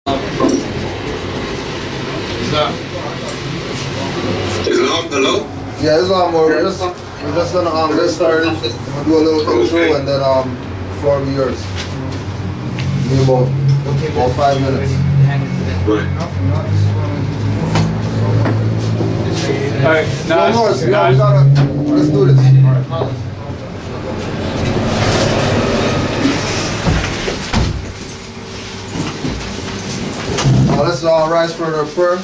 Islam, hello? Yeah, Islam, we're just gonna get started. We'll do a little intro and then floor will be yours. Give me about 5 minutes. Right. Alright, No more, we gotta, let's do this. Let's rise for the prayer.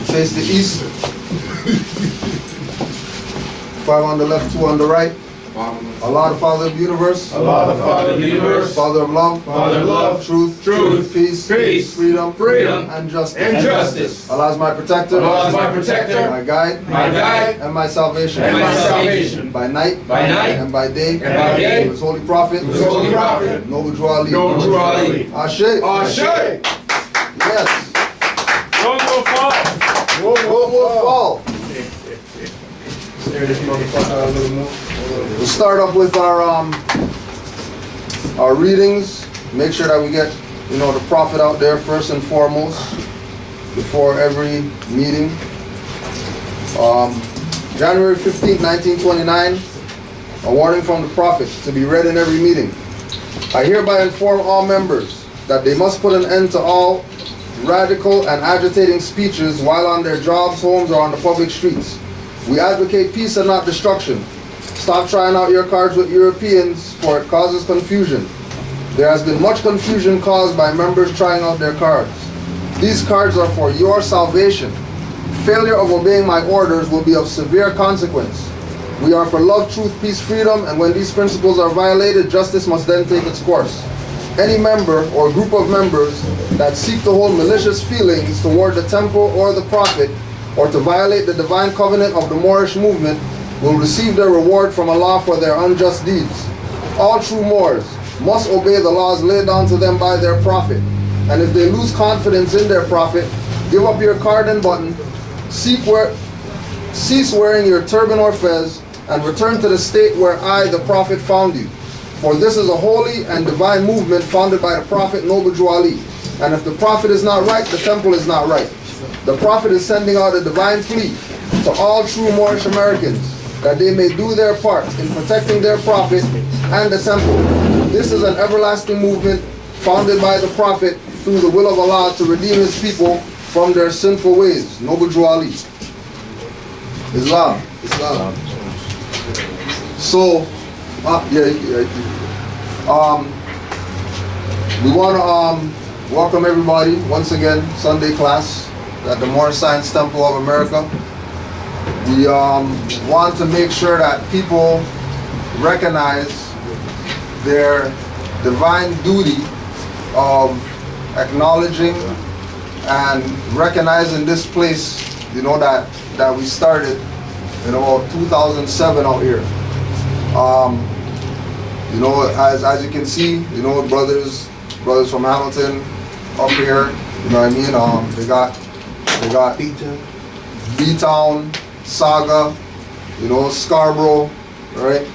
Face the east. 5 on the left, 2 on the right. Allah, the Father of the universe. Allah, the Father of the universe. Father of love. Father of love. Truth. Peace. Freedom. And justice. Allah is my protector. Allah is my protector. My guide. And my salvation. By night. And by day. Through His holy prophet. Noble Drew Ali. Ashe. Yes. Don't go far. No more fall. We'll start off with our readings. Make sure that we get the prophet out there first and foremost before every meeting. January 15th, 1929. A warning from the prophet to be read in every meeting. I hereby inform all members that they must put an end to all radical and agitating speeches while on their jobs, homes, or on the public streets. We advocate peace and not destruction. Stop trying out your cards with Europeans, for it causes confusion. There has been much confusion caused by members trying out their cards. These cards are for your salvation. Failure of obeying my orders will be of severe consequence. We are for love, truth, peace, freedom, and when these principles are violated, justice must then take its course. Any member or group of members that seek to hold malicious feelings toward the temple or the prophet, or to violate the divine covenant of the Moorish movement, will receive their reward from Allah for their unjust deeds. All true Moors must obey the laws laid down to them by their prophet, and if they lose confidence in their prophet, give up your card and button, cease wearing your turban or fez, and return to the state where I, the prophet, found you. For this is a holy and divine movement founded by the prophet Noble Drew Ali. And if the prophet is not right, the temple is not right. The prophet is sending out a divine plea to all true Moorish Americans that they may do their part in protecting their prophet and the temple. This is an everlasting movement founded by the prophet through the will of Allah to redeem his people from their sinful ways. Noble Drew Ali. Islam. So, we want to welcome everybody once again, Sunday class at the Moorish Science Temple of America. We want to make sure that people recognize their divine duty of acknowledging and recognizing this place, that we started in about 2007 out here. As you can see, brothers from Hamilton up here, they got B-Town, Saga, Scarborough, right?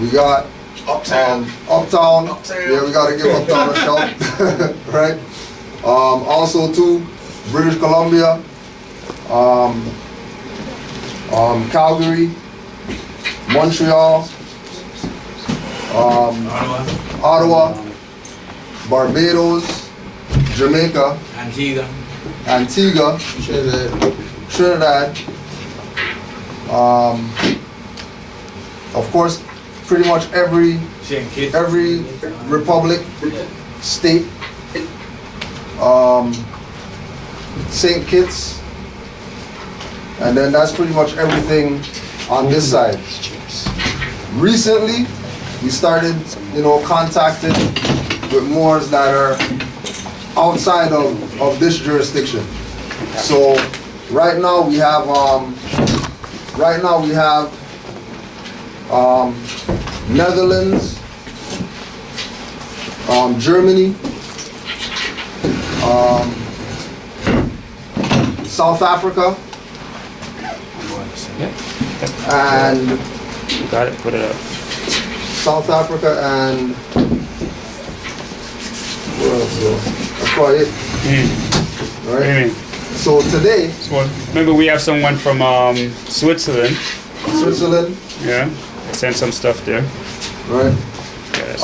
We got Uptown. Yeah, we gotta give Uptown a shout, right? Also too, British Columbia, Calgary, Montreal, Ottawa, Barbados, Jamaica, Antigua, Trinidad, of course, pretty much every republic, state, St. Kitts, and then that's pretty much everything on this side. Recently, we started, contacting with Moors that are outside of this jurisdiction. So right now we have Netherlands, Germany, South Africa, and got it, put it up. South Africa and Well, so that's probably it. What do you Right? mean? So today, So remember we have someone from Switzerland. Switzerland, Yeah. Sent some stuff there. right? Yeah, that's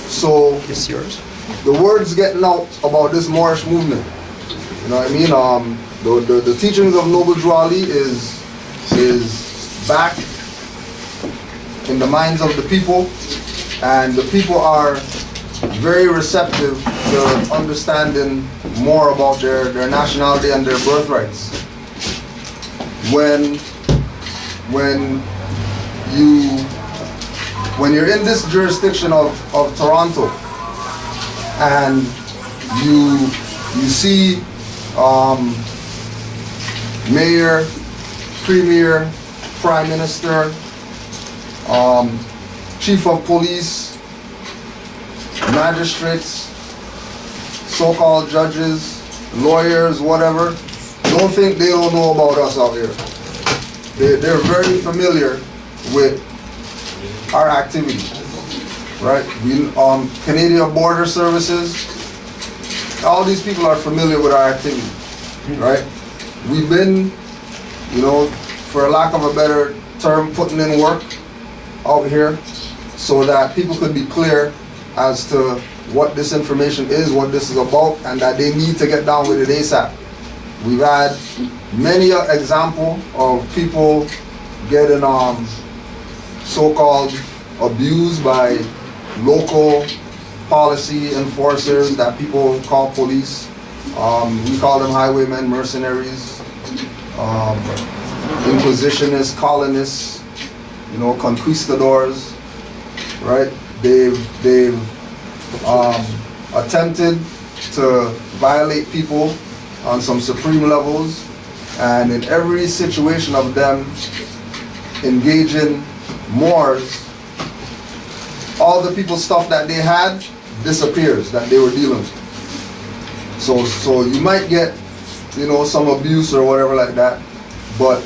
So it's yours. the word's getting out about this Moorish movement. You know what I mean? The teachings of Noble Drew Ali is back in the minds of the people, and the people are very receptive to understanding more about their nationality and their birthrights. When you're in this jurisdiction of Toronto, and you see mayor, premier, prime minister, chief of police, magistrates, so-called judges, lawyers, whatever, don't think they don't know about us out here. They're very familiar with our activity, right? We, Canadian Border Services, all these people are familiar with our activity, right? We've been, you know, for a lack of a better term, putting in work out here so that people could be clear as to what this information is, what this is about, and that they need to get down with it ASAP. We've had many examples of people getting so-called abused by local policy enforcers that people call police. We call them highwaymen, mercenaries, inquisitionists, colonists, you know, conquistadors, right? They've attempted to violate people on some supreme levels, and in every situation of them engaging Moors, all the people's stuff that they had disappears that they were dealing with. So you might get, you know, some abuse or whatever like that, but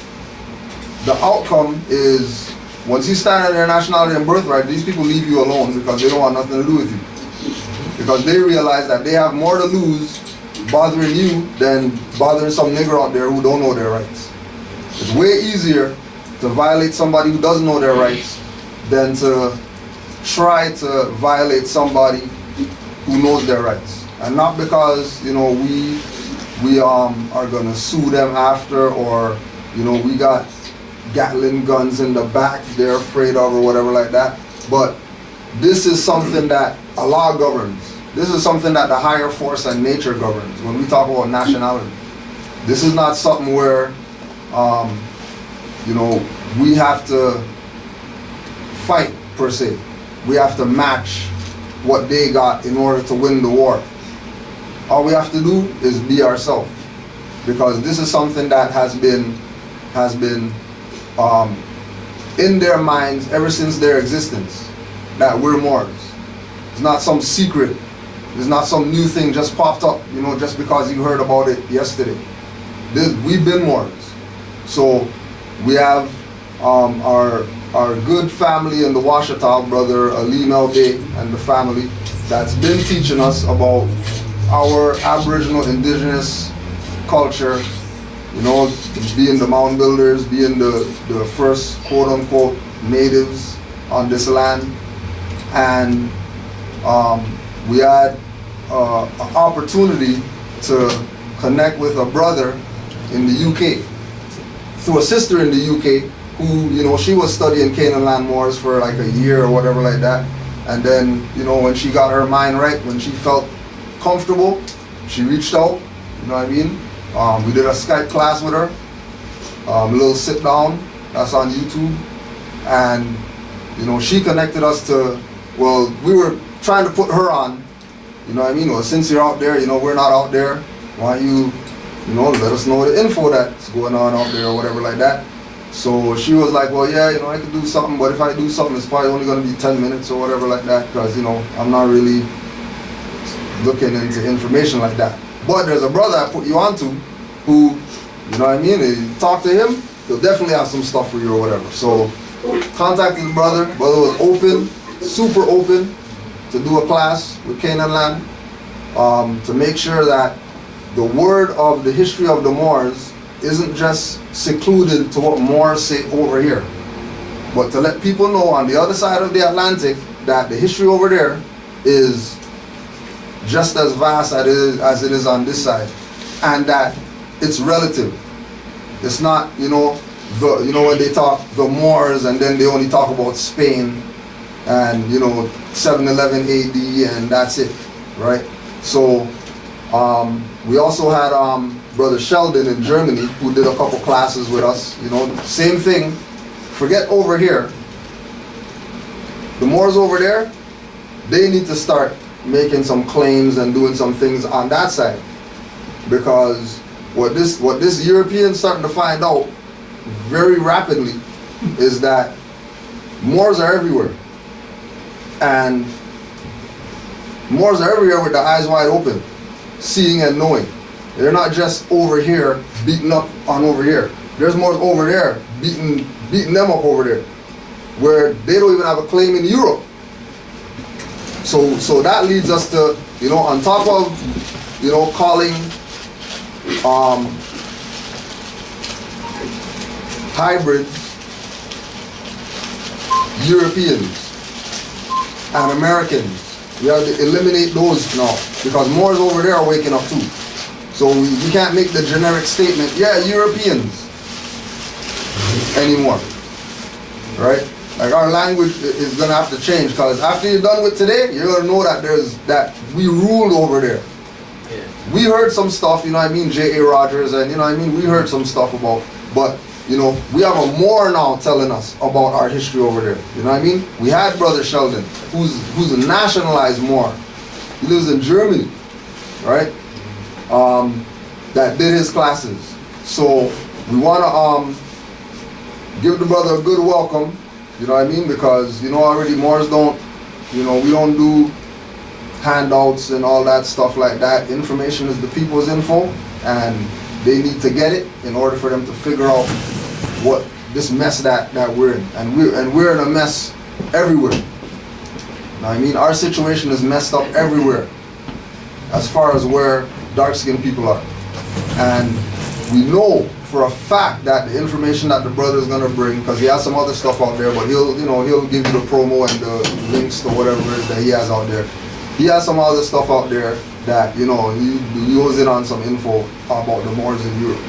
the outcome is once you stand on their nationality and birthright, these people leave you alone because they don't want nothing to do with you. Because they realize that they have more to lose bothering you than bothering some nigger out there who don't know their rights. It's way easier to violate somebody who doesn't know their rights than to try to violate somebody who knows their rights. And not because, you know, we are gonna sue them after, or, you know, we got Gatling guns in the back they're afraid of or whatever like that. But this is something that Allah governs. This is something that the higher force and nature governs when we talk about nationality. This is not something where, you know, we have to fight per se. We have to match what they got in order to win the war. All we have to do is be ourselves, because this is something that has been in their minds ever since their existence, that we're Moors. It's not some secret. It's not some new thing just popped up, you know, just because you heard about it yesterday. We've been Moors. So we have our good family in the Washita, brother Ali Melbe and the family, that's been teaching us about our Aboriginal indigenous culture, you know, being the mound builders, being the first quote-unquote natives on this land. And we had an opportunity to connect with a brother in the UK, through a sister in the UK who, you know, she was studying Canaanland Moors for like a year or whatever like that. And then, you know, when she got her mind right, when she felt comfortable, she reached out, you know what I mean? We did a Skype class with her, a little sit down, that's on YouTube. And, you know, she connected us to, well, we were trying to put her on, you know what I mean? Well, since you're out there, you know, we're not out there, why don't you know, let us know the info that's going on out there or whatever like that. So she was like, well, yeah, you know, I could do something, but if I do something, it's probably only going to be 10 minutes or whatever like that, because, you know, I'm not really looking into information like that. But there's a brother I put you onto who, you know what I mean, you talk to him, he'll definitely have some stuff for you or whatever. So contacted the brother was open, super open, to do a class with Canaanland. to make sure that the word of the history of the Moors isn't just secluded to what Moors say over here, but to let people know on the other side of the Atlantic that the history over there is just as vast as it is on this side, and that it's relative. It's not, when they talk the Moors and then they only talk about Spain and 711 AD and that's it, right? So we also had Brother Sheldon in Germany who did a couple classes with us. Same thing. Forget over here. The Moors over there, they need to start making some claims and doing some things on that side, because what this European's starting to find out very rapidly is that Moors are everywhere, and Moors are everywhere with their eyes wide open, seeing and knowing. They're not just over here beating up on over here. There's Moors over there beating them up over there, where they don't even have a claim in Europe. So that leads us to, on top of, calling hybrids Europeans and Americans. We have to eliminate those now, because Moors over there are waking up too. So we can't make the generic statement, yeah, Europeans anymore, right? Like, our language is gonna have to change, because after you're done with today, you're gonna know that we ruled over there. Yeah. We heard some stuff, J.A. Rogers, and we heard some stuff about, but we have a Moor now telling us about our history over there. We had Brother Sheldon, who's a nationalized Moor. He lives in Germany, right? That did his classes. So we wanna give the brother a good welcome. Because already Moors don't, we don't do handouts and all that stuff like that. Information is the people's info, and they need to get it in order for them to figure out what this mess that we're in. And we're in a mess everywhere. Our situation is messed up everywhere as far as where dark-skinned people are. And we know for a fact that the information that the brother is gonna bring, because he has some other stuff out there, but he'll give you the promo and the links to whatever it is that he has out there. He has some other stuff out there that he goes in on some info about the Moors in Europe.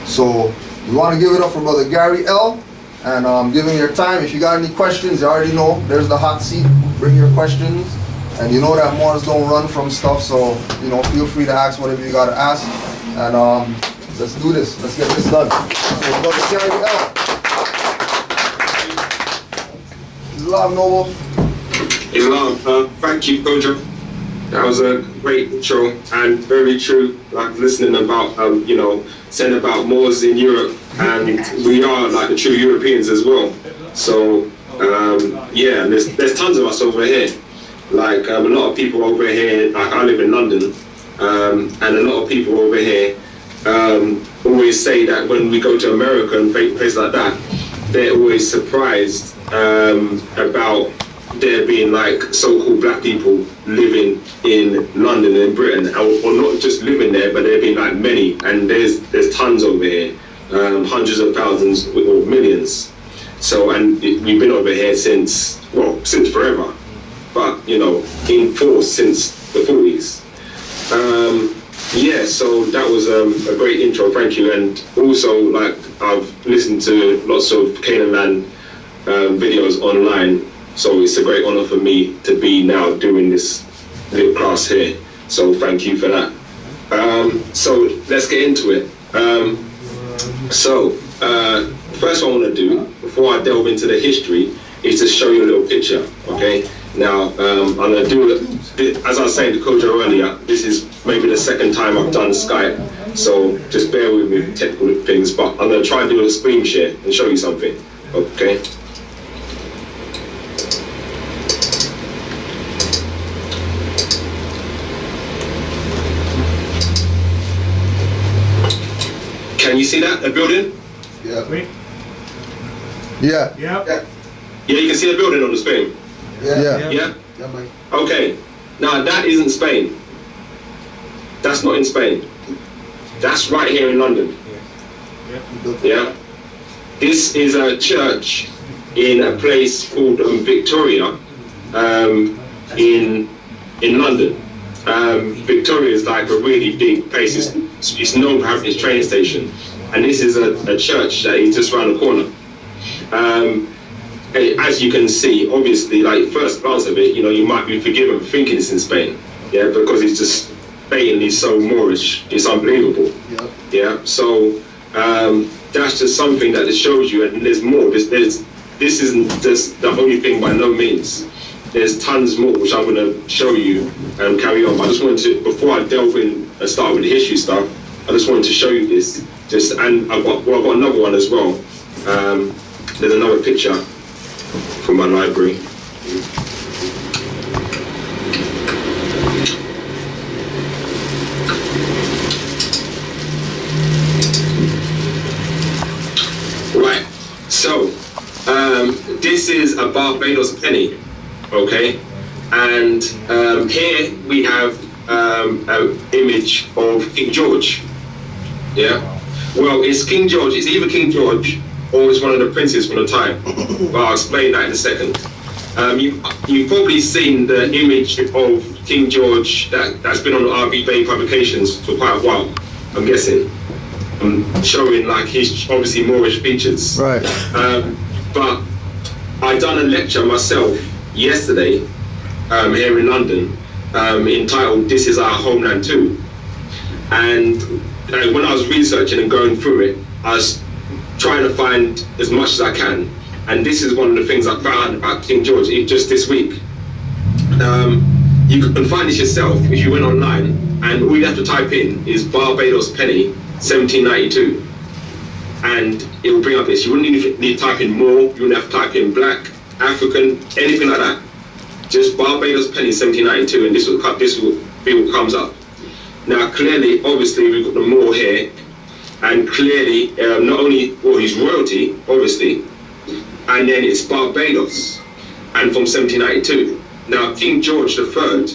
So we want to give it up for Brother Gary L. And give him your time. If you got any questions, you already know there's the hot seat. Bring your questions, and you know that Moors don't run from stuff. So feel free to ask whatever you gotta ask. And let's do this. Let's get this done. So Brother Gary L. Islam Noble. Islam. Thank you, Kojo. That was a great intro and very true. Like listening about, saying about Moors in Europe, and we are like the true Europeans as well. So there's tons of us over here. Like a lot of people over here. Like I live in London, and a lot of people over here always say that when we go to America and places like that, they're always surprised about there being like so-called black people living in London and Britain, or not just living there, but there being like many, and there's tons over here, hundreds of thousands or millions. So, and we've been over here since forever, but in force since the 40s. So that was a great intro, thank you. And also, like, I've listened to lots of Canaanland videos online. So it's a great honor for me to be now doing this little class here. So thank you for that. So let's get into it. First what I want to do, before I delve into the history, is to show you a little picture, okay? Now, I'm going to do, as I was saying to Kojo earlier, this is maybe the second time I've done Skype, so just bear with me with technical things, but I'm going to try and do a screen share and show you something, okay? Can you see that, the building? Yeah. Wait. Yeah. Yeah. Yeah. Yeah, you can see the building on the screen? Yeah. Yeah? Yeah, Mike. Okay. Now, that isn't Spain. That's not in Spain. That's right here in London. Yeah. This is a church in a place called Victoria, in London. Victoria is like a really big place. It's known for having its train station, and this is a church that is just around the corner. As you can see, obviously, like first glance of it, you might be forgiven for thinking it's in Spain, yeah, because it's just Spain is so Moorish, it's unbelievable. Yep. Yeah, so that's just something that it shows you, and there's more. This isn't just the only thing by no means. There's tons more which I'm going to show you and carry on. But I just wanted to, before I delve in and start with the history stuff, I just wanted to show you this. And I've got another one as well. There's another picture from my library. Right, so this is a Barbados penny, okay? And here we have an image of King George, yeah? Well, it's King George, it's either King George or it's one of the princes from the time, but I'll explain that in a second. You've probably seen the image of King George that's been on RV Bay publications for quite a while, I'm guessing. Showing like his obviously Moorish features. Right. But I done a lecture myself yesterday here in London entitled "This Is Our Homeland Too," and when I was researching and going through it, I was trying to find as much as I can, and this is one of the things I found about King George just this week. You can find this yourself if you went online, and all you have to type in is Barbados penny 1792, and it will bring up this. You wouldn't need to type in more, you wouldn't have to type in black, African, anything like that. Just Barbados penny 1792, and this will be what comes up. Now clearly, obviously, we've got the Moor here, and clearly, not only, well, he's royalty, obviously, and then it's Barbados, and from 1792. Now, King George III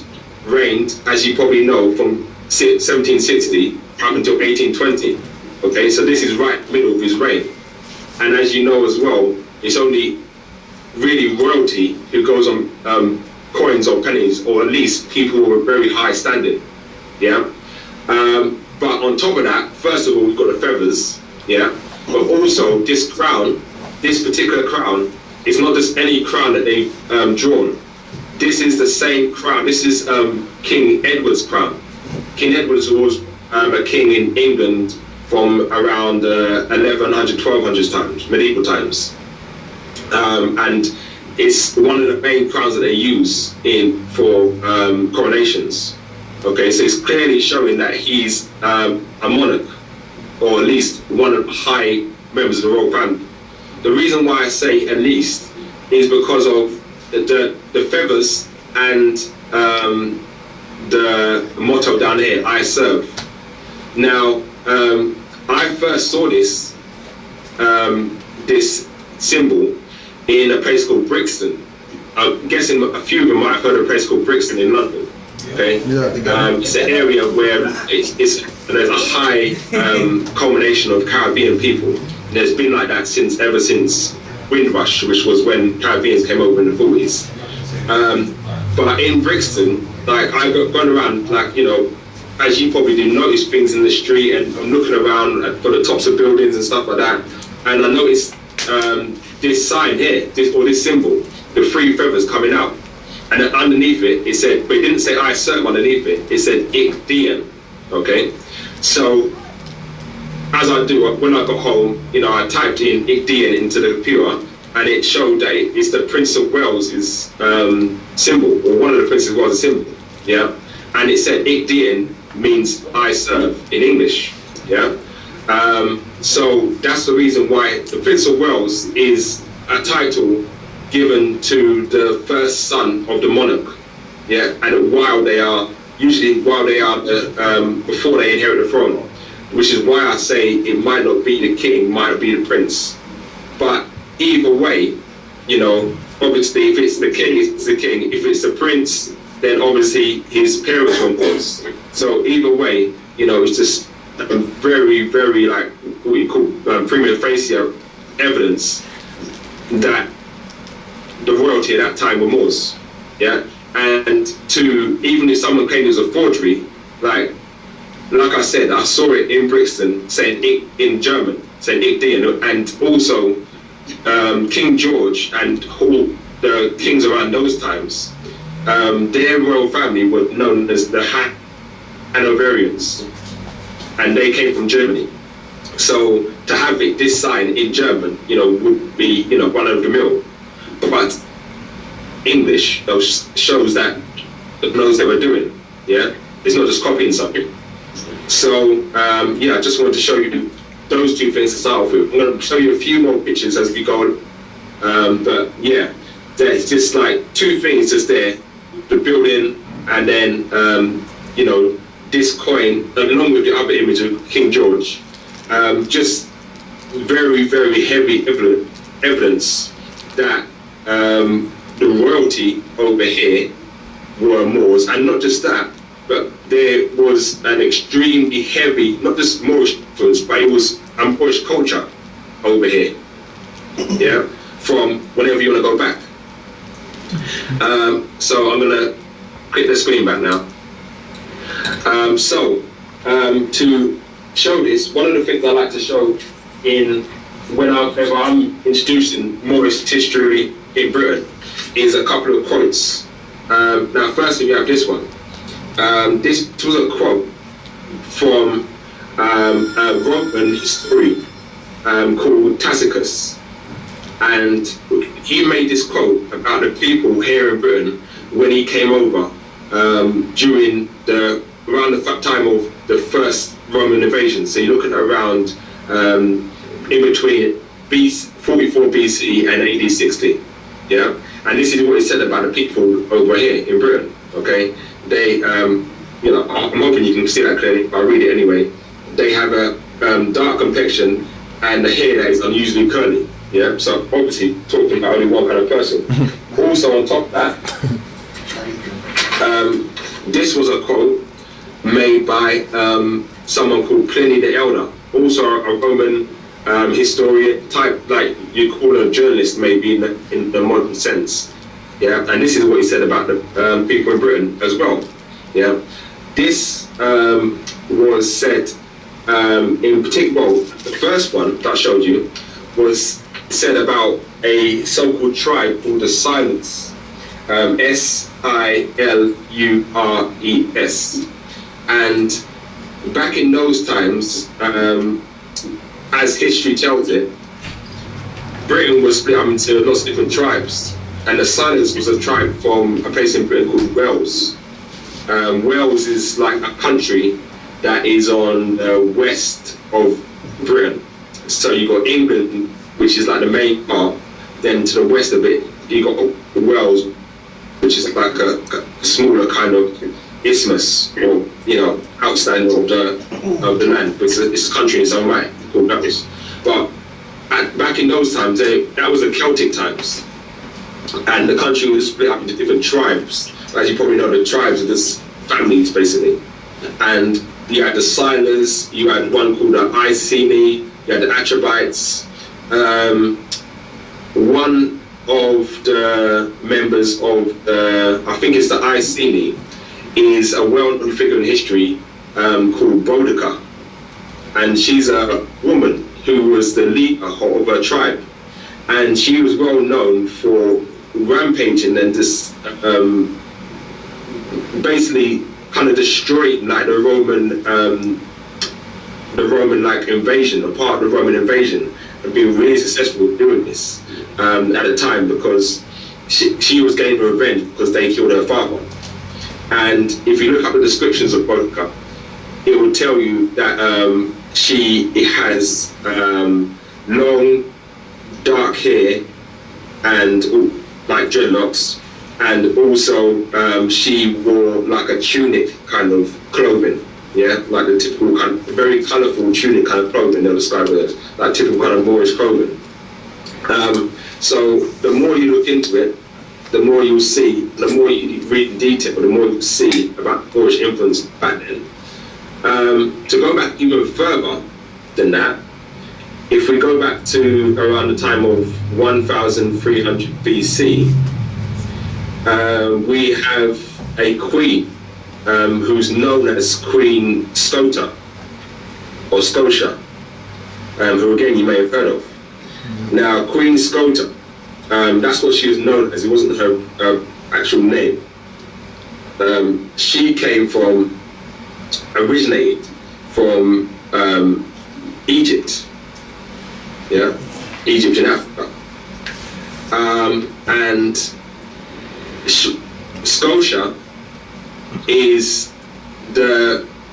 reigned, as you probably know, from 1760 up until 1820. Okay, so this is right middle of his reign. And as you know as well, it's only really royalty who goes on coins or pennies, or at least people who are very high standing. Yeah. But on top of that, first of all, we've got the feathers. Yeah. But also this crown, this particular crown, is not just any crown that they've drawn. This is the same crown. This is King Edward's crown. King Edward was a king in England from around 1100, 1200 times, medieval times. And it's one of the main crowns that they use for coronations. Okay, so it's clearly showing that he's a monarch, or at least one of the high members of the royal family. The reason why I say at least is because of the feathers and the motto down here, I serve. Now, I first saw this symbol in a place called Brixton. I'm guessing a few of them might have heard of a place called Brixton in London. Okay, it's an area where there's a high culmination of Caribbean people. And there's been like that ever since Windrush, which was when Caribbeans came over in the 40s. But in Brixton, like I've gone around, like, you know, as you probably do, notice things in the street, and I'm looking around for the tops of buildings and stuff like that, and I noticed this sign here, this symbol, the three feathers coming out, and then underneath it said, but it didn't say I serve underneath it, it said Deande. Okay, so as I do, when I got home, you know, I typed in Deande into the computer, and it showed that it's the Prince of Wales's symbol, or one of the Princes of Wales' symbol, yeah, and it said Deande means I serve in English, yeah. So that's the reason why the Prince of Wales is a title given to the first son of the monarch, yeah, and before they inherit the throne, which is why I say it might not be the king, might not be the prince. But either way, you know, obviously if it's the king, it's the king. If it's the prince, then obviously his parents were Moors. So either way, you know, it's just a very, very, like, what you call prima facie evidence that the royalty at that time were Moors. Yeah, and to, even if someone claimed it was a forgery, like I said, I saw it in Brixton saying it in German, saying "Ich Deande," and also King George and all the kings around those times, their royal family were known as the Hanoverians, and they came from Germany. So to have this sign in German, you know, would be, you know, one of the mill, but English shows that it knows they were doing. Yeah, it's not just copying something. So yeah, I just wanted to show you those two things to start off with. I'm going to show you a few more pictures as we go, but yeah, there's just like two things just there: the building, and then you know, this coin along with the other image of King George. Just very, very heavy evidence that the royalty over here were Moors, and not just that, but there was an extremely heavy, not just Moorish influence, but it was a Moorish culture over here. Yeah, from whenever you want to go back. So I'm gonna click the screen back now. To show this, one of the things I like to show whenever I'm introducing Moorish history in Britain is a couple of quotes. Now, firstly, we have this one. This was a quote from a Roman historian called Tacitus, and he made this quote about the people here in Britain when he came over during around the time of the first Roman invasion. So you're looking at around in between 44 BCE and AD 60. Yeah, and this is what he said about the people over here in Britain. Okay, they, you know, I'm hoping you can see that clearly, but I'll read it anyway. They have a dark complexion and the hair that is unusually curly. Yeah, so obviously talking about only one kind of person. Also on top of that, this was a quote made by someone called Pliny the Elder, also a Roman historian type, like you call a journalist maybe in the modern sense. Yeah, and this is what he said about the people in Britain as well. Yeah, this was said in particular. Well, the first one that I showed you was said about a so-called tribe called the Silures, Silures, and back in those times, as history tells it, Britain was split up into lots of different tribes, and the Silures was a tribe from a place in Britain called Wales. Wales is like a country that is on the west of Britain. So you got England, which is like the main part. Then to the west of it, you got Wales, which is like a smaller kind of isthmus, or you know, outstanding of the land, because it's a country in its own right called Wales. But back in those times, that was the Celtic times, and the country was split up into different tribes. As you probably know, the tribes are just families basically, and you had the Silures, you had one called the Iceni, you had the Atrebites. One of the members of I think it's the Iceni, is a well-known figure in history called Boudica, and she's a woman who was the leader of her tribe, and she was well known for rampaging and just basically kind of destroying like the Roman like invasion, or part of the Roman invasion, and being really successful doing this at the time, because she was getting revenge because they killed her father. And if you look up the descriptions of Boudica, it will tell you that she has long dark hair and like dreadlocks, and also she wore like a tunic kind of clothing. Yeah, like the typical kind of very colourful tunic kind of clothing. They'll describe it as like typical kind of Moorish clothing. So the more you look into it, the more you'll see, the more you read in detail, the more you'll see about the Moorish influence back then. To go back even further than that, if we go back to around the time of 1300 BC, we have a queen who's known as Queen Scota, or Scotia, who again you may have heard of. Now, Queen Scota, that's what she was known as. It wasn't her actual name. She originated from Egypt. Yeah, Egypt in Africa. And Scotia is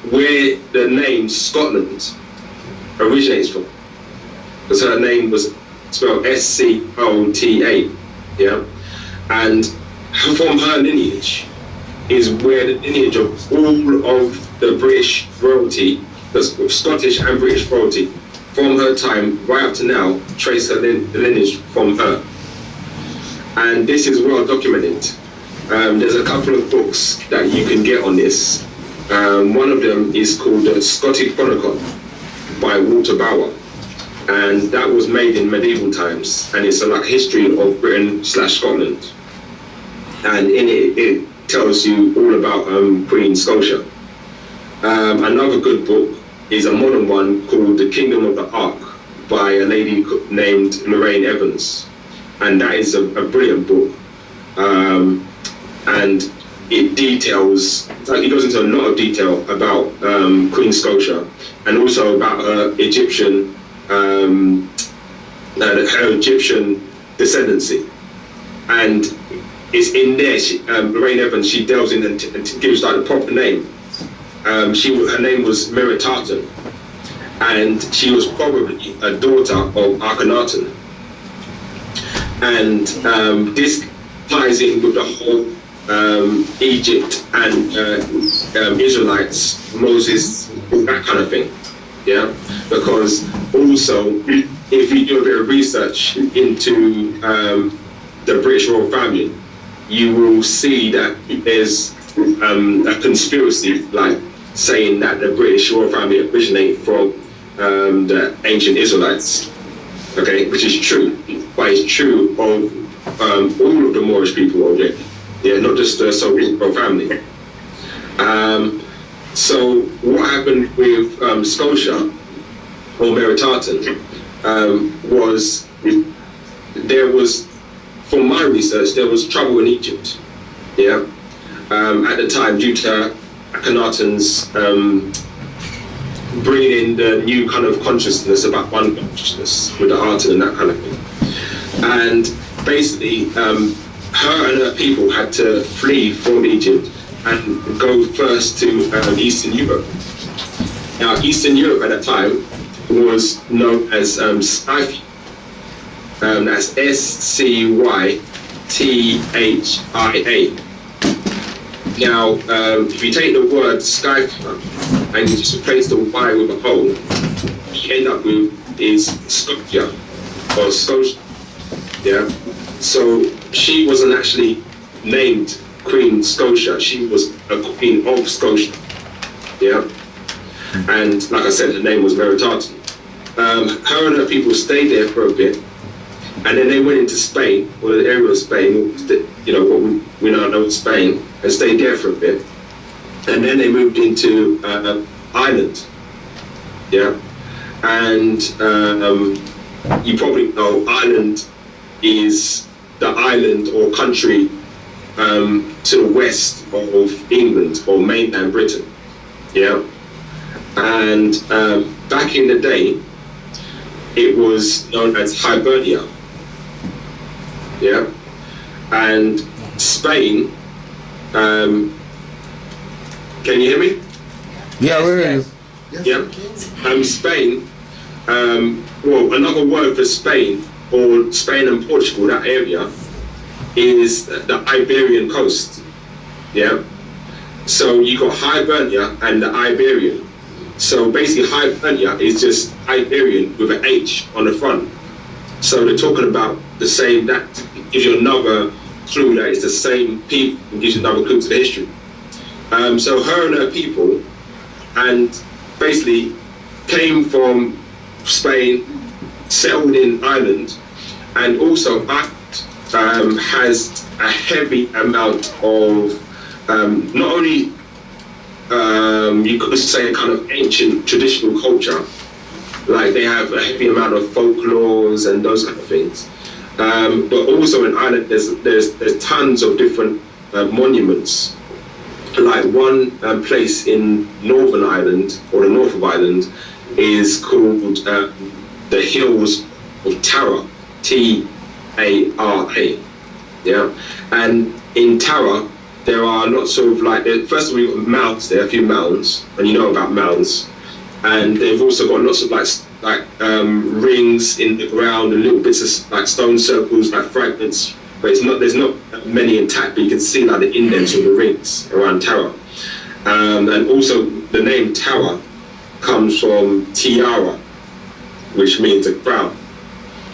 where the name Scotland originates from. Because her name was spelled Scota, yeah? And from her lineage is where the lineage of all of the British royalty, the Scottish and British royalty, from her time right up to now, trace her lineage from her. And this is well documented. There's a couple of books that you can get on this. One of them is called the Scottish Chronicle by Walter Bower. And that was made in medieval times. And it's a history of Britain/Scotland. And in it tells you all about Queen Scotia. Another good book is a modern one called The Kingdom of the Ark by a lady named Lorraine Evans. And that is a brilliant book. And it details, it goes into a lot of detail about Queen Scotia and also about her Egyptian descendancy. And it's in there, Lorraine Evans, she delves in and gives the proper name. Her name was Meritaten, and she was probably a daughter of Akhenaten. And this ties in with the whole Egypt and Israelites, Moses, that kind of thing, yeah? Because also, if you do a bit of research into the British royal family, you will see that there's a conspiracy, saying that the British royal family originate from the ancient Israelites, okay, which is true, but it's true of all of the Moorish people already, yeah, not just the so-called royal family. So what happened with Scotia, or Meritaten, was there was, from my research, there was trouble in Egypt, yeah, at the time due to Akhenaten's bringing in the new kind of consciousness about one consciousness with the Aten and that kind of thing. And basically, her and her people had to flee from Egypt and go first to Eastern Europe. Now, Eastern Europe at that time was known as Scythia. That's Scythia. Now, if you take the word Scythia and you just replace the Y with a hole, you end up with is Scotia or Scotia. Yeah. So she wasn't actually named Queen Scotia. She was a queen of Scotia. Yeah. And like I said, her name was Meritaten. Her and her people stayed there for a bit, and then they went into Spain, or the area of Spain, what we now know as Spain, and stayed there for a bit. And then they moved into Ireland. Yeah. And you probably know Ireland is the island or country to the west of England or mainland Britain. Yeah. And back in the day, it was known as Hibernia. Yeah. And Spain, can you hear me? Yeah, we're hearing you. Yeah. Spain, well, another word for Spain, or Spain and Portugal, that area, is the Iberian coast. Yeah. So you got Hibernia and the Iberian. So basically Hibernia is just Iberian with an H on the front. So they're talking about the same, that gives you another clue that it's the same people, and gives you another clue to the history. So her and her people, and basically came from Spain, settled in Ireland, and also has a heavy amount of not only you could say a kind of ancient traditional culture, like they have a heavy amount of folklores and those kind of things. But also in Ireland, there's tons of different monuments. Like one place in Northern Ireland, or the north of Ireland, is called the Hills of Tara, T-A-R-A. Yeah, and in Tara there are lots of first of all, you've got mounds. There are a few mounds, and you know about mounds. And they've also got lots of rings in the ground, and little bits of like stone circles, like fragments. But there's not many intact, but you can see like the indents of the rings around Tara. And also the name Tara comes from tiara, which means a crown.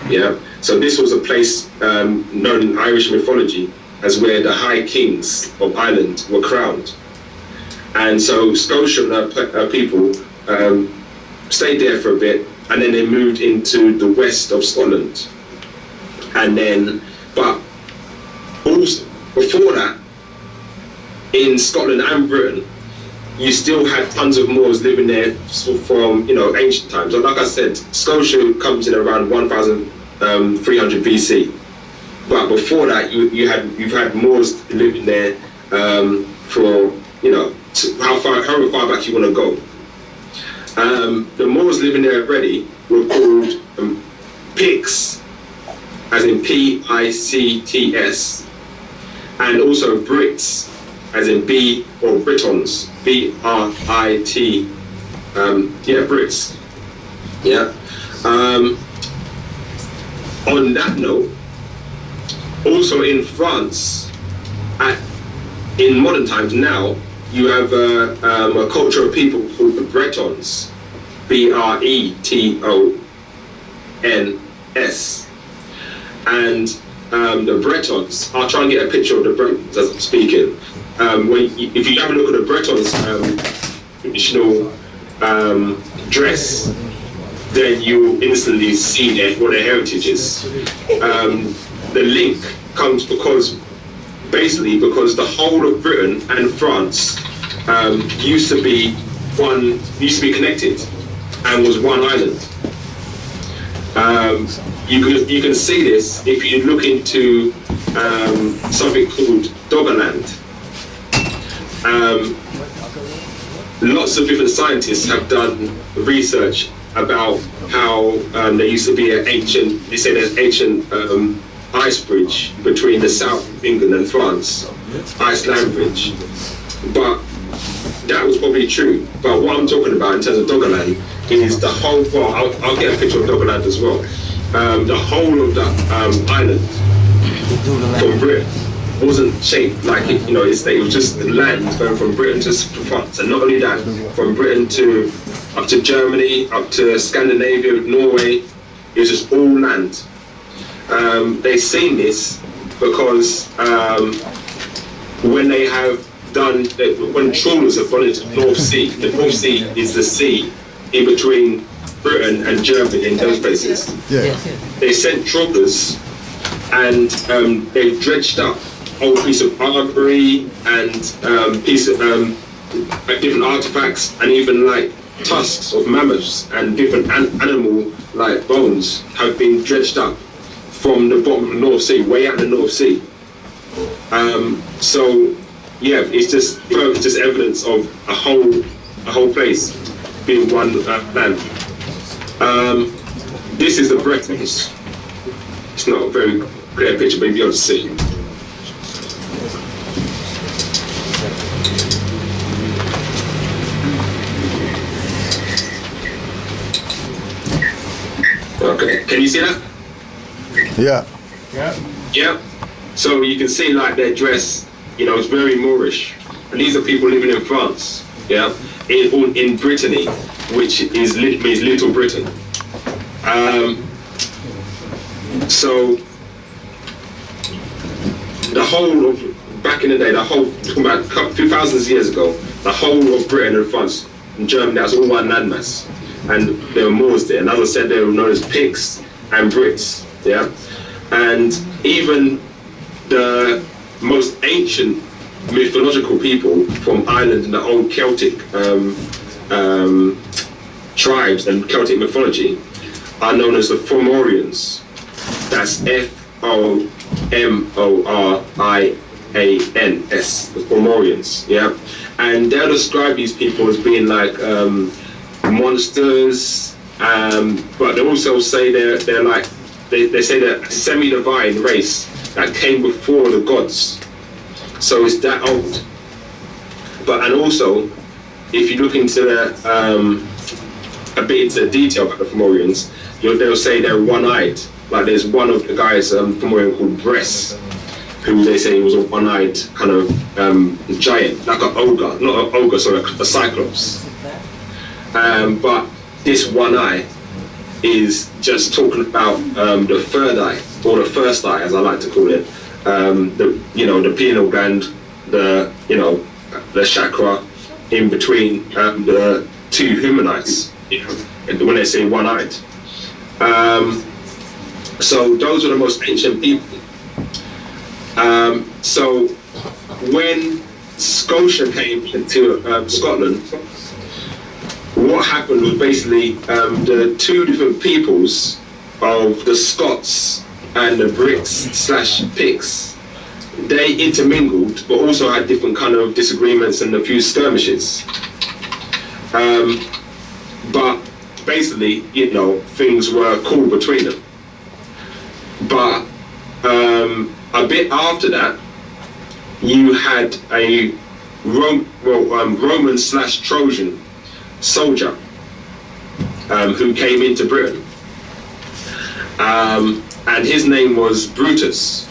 Yeah. So this was a place known in Irish mythology as where the high kings of Ireland were crowned. And so Scotia and her people stayed there for a bit, and then they moved into the west of Scotland. And then, but also before that, in Scotland and Britain, you still had tons of Moors living there from ancient times. So like I said, Scotia comes in around 1,300 BC. But before that, you've had Moors living there for however far back you want to go. The Moors living there already were called Picts, as in P-I-C-T-S, and also Brits, as in Britons, B-R-I-T, Brits. Yeah. On that note, also in France, in modern times now, you have a culture of people called the Bretons, B-R-E-T-O-N-S. And the Bretons, I'll try and get a picture of the Bretons as I'm speaking. If you have a look at the Bretons' traditional dress, then you instantly see what their heritage is. The link comes because the whole of Britain and France used to be connected and was one island. You can see this if you look into something called Doggerland. Lots of different scientists have done research about how there used to be there's ancient ice bridge between the south of England and France, Iceland Bridge. But that was probably true. But what I'm talking about in terms of Doggerland is the whole, I'll get a picture of Doggerland as well. The whole of the island from Britain wasn't shaped like it was just land going from Britain to France. And not only that, from Britain up to Germany, up to Scandinavia, Norway, it was just all land. They've seen this because when trawlers have gone into the North Sea, the North Sea is the sea in between Britain and Germany in those places. Yeah. They sent trawlers and they've dredged up old piece of ivory and different artifacts, and even like tusks of mammoths and different animal like bones have been dredged up from the bottom of the North Sea, way out in the North Sea. It's just evidence of a whole place being one land. This is the Bretons. It's not a very clear picture, but you'll be able to see. Okay, can you see that? Yeah. Yeah. So you can see like their dress, it's very Moorish. And these are people living in France, in Brittany, which means Little Britain. So the whole of, back in the day, talking about a few thousands of years ago, the whole of Britain and France and Germany, that was all one landmass. And there were Moors there. And as I said, they were known as Picts and Brits, yeah? And even the most ancient mythological people from Ireland and the old Celtic tribes and Celtic mythology are known as the Fomorians. That's Fomorians, the Fomorians, yeah? And they'll describe these people as being like monsters, but they also say they're like, they say they're a semi-divine race that came before the gods. So it's that old. And also, if you look into a bit into the detail about the Fomorians, they'll say they're one-eyed. Like there's one of the guys, Fomorian called Bress, who they say was a one-eyed kind of giant, like an ogre, not an ogre, sorry, a cyclops. But this one eye is just talking about the third eye, or the first eye, as I like to call it. The pineal gland, the chakra in between the two humanites. When they say one-eyed. So those are the most ancient people. So when Scotia came into Scotland, what happened was basically the two different peoples of the Scots and the Brits/Picts, they intermingled, but also had different kind of disagreements and a few skirmishes. But basically, things were cool between them. But a bit after that, you had a Roman/Trojan soldier who came into Britain, and his name was Brutus.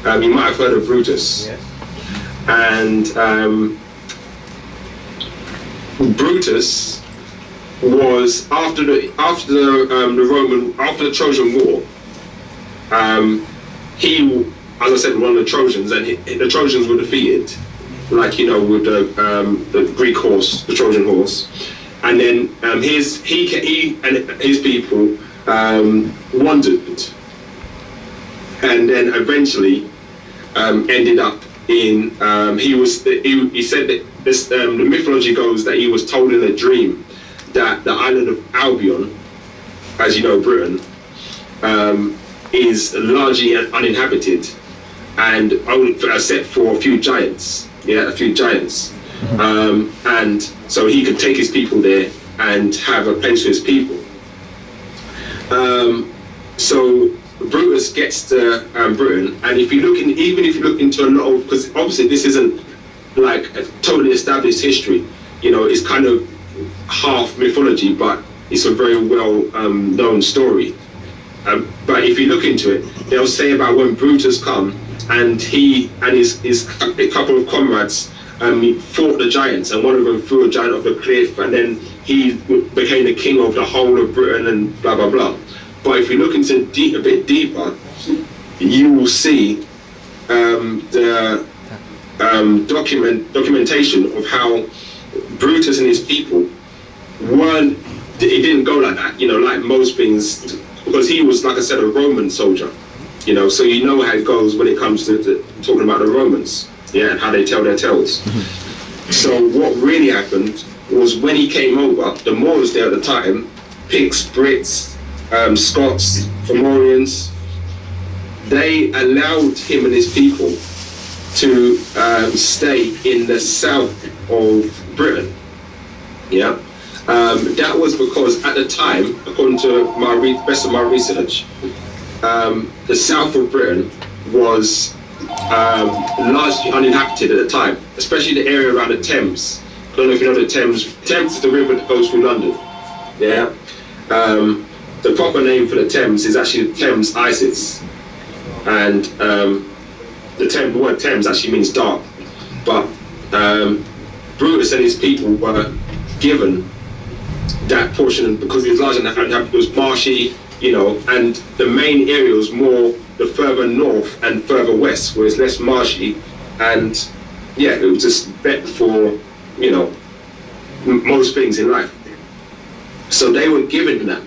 You might have heard of Brutus. Yes. And Brutus was after the Trojan War. He, as I said, one of the Trojans, and the Trojans were defeated, like with the Greek horse, the Trojan horse, and then he and his people wandered, and then eventually ended up in. He said that this the mythology goes that he was told in a dream that the island of Albion, as you know, Britain, is largely uninhabited and only except for a few giants. Yeah, a few giants. And so he could take his people there and have a place for his people. So Brutus gets to Britain, and even if you look into a lot of, because obviously this isn't like a totally established history, it's kind of half mythology, but it's a very well known story. But if you look into it, they'll say about when Brutus come and he and his a couple of comrades fought the giants, and one of them threw a giant off a cliff, and then he became the king of the whole of Britain and blah blah blah. But if you look into a bit deeper, you will see the documentation of how Brutus and his people weren't. It didn't go like that, like most things, because he was, like I said, a Roman soldier, so how it goes when it comes to talking about the Romans, and how they tell their tales. So what really happened was when he came over, the Moors there at the time, Picts, Brits, Scots, Fomorians, they allowed him and his people to stay in the south of Britain. Yeah. That was because at the time, according to best of my research, the south of Britain was largely uninhabited at the time, especially the area around the Thames. I don't know if you know the Thames. Thames is the river that goes through London. Yeah. The proper name for the Thames is actually Thames Isis, and the word Thames actually means dark. But Brutus and his people were given that portion because it was large and it was marshy, and the main area was more the further north and further west, where it's less marshy, and yeah, it was just better for, you know, most things in life. So they were given that,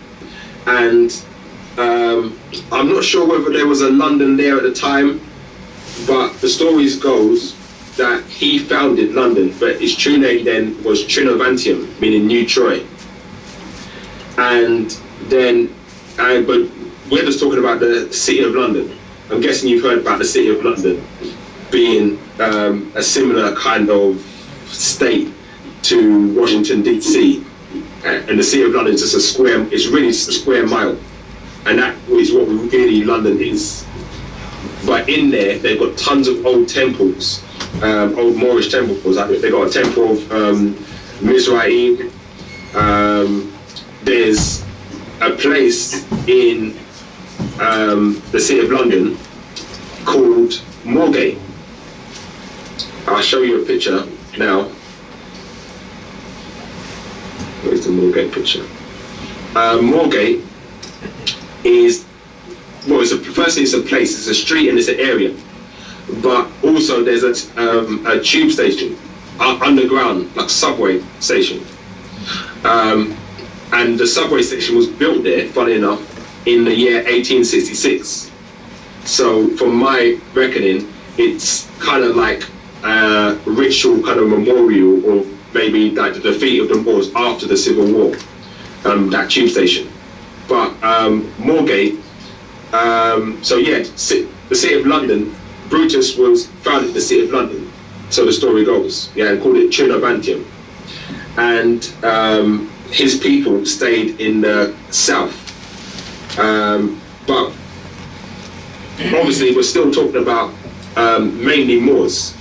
and I'm not sure whether there was a London there at the time, but the stories goes that he founded London, but his true name then was Trinovantium, meaning New Troy. And then, but we're just talking about the City of London. I'm guessing you've heard about the City of London being a similar kind of state to Washington DC, and the City of London is just a square. It's really just a square mile, and that is what really London is. But in there, they've got tons of old temples, old Moorish temples. They've got a temple of Mizraim. There's a place in the City of London called Moorgate. I'll show you a picture now. Where's the Moorgate picture? Moorgate is, well, firstly it's a place, it's a street and it's an area, but also there's a tube station, underground, like subway station. And the subway station was built there, funny enough, in the year 1866. So from my reckoning, it's kind of like a ritual kind of memorial of maybe like the defeat of the Moors after the Civil War, that tube station. But Moorgate, so yeah, the City of London, Brutus was founded the City of London, so the story goes, yeah, and called it Trinovantium. And his people stayed in the south. But obviously we're still talking about mainly Moors.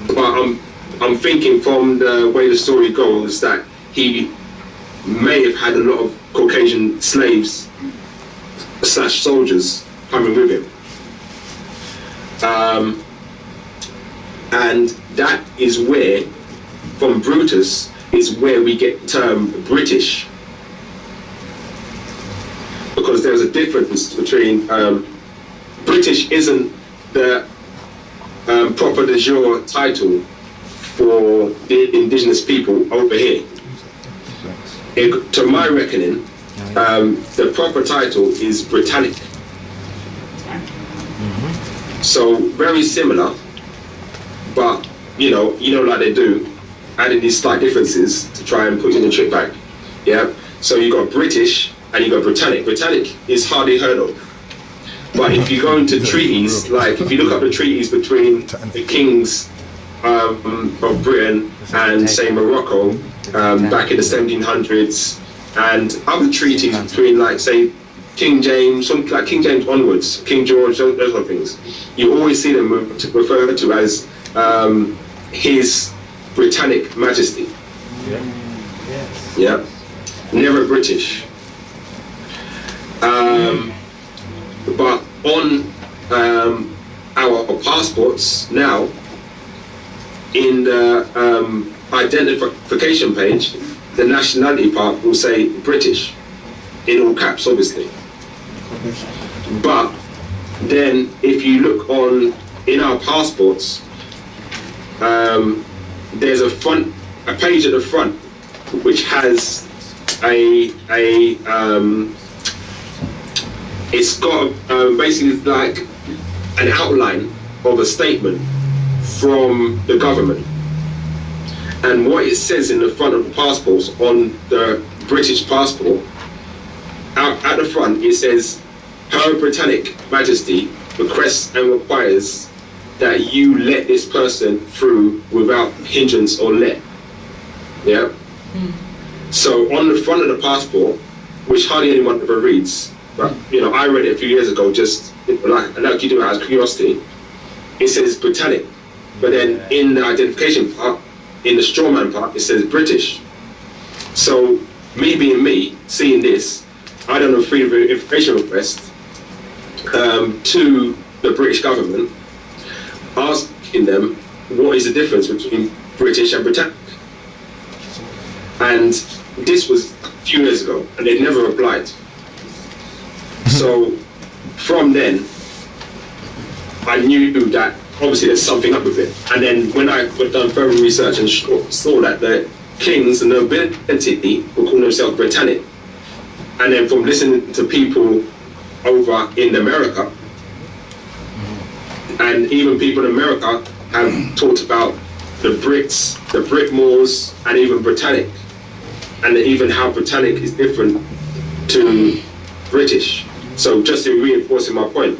But I'm thinking from the way the story goes that he may have had a lot of Caucasian slaves / soldiers coming with him. And that is where, from Brutus, is where we get the term British. Because there's a difference between, British isn't the proper de jure title for the indigenous people over here. To my reckoning, the proper title is Britannic. So very similar, but you know like they do, adding these slight differences to try and put you in the trick bag. Yeah. So you got British and you got Britannic. Britannic is hardly heard of. But if you go into treaties, like if you look up the treaties between the kings of Britain and say Morocco back in the 1700s, and other treaties between like say King James, something like King James onwards, King George, those sort of things, you always see them referred to as His Britannic Majesty. Yeah, never British. But on our passports now, in the identification page, the nationality part will say British, in all caps, obviously. But then, if you look in our passports, there's a page at the front which has it's got basically like an outline of a statement from the government. And what it says in the front of the passports on the British passport, at the front it says, Her Britannic Majesty requests and requires that you let this person through without hindrance or let. Yeah? So on the front of the passport, which hardly anyone ever reads, but I read it a few years ago, just like you do out of curiosity, it says Britannic, but then in the identification part, in the strawman part, it says British. So me being me, seeing this, I done a freedom of information request to the British government, asking them what is the difference between British and Britannic. And this was a few years ago, and they never replied. So from then, I knew that obviously there's something up with it. And then when I done further research and saw that the kings and nobility were calling themselves Britannic, and then from listening to people over in America, and even people in America have talked about the Brits, the Britmores, and even Britannic, and even how Britannic is different to British. So just in reinforcing my point.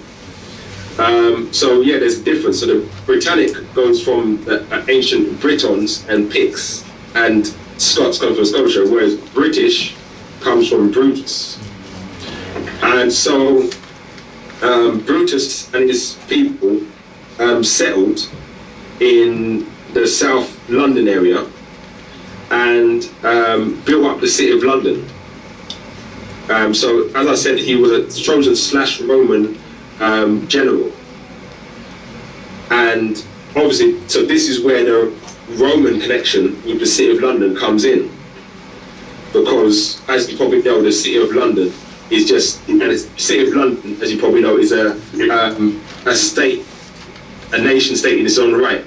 So yeah, there's a difference. So the Britannic goes from the ancient Britons and Picts, and Scots come from Scotia, whereas British comes from Brutus. And so Brutus and his people settled in the South London area and built up the city of London. So as I said, he was a Trojan/Roman general. And obviously, so this is where the Roman connection with the city of London comes in. Because as you probably know, the city of London is just, and the city of London, as you probably know, is a state, a nation state in its own right.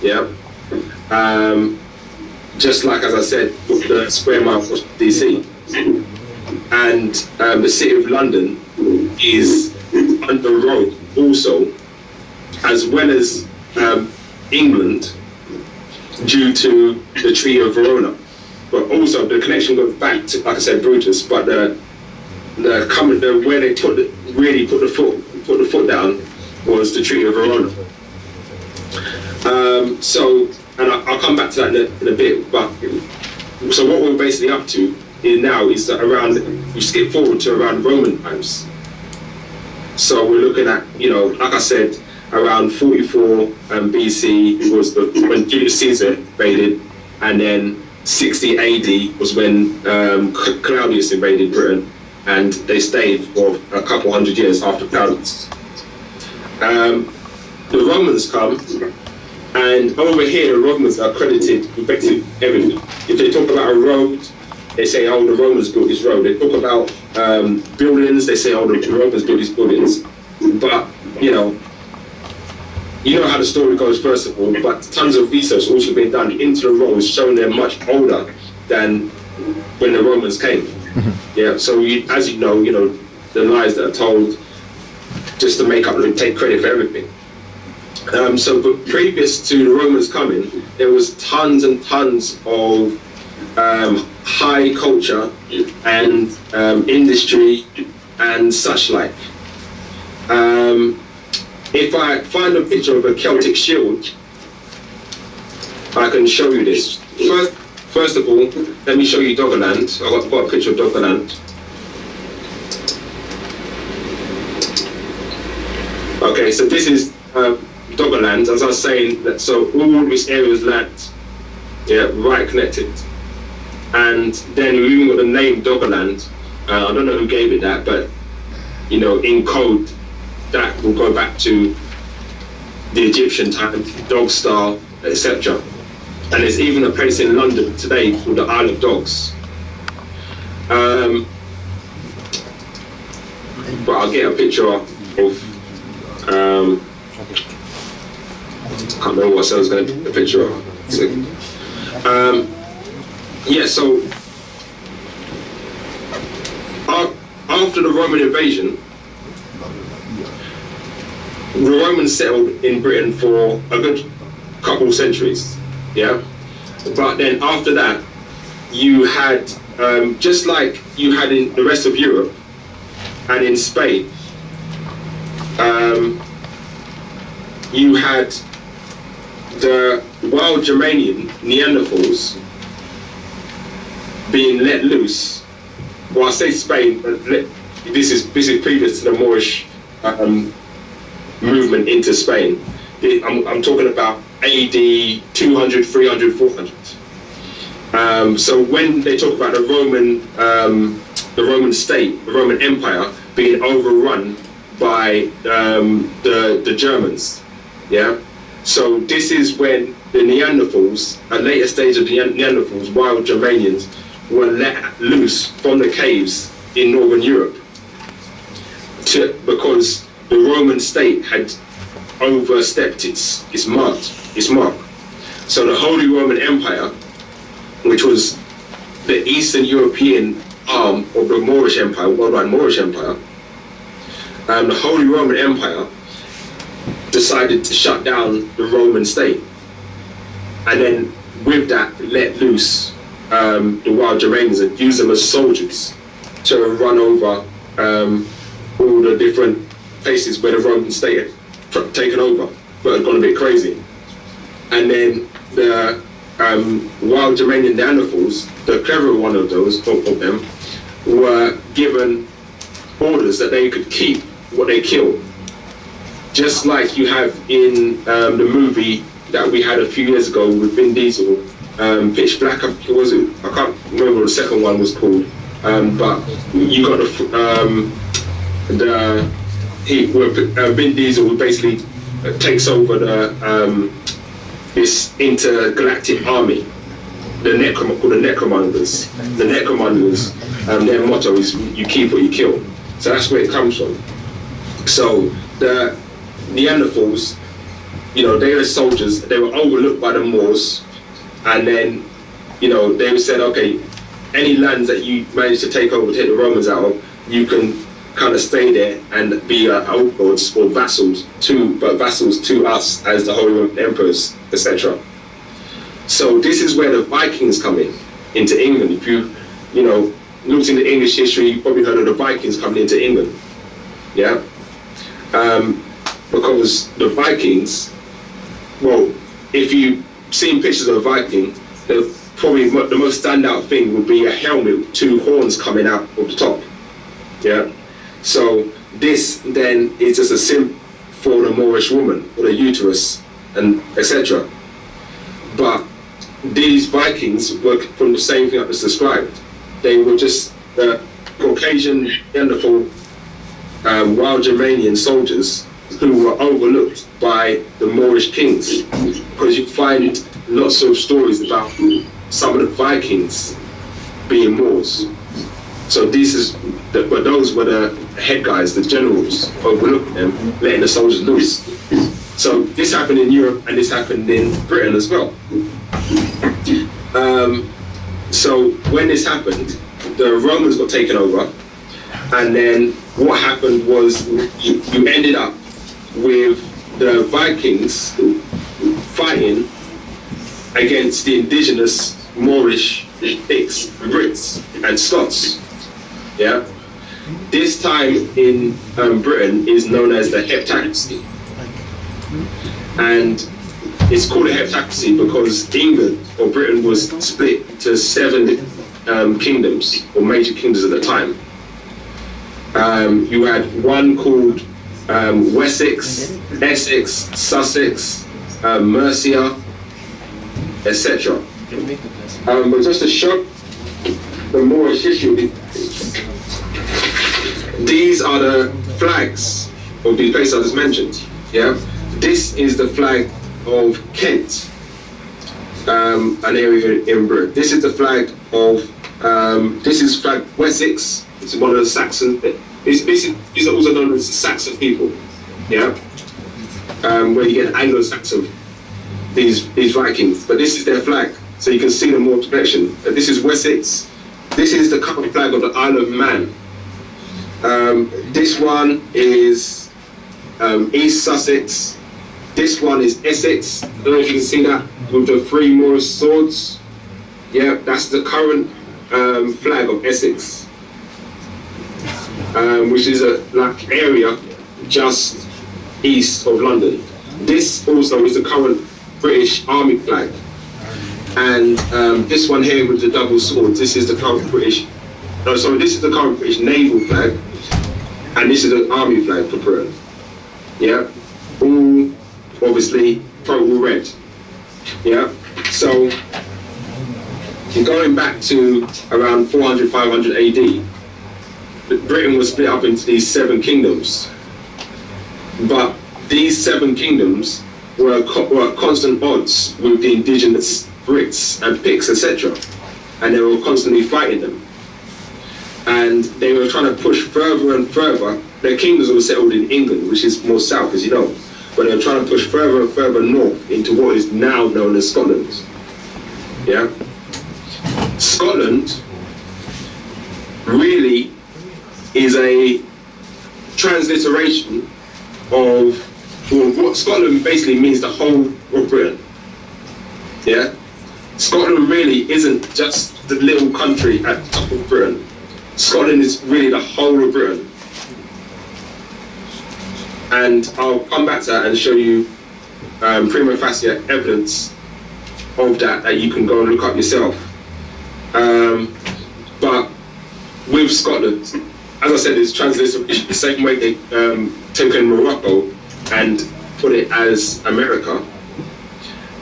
Yeah. Just like, as I said, the square mile of DC. And the city of London is under Rome also, as well as England, due to the Treaty of Verona. But also the connection goes back to, like I said, Brutus. But the where they really put the foot down was the Treaty of Verona. So, and I'll come back to that in a bit. But so what we're basically up to is that around, we skip forward to around Roman times. So we're looking at, like I said, around 44 BC was when Julius Caesar invaded, and then 60 AD was when Claudius invaded Britain, and they stayed for a couple hundred years after Claudius. The Romans come, and over here the Romans are credited with basically everything. If they talk about a road, they say, oh, the Romans built this road. They talk about buildings, they say, oh, the Romans built these buildings. But, you know how the story goes, first of all, but tons of research also been done into the Romans, showing they're much older than when the Romans came. Yeah, so as you know, the lies that are told just to make up and take credit for everything. But previous to the Romans coming, there was tons and tons of high culture and industry and such like. If I find a picture of a Celtic shield, I can show you this. First of all, let me show you Doggerland. I've got a picture of Doggerland. Okay, so this is Doggerland. As I was saying, so all this area is land, yeah, right connected. And then we even got the name Doggerland. I don't know who gave it that, but in code, that will go back to the Egyptian time, Dog Star, etc. And there's even a place in London today called the Isle of Dogs. But I'll get a picture of, I can't remember what I was going to get a picture of. So after the Roman invasion, the Romans settled in Britain for a good couple centuries, yeah? But then after that, you had, just like you had in the rest of Europe and in Spain, you had the wild Germanian Neanderthals being let loose. Well, I say Spain, but this is previous to the Moorish movement into Spain. I'm talking about AD 200, 300, 400. So when they talk about the Roman state, the Roman Empire being overrun by the Germans, yeah. So this is when the Neanderthals, a later stage of the Neanderthals, wild Germanians, were let loose from the caves in Northern Europe, because the Roman state had overstepped its mark. So the Holy Roman Empire, which was the Eastern European arm of the Moorish Empire, worldwide Moorish Empire, the Holy Roman Empire decided to shut down the Roman state, and then with that let loose the wild Germanians and use them as soldiers to run over all the different places where the Roman state had taken over, but had gone a bit crazy. And then the wild Germanian Neanderthals, the cleverer one of them, were given orders that they could keep what they killed. Just like you have in the movie that we had a few years ago with Vin Diesel, Pitch Black, I can't remember what the second one was called, but you got Vin Diesel basically takes over this intergalactic army, called the Necromongers. The Necromongers, their motto is "You keep what you kill." So that's where it comes from. So the Neanderthals, they were soldiers. They were overlooked by the Moors, and then, they said, okay, any lands that you manage to take over, take the Romans out of, you can kind of stay there and be overlords or vassals to us as the Holy Roman Emperors, etc. So this is where the Vikings come into England. If you looked into English history, you probably heard of the Vikings coming into England. Yeah. Because the Vikings, well, if you've seen pictures of a Viking, probably the most standout thing would be a helmet with two horns coming out of the top. Yeah. So this then is just a symbol for the Moorish woman, for the uterus, and etc. But these Vikings were from the same thing I just described. They were just Caucasian, Neanderthal, wild Germanian soldiers who were overlooked by the Moorish kings, because you find lots of stories about some of the Vikings being Moors. So but those were the head guys, the generals, overlooking them, letting the soldiers loose. So this happened in Europe, and this happened in Britain as well. So when this happened, the Romans got taken over, and then what happened was you ended up with the Vikings fighting against the indigenous Moorish Picts, Brits and Scots. Yeah. This time in Britain is known as the Heptarchy, and it's called a Heptarchy because England or Britain was split to 7 kingdoms or major kingdoms at the time. You had one called Wessex, Essex, Sussex, Mercia, etc. But just to show the Moorish history, these are the flags of the places I just mentioned. Yeah, this is the flag of Kent, an area in Britain. This is the flag of this is flag Wessex. It's one of the Saxon. These are also known as the Saxon people. Yeah, where you get Anglo-Saxon. These Vikings, but this is their flag, so you can see the more connection. This is Wessex. This is the current flag of the Isle of Man. This one is East Sussex. This one is Essex. I don't know if you can see that with the 3 Moorish swords. Yeah, that's the current flag of Essex, which is a area just east of London. This also is the current British Army flag, and this one here with the double swords. This is the current British. No, sorry, this is the current British naval flag, and this is the army flag for Britain. Yeah, all obviously total red. Yeah, so going back to around 400, 500 AD, Britain was split up into these 7 kingdoms. But these 7 kingdoms were at constant odds with the indigenous Brits and Picts, etc. And they were constantly fighting them. And they were trying to push further and further their kingdoms were settled in England, which is more south, as you know. But they're trying to push further and further north into what is now known as Scotland. Yeah? Scotland really is a transliteration of, well, what Scotland basically means the whole of Britain. Yeah? Scotland really isn't just the little country at the top of Britain. Scotland is really the whole of Britain. And I'll come back to that and show you prima facie evidence of that you can go and look up yourself. But with Scotland, as I said, it's translated the same way they taken Morocco and put it as America.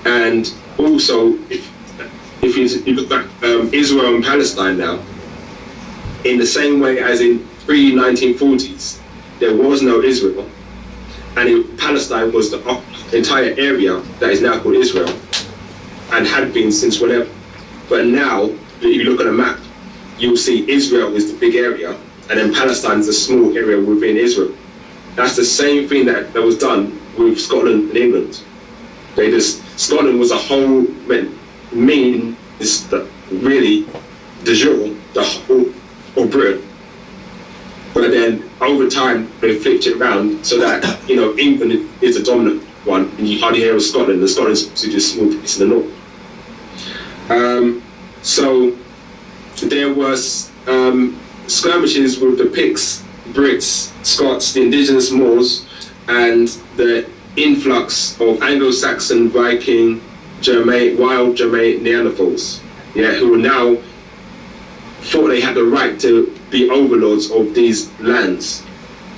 And also, if you look back, Israel and Palestine now, in the same way as in pre-1940s, there was no Israel, and Palestine was the entire area that is now called Israel, and had been since whatever. But now, if you look at a map, you'll see Israel is the big area, and then Palestine is a small area within Israel. That's the same thing that was done with Scotland and England. Scotland was a whole, really, de jure, the whole of Britain. But then, over time, they flipped it around so that, England is the dominant one, and you hardly hear of Scotland, and Scotland's just a small place in the north. So, there was skirmishes with the Picts, Brits, Scots, the indigenous Moors, and the influx of Anglo-Saxon, Viking, wild Germanic Neanderthals, who were now thought they had the right to be overlords of these lands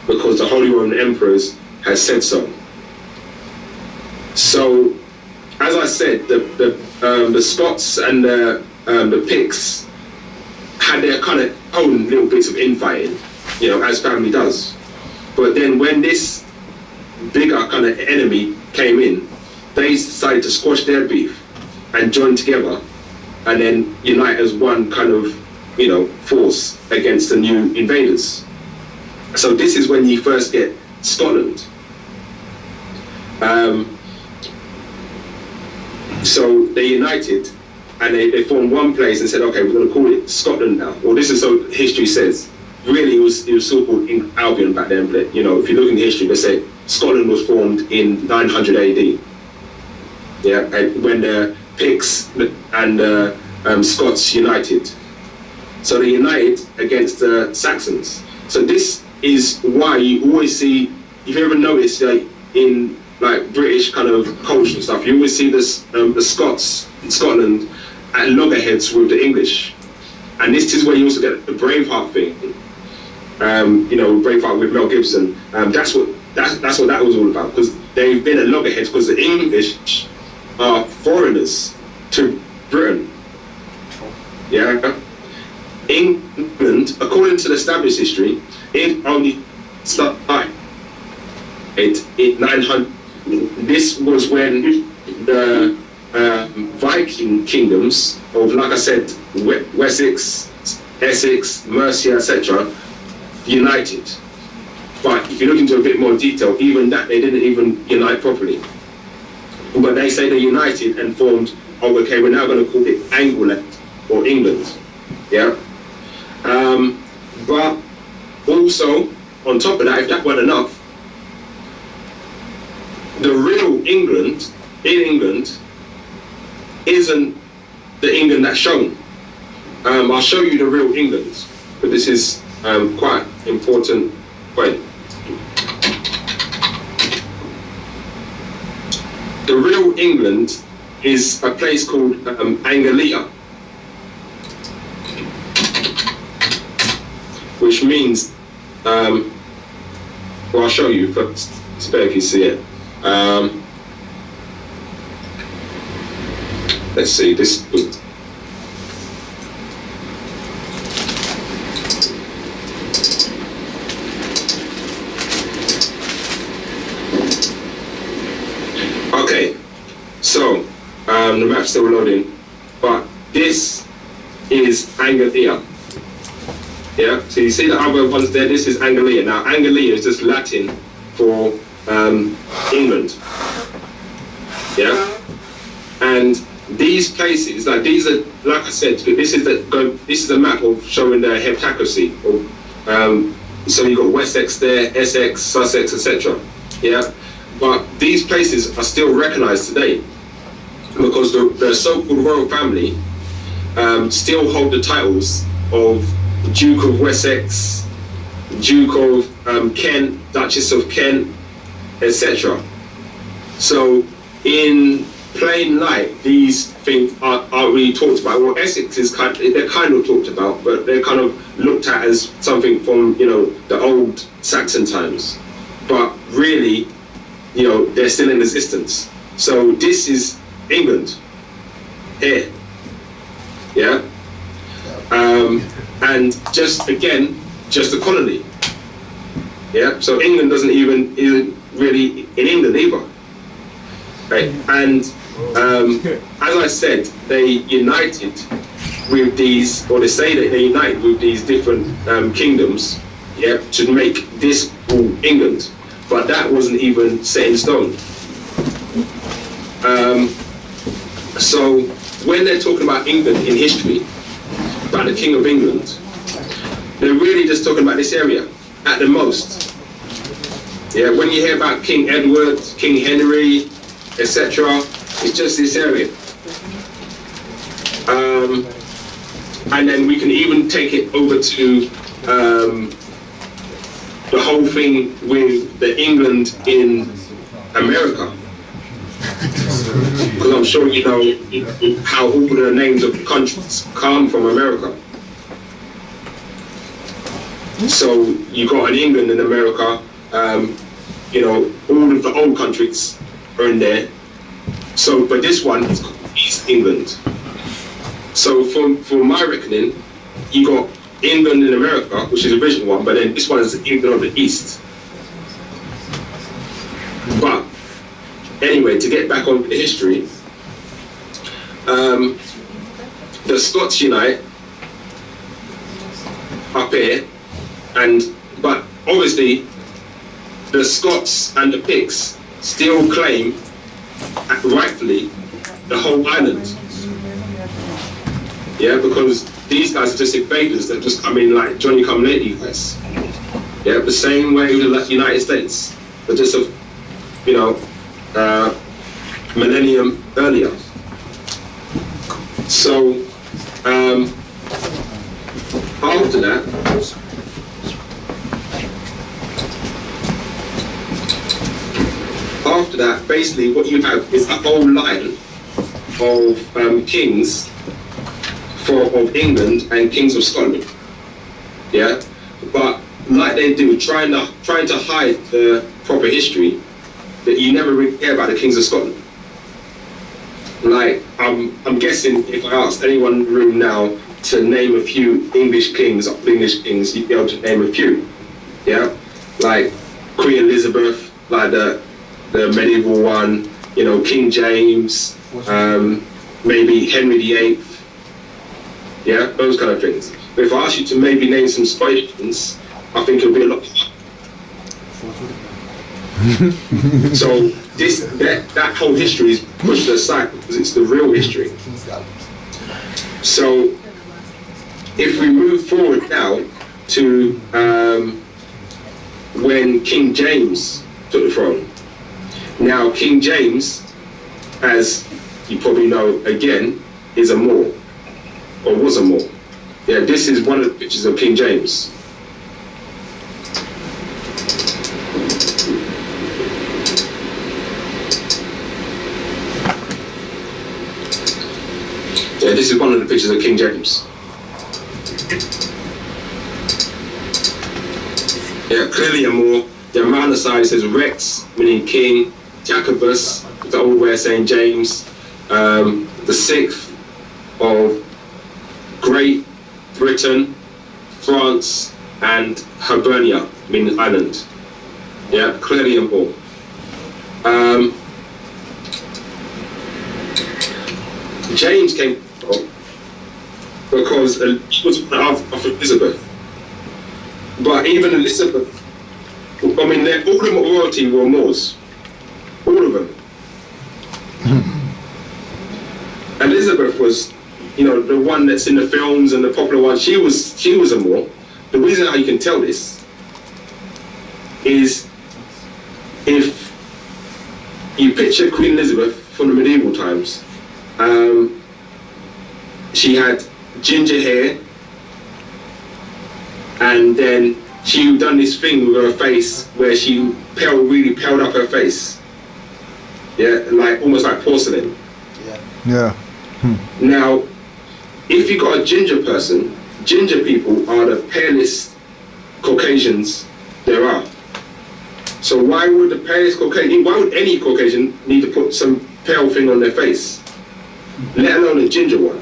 because the Holy Roman Emperors had said so. So, as I said, the Scots and the Picts had their kind of own little bits of infighting, as family does. But then when this bigger kind of enemy came in, they decided to squash their beef and join together and then unite as one kind of, force against the new invaders. So this is when you first get Scotland. So they united and they formed one place and said, okay, we're going to call it Scotland now. Well, this is so history says. Really, it was still called Albion back then, but if you look in history, they say Scotland was formed in 900 AD. Yeah, and when the Picts and Scots united. So they united against the Saxons. So this is why you always see, if you ever notice, in British kind of culture and stuff, you always see this the Scots in Scotland at loggerheads with the English. And this is where you also get the Braveheart thing. Braveheart with Mel Gibson. That's what that was all about, because they've been at loggerheads because the English are foreigners to Britain. Yeah. England, according to the established history, it only started in 900. This was when the Viking kingdoms of, like I said, Wessex, Essex, Mercia, etc., united. But if you look into a bit more detail, even that they didn't even unite properly. But they say they united and formed, okay, we're now going to call it Angleland or England. Yeah. But also, on top of that, if that weren't enough, the real England in England isn't the England that's shown. I'll show you the real England, but this is quite important point. The real England is a place called Anglia, which means, well, I'll show you first. It's better if you see it. Let's see, this. Okay, so the map's still loading, but this is Anglia. Yeah, so you see the other ones there, this is Anglia. Now Anglia is just Latin for England. Yeah? And these places, like these are, like I said, this is a map of showing the heptacracy. So you've got Wessex there, Essex, Sussex, etc. Yeah, but these places are still recognised today because the so-called royal family still hold the titles of Duke of Wessex, Duke of Kent, Duchess of Kent, etc. So in plain light, these things aren't really talked about. Well, Essex is they're kind of talked about, but they're kind of looked at as something from, you know, the old Saxon times. But really, you know, they're still in existence. So this is England here. Yeah. And just again, just a colony. Yeah. So England isn't really in England either. Right. And as I said, they united with these, or they say that they united with these different kingdoms, yeah, to make this all England. But that wasn't even set in stone. So when they're talking about England in history, about the King of England, they're really just talking about this area at the most. Yeah, when you hear about King Edward, King Henry, etc., it's just this area. And then we can even take it over to the whole thing with the England in America. Because I'm sure you know how all the names of countries come from America. So you got an England in America, you know, all of the old countries are in there. So, but this one is called East England. So for my reckoning, you got England in America, which is the original one, but then this one is England of the East. But anyway, to get back on the history, the Scots unite up here, but obviously the Scots and the Picts still claim rightfully the whole island. Yeah, because these guys are just invaders that just come in like Johnny come lately guys. Yeah, the same way with the United States, but just a, you know, millennium earlier. So after that, basically what you have is a whole line of kings of England and kings of Scotland. Yeah, but like they do, trying to hide the proper history, that you never really hear about the kings of Scotland. Like I'm guessing if I asked anyone in the room now to name a few English kings, you'd be able to name a few. Yeah, like Queen Elizabeth, like the medieval one, you know, King James, maybe Henry VIII. Yeah, those kind of things. But if I ask you to maybe name some Scottish kings, I think it'll be a lot. So that whole history is pushed aside because it's the real history. So if we move forward now to when King James took the throne. Now King James, as you probably know again, is a Moor, or was a Moor. Yeah, this is one of the pictures of King James. Yeah, this is one of the pictures of King James. Yeah, clearly a Moor. The amount of side says Rex, meaning king, Jacobus, the old way of saying James, the sixth of Great Britain, France, and Hibernia, meaning island. Yeah, clearly a Moor. James came because he was of Elizabeth. But even Elizabeth, I mean, all of them royalty were Moors. All of them. Elizabeth was, the one that's in the films and the popular one. She was a Moor. The reason how you can tell this is if you picture Queen Elizabeth from the medieval times. She had ginger hair, and then she done this thing with her face where she really paled up her face. Yeah, like almost like porcelain. Yeah. Now, if you got a ginger person, ginger people are the palest Caucasians there are. So why would any Caucasian need to put some pale thing on their face, let alone a ginger one?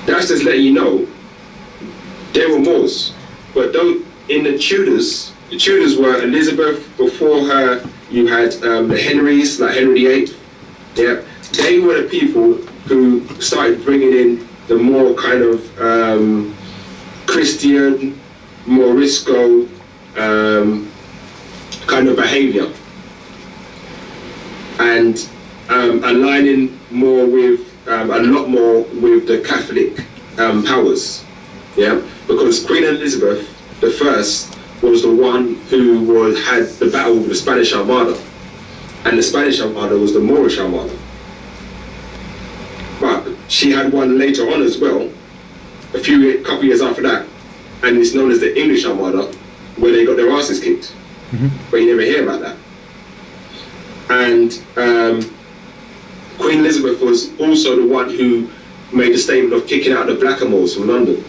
That's just letting you know they were Moors. But in the Tudors were Elizabeth. Before her, you had the Henrys, like Henry VIII. Yeah, they were the people who started bringing in the more kind of Christian, Morisco kind of behavior, and aligning more with a lot more with the Catholic powers. Yeah, because Queen Elizabeth I was the one who had the battle with the Spanish Armada, and the Spanish Armada was the Moorish Armada. But she had one later on as well, a couple years after that, and it's known as the English Armada, where they got their asses kicked. But you never hear about that. And Queen Elizabeth was also the one who made the statement of kicking out the blackamoors from London.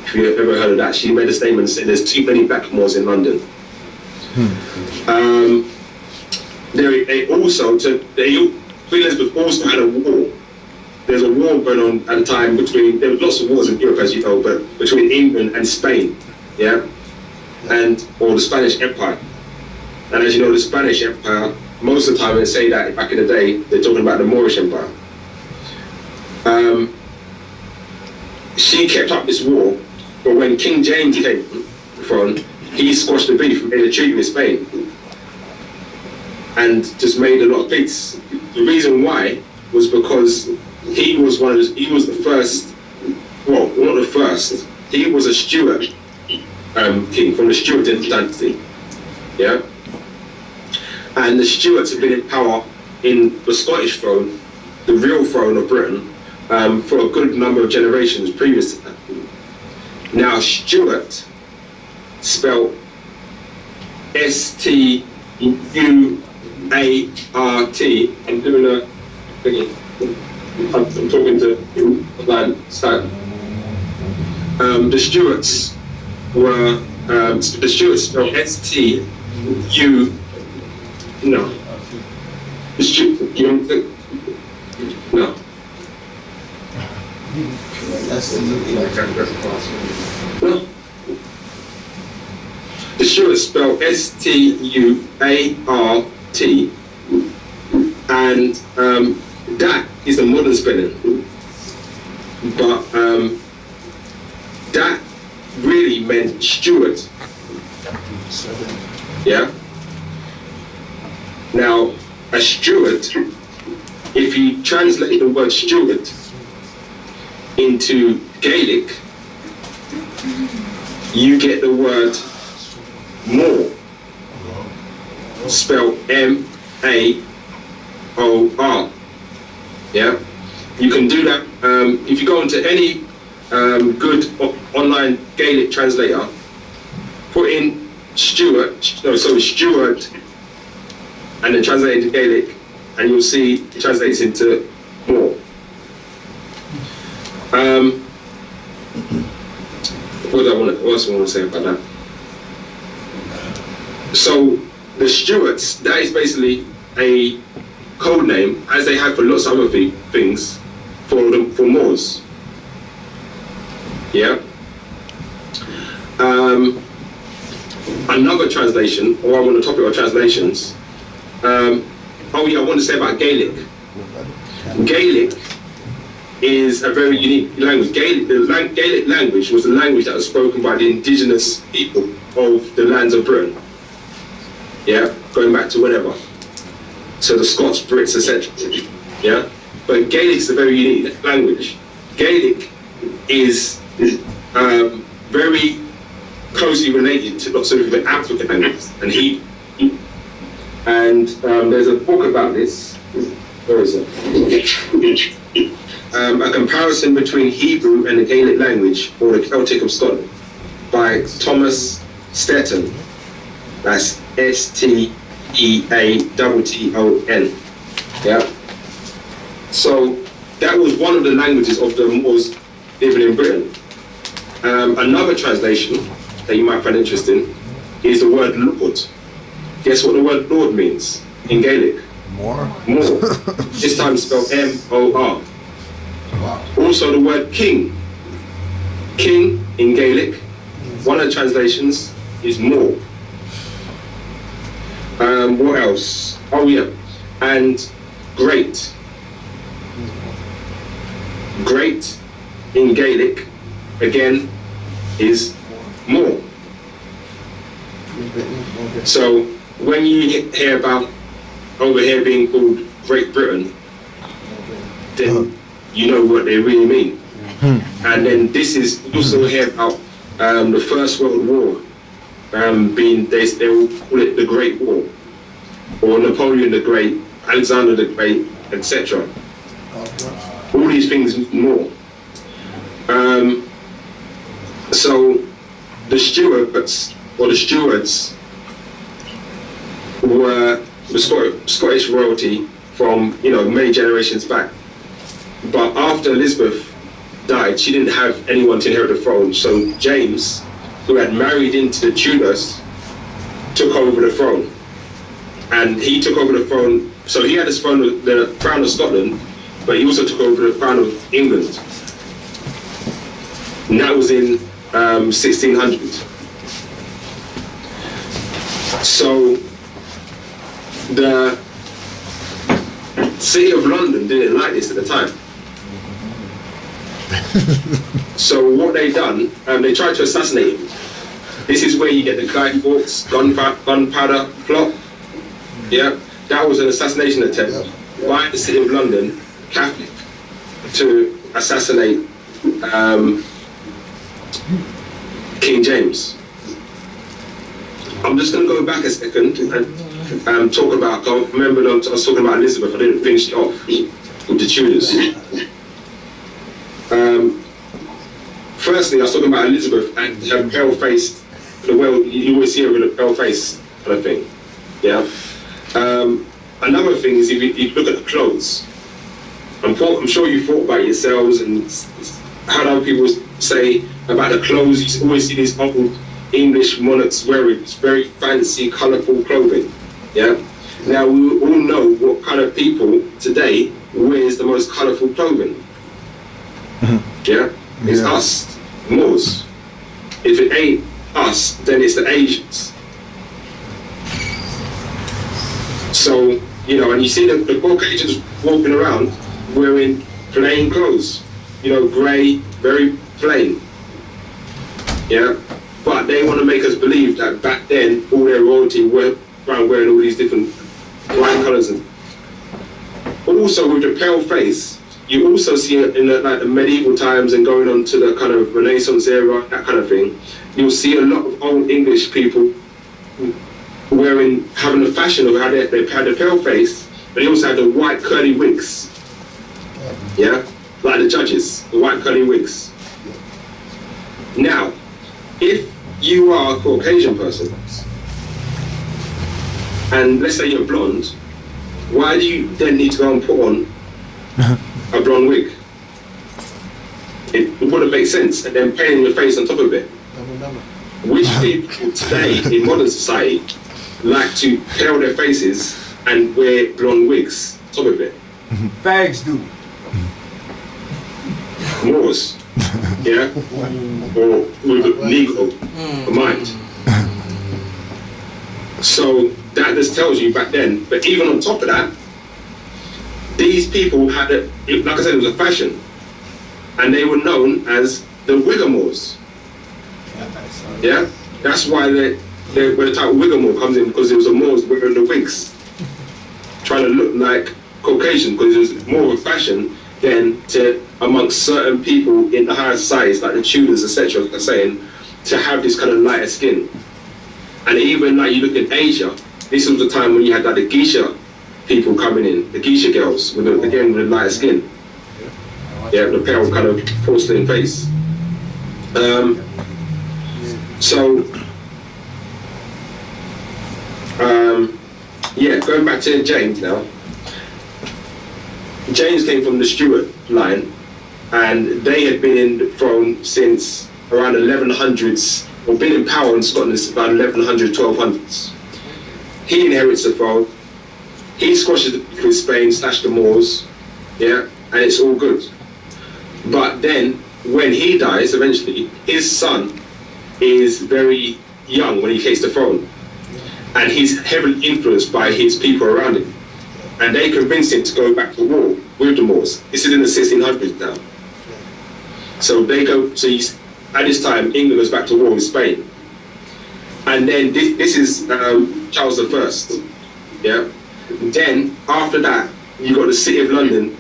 If you have ever heard of that, she made a statement saying there's too many blackamoors in London. Queen Elizabeth also had a war. There's a war going on at the time there were lots of wars in Europe, as you know, but between England and Spain, yeah? Or the Spanish Empire. And as you know, the Spanish Empire, most of the time they say that back in the day, they're talking about the Moorish Empire. She kept up this war, but when King James came from, he squashed the beef and made a treaty with Spain and just made a lot of peace. The reason why was because he was the first, well, not the first, he was a Stuart king from the Stuart dynasty, yeah? And the Stuarts have been in power in the Scottish throne, the real throne of Britain, for a good number of generations previous to that. Now, Stuart, spelled S-T-U-A-R-T, I'm doing a thingy. I'm talking to you online, Skype. The Stuarts spelled S-T-U, no. No. No. The Stuarts spelled S-T-U-A-R-T, and that is the modern spelling. But that really meant Stuart. Yeah? Now, a Stuart, if you translate the word Stuart into Gaelic, you get the word Moor, spelled M-A-O-R. Yeah, you can do that if you go into any good online Gaelic translator. Put in Stuart, and then translate it into Gaelic, and you'll see it translates into Moor. What else do I want to say about that? So the Stuarts, that is basically a code name, as they have for lots of other things, for Moors. Yeah. Another translation, or I'm on the topic of translations. I want to say about Gaelic. Gaelic is a very unique language. Gaelic language was the language that was spoken by the indigenous people of the lands of Britain. Yeah, going back to whenever. So the Scots, Brits, etc. Yeah, but Gaelic is a very unique language. Gaelic is very closely related to lots of the African languages and Hebrew. And there's a book about this. Where is it? A comparison between Hebrew and the Gaelic language, or the Celtic of Scotland, by Thomas Stetton. That's Steaton. Yeah. So that was one of the languages of the Moors living in Britain. Another translation that you might find interesting is the word Lord. Guess what the word Lord means in Gaelic? More. This time spelled M-O-R. Wow. Also the word king. King in Gaelic, one of the translations is more. What else? Oh yeah, and great. Great in Gaelic, again, is more. So when you hear about over here being called Great Britain, then you know what they really mean. And then this is also hear about the First World War being, they will call it the Great War, or Napoleon the Great, Alexander the Great, etc. All these things more. So the stewards were the Scottish royalty from many generations back. But after Elizabeth died, she didn't have anyone to inherit the throne. So James, who had married into the Tudors, took over the throne. And he took over the throne, so he had the crown of Scotland, but he also took over the crown of England. And that was in 1600. So the City of London didn't like this at the time. So what they done, they tried to assassinate him. This is where you get the Guy Fawkes gunpowder plot. Yeah, that was an assassination attempt by the City of London, Catholic, to assassinate King James. I'm just going to go back a second and talk about, remember I was talking about Elizabeth, I didn't finish it off with the Tudors. Firstly, I was talking about Elizabeth and her pale-faced, the world, you always see her with a pale face kind of thing. Yeah. Another thing is if you look at the clothes, I'm sure you thought about yourselves and how other people say about the clothes. You always see these old English monarchs wearing very fancy, colourful clothing. Yeah. Now we all know what kind of people today wears the most colourful clothing. Yeah. It's us, Moors. If it ain't us, then it's the Asians. So, and you see the Caucasians walking around wearing plain clothes, grey, very plain. Yeah? But they want to make us believe that back then, all their royalty were around wearing all these different bright colours. Also, with the pale face, you also see it in the medieval times and going on to the kind of Renaissance era, that kind of thing. You'll see a lot of old English people having the fashion of how they had the pale face, but they also had the white curly wigs. Yeah, like the judges, the white curly wigs. Now, if you are a Caucasian person, and let's say you're blonde, why do you then need to go and put on a blonde wig? It wouldn't make sense, and then painting your face on top of it. Which people today in modern society like to pale their faces and wear blonde wigs on top of it? Fags do. Moors, yeah, or with a Negro mind. So that just tells you back then. But even on top of that, these people had it. Like I said, it was a fashion. and they were known as the Whigamores. Yeah, that's why where the title Whigamore comes in, because it was the Moors wearing the wigs, trying to look like Caucasian, because it was more of a fashion than to amongst certain people in the higher societies, like the Tudors, etc., are saying, to have this kind of lighter skin. And even like you look at Asia, this was the time when you had like the geisha people coming in, the geisha girls, with again with lighter skin. Yeah, the pale kind of porcelain face. Yeah, going back to James now. James came from the Stuart line, and they had been in the throne since around 1100s, or been in power in Scotland since about 1100, 1200s. He inherits the throne. He squashes with Spain, / the Moors, yeah, and it's all good. But then, when he dies, eventually, his son is very young when he takes the throne, and he's heavily influenced by his people around him, and they convince him to go back to war with the Moors. This is in the 1600s now. So they go. So he's, at this time, England goes back to war with Spain, and then this is Charles I. Yeah. Then after that, you got the City of London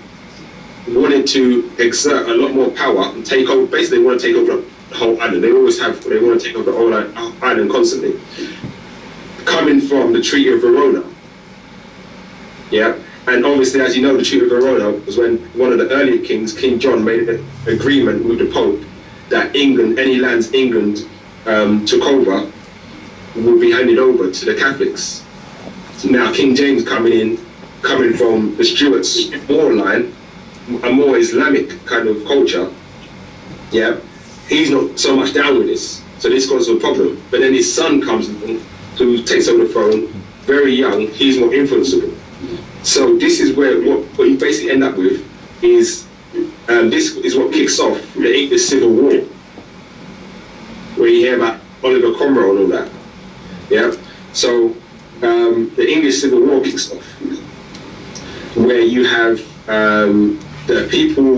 wanted to exert a lot more power and take over. Basically, they want to take over the whole island. They always have. They want to take over the whole island constantly. Coming from the Treaty of Verona. Yeah, and obviously, as you know, the Treaty of Verona was when one of the earlier kings, King John, made an agreement with the Pope that England, any lands England took over, would be handed over to the Catholics. Now, King James coming from the Stuarts' Moor line, a more Islamic kind of culture, yeah, he's not so much down with this, so this causes a problem. But then his son comes in, who takes over the throne, very young, he's more influenceable. So this is where what you basically end up with is, this is what kicks off the English Civil War, where you hear about Oliver Cromwell and all that, yeah. So the English Civil War kicks off, where you have the people,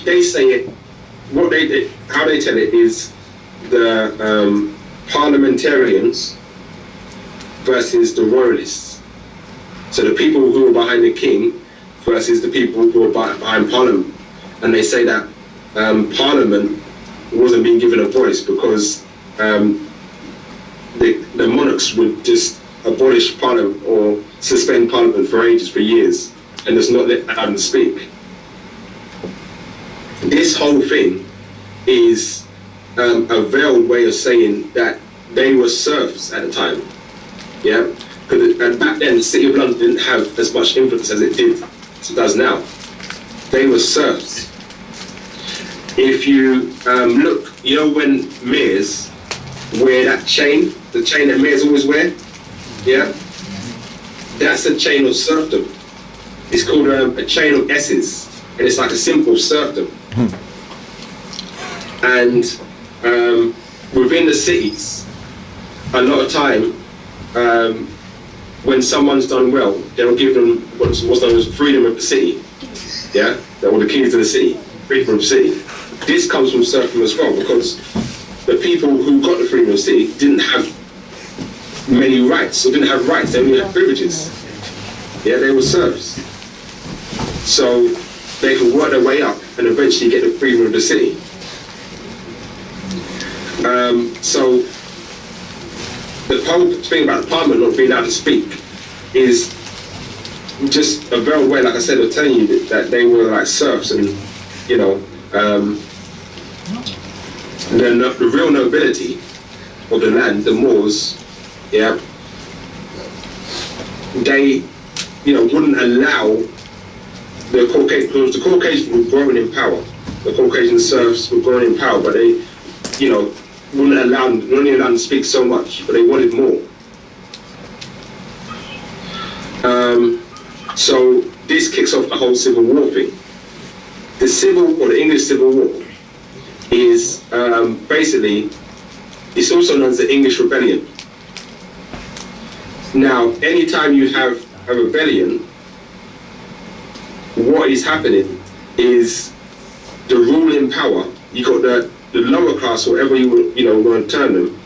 they say it, how they tell it is the parliamentarians versus the royalists. So the people who are behind the king versus the people who are behind Parliament. And they say that Parliament wasn't being given a voice because the monarchs would just abolish Parliament or suspend Parliament for ages, for years, and just not let them speak. This whole thing is a veiled way of saying that they were serfs at the time. Yeah, and back then the City of London didn't have as much influence as it does now. They were serfs. If you look, you know when mayors wear that chain, the chain that mayors always wear, yeah, that's a chain of serfdom. It's called a chain of S's, and it's like a simple serfdom. And within the cities, a lot of time, when someone's done well, they'll give them what's known as freedom of the city. Yeah, they're all the keys to the city, freedom of the city. This comes from serfdom as well, because the people who got the freedom of the city didn't have many rights, or didn't have rights, they only had privileges. Yeah, they were serfs. So they could work their way up and eventually get the freedom of the city. So the thing about the Parliament not being able to speak is just a veiled way, like I said, of telling you that they were like serfs, and you know, the real nobility of the land, the Moors, yeah, they, you know, wouldn't allow the Caucasians, because the Caucasians were growing in power. The Caucasian serfs were growing in power, but they, you know, wouldn't allow them, only allowed them to speak so much, but they wanted more. So this kicks off the whole Civil War thing. The English Civil War is basically, it's also known as the English Rebellion. Now, anytime you have a rebellion, what is happening is the ruling power, you got the lower class, whatever you want to term them.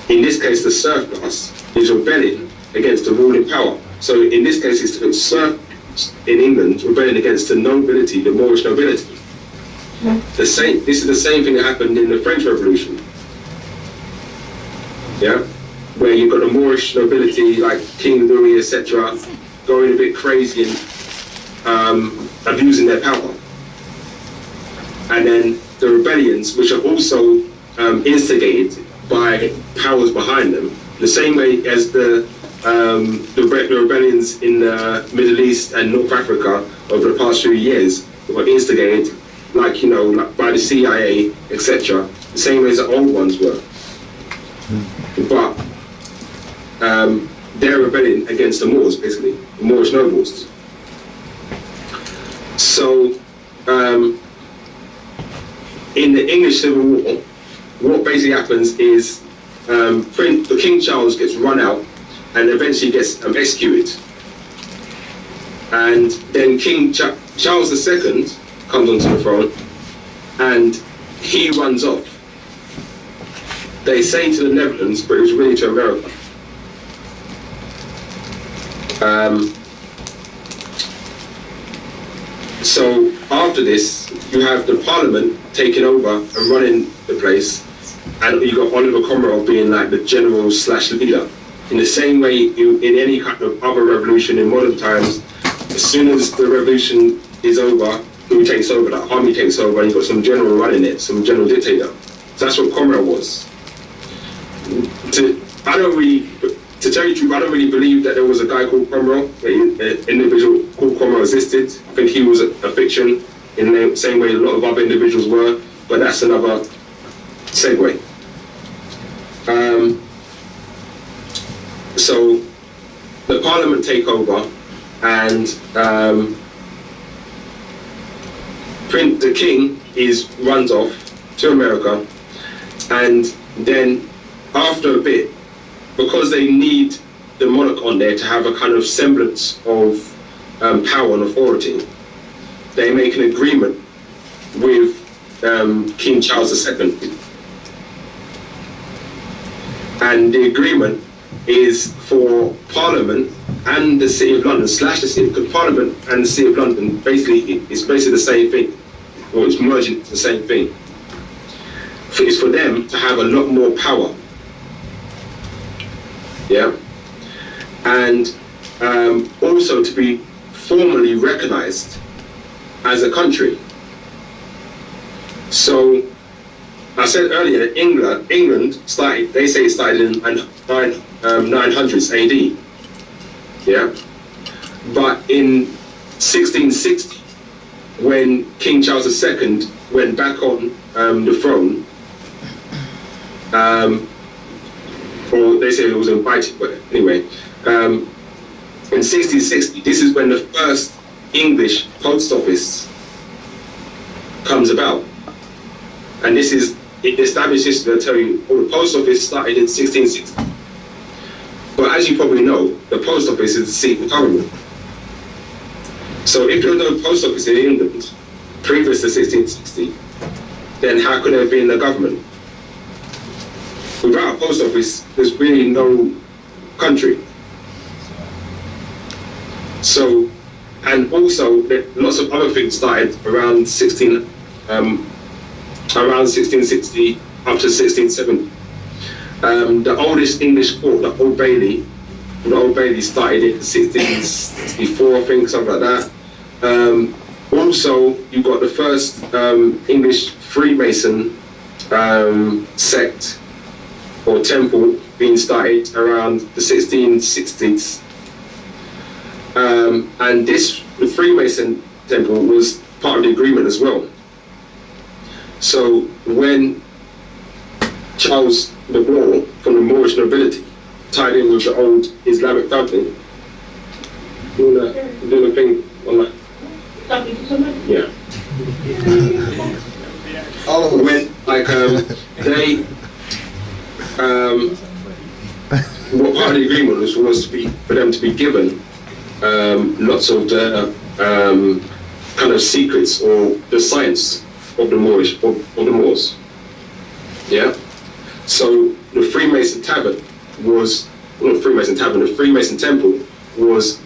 In this case, the serf class is rebelling against the ruling power. So in this case, it's the serf in England rebelling against the nobility, the Moorish nobility. This is the same thing that happened in the French Revolution. Yeah, where you've got the Moorish nobility like King Louis, etc., going a bit crazy and abusing their power. And then the rebellions, which are also instigated by powers behind them, the same way as the rebellions in the Middle East and North Africa over the past few years were instigated, like by the CIA, etc. The same way as the old ones were. But they're rebelling against the Moors, basically, the Moorish nobles. So, in the English Civil War, what basically happens is King Charles gets run out and eventually gets executed. And then King Charles II comes onto the throne and he runs off. They say to the Netherlands, but it was really to America. So after this, you have the Parliament taking over and running the place, and you got Oliver Cromwell being like the general / leader. In the same way, in any kind of other revolution in modern times, as soon as the revolution is over, who takes over? The army takes over, and you've got some general running it, some general dictator. So that's what Cromwell was. To tell you the truth, I don't really believe that there was a guy called Cromwell, an individual called Cromwell existed. I think he was a fiction in the same way a lot of other individuals were, but that's another segue. So the Parliament take over, and the king runs off to America, and then after a bit, because they need the monarch on there to have a kind of semblance of power and authority, they make an agreement with King Charles II. And the agreement is for Parliament and the City of London, / the City, because Parliament and the City of London it's basically the same thing, or it's merging into the same thing. It's for them to have a lot more power. Yeah, and also to be formally recognized as a country. So I said earlier, England started. They say it started in 900s AD. Yeah, but in 1660, when King Charles II went back on the throne. Or they say it was invited, but anyway, in 1660, this is when the first English post office comes about. And it established history, I'll tell you, the post office started in 1660. But as you probably know, the post office is the seat of government. So if there was no post office in England previous to 1660, then how could there have been a government? Without a post office, there's really no country. So, and also lots of other things started around 1660 up to 1670. The oldest English court, the Old Bailey started in 1664, I think, something like that. Also, you got the first English Freemason sect or temple being started around the 1660s. And the Freemason temple was part of the agreement as well. So when Charles the War from the Moorish nobility tied in with the old Islamic family, you wanna do the thing on that? Yeah. When they what part of the agreement was to be for them to be given lots of the kind of secrets or the science of the Moors. Yeah. So the Freemason Tavern was, not Freemason Tavern, the Freemason Temple was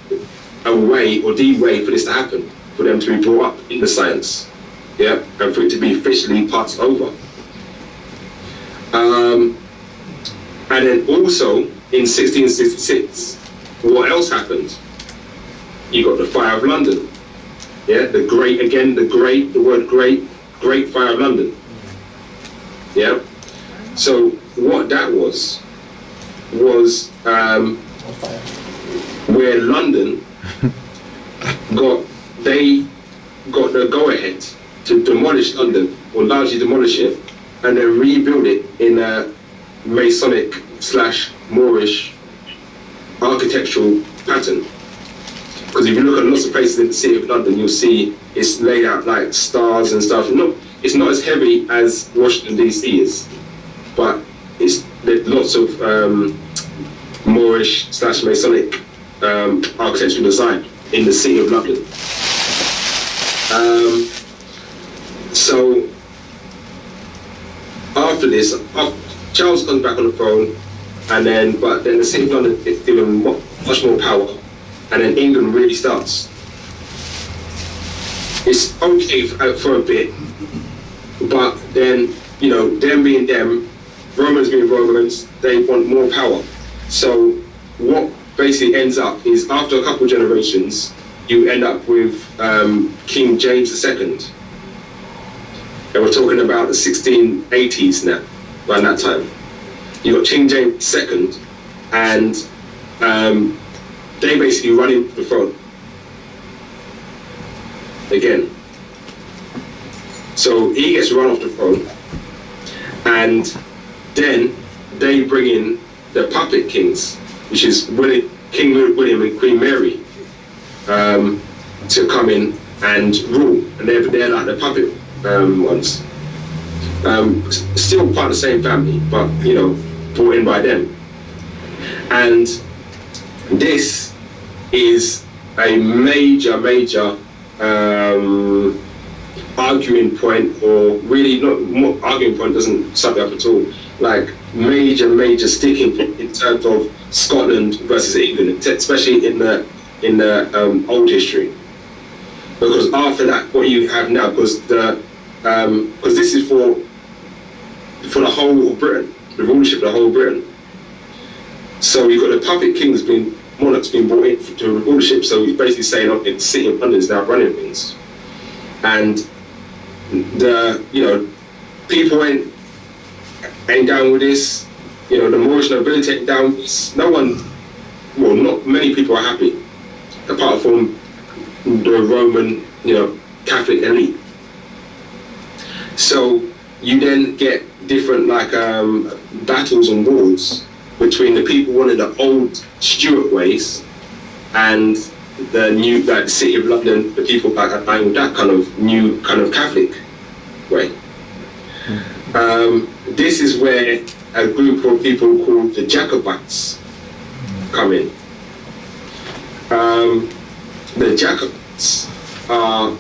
a way, or the way for this to happen, for them to be brought up in the science, yeah, and for it to be officially passed over. And then also in 1666, what else happened? You got the Fire of London, yeah, the word great Fire of London, yeah. So what that was where London got the go-ahead to demolish London, or largely demolish it, and then rebuild it in a Masonic / Moorish architectural pattern. Because if you look at lots of places in the city of London, you'll see it's laid out like stars and stuff. No, it's not as heavy as Washington DC is, but there's lots of Moorish / Masonic architectural design in the city of London. So after this, Charles comes back on the throne, but then the city of London is given much more power, and then England really starts. It's okay for a bit, but then, you know, them being them, Romans being Romans, they want more power. So what basically ends up is, after a couple of generations, you end up with King James II. And we're talking about the 1680s now, around that time. You got King James II, and they basically run him for the throne again. So he gets run off the throne, and then they bring in the puppet kings, which is King William and Queen Mary, to come in and rule, and they're like the puppet ones. Still part of the same family, but, you know, brought in by them. And this is a major arguing point, or really not arguing point, doesn't sum it up at all, like major sticking point in terms of Scotland versus England, especially in the old history. Because after that, what you have now, because this is for the whole of Britain, the rulership of the whole of Britain. So you've got the puppet kings monarchs being brought in to rulership. So he's basically saying, okay, the city of London is now running things, and people ain't down with this. You know, the Moorish nobility ain't down with this. Not many people are happy, apart from the Roman, Catholic elite. So you then get different battles and wars between the people wanting the old Stuart ways and the new, the City of London, the people applying with that kind of new kind of Catholic way. This is where a group of people called the Jacobites come in. The Jacobites are,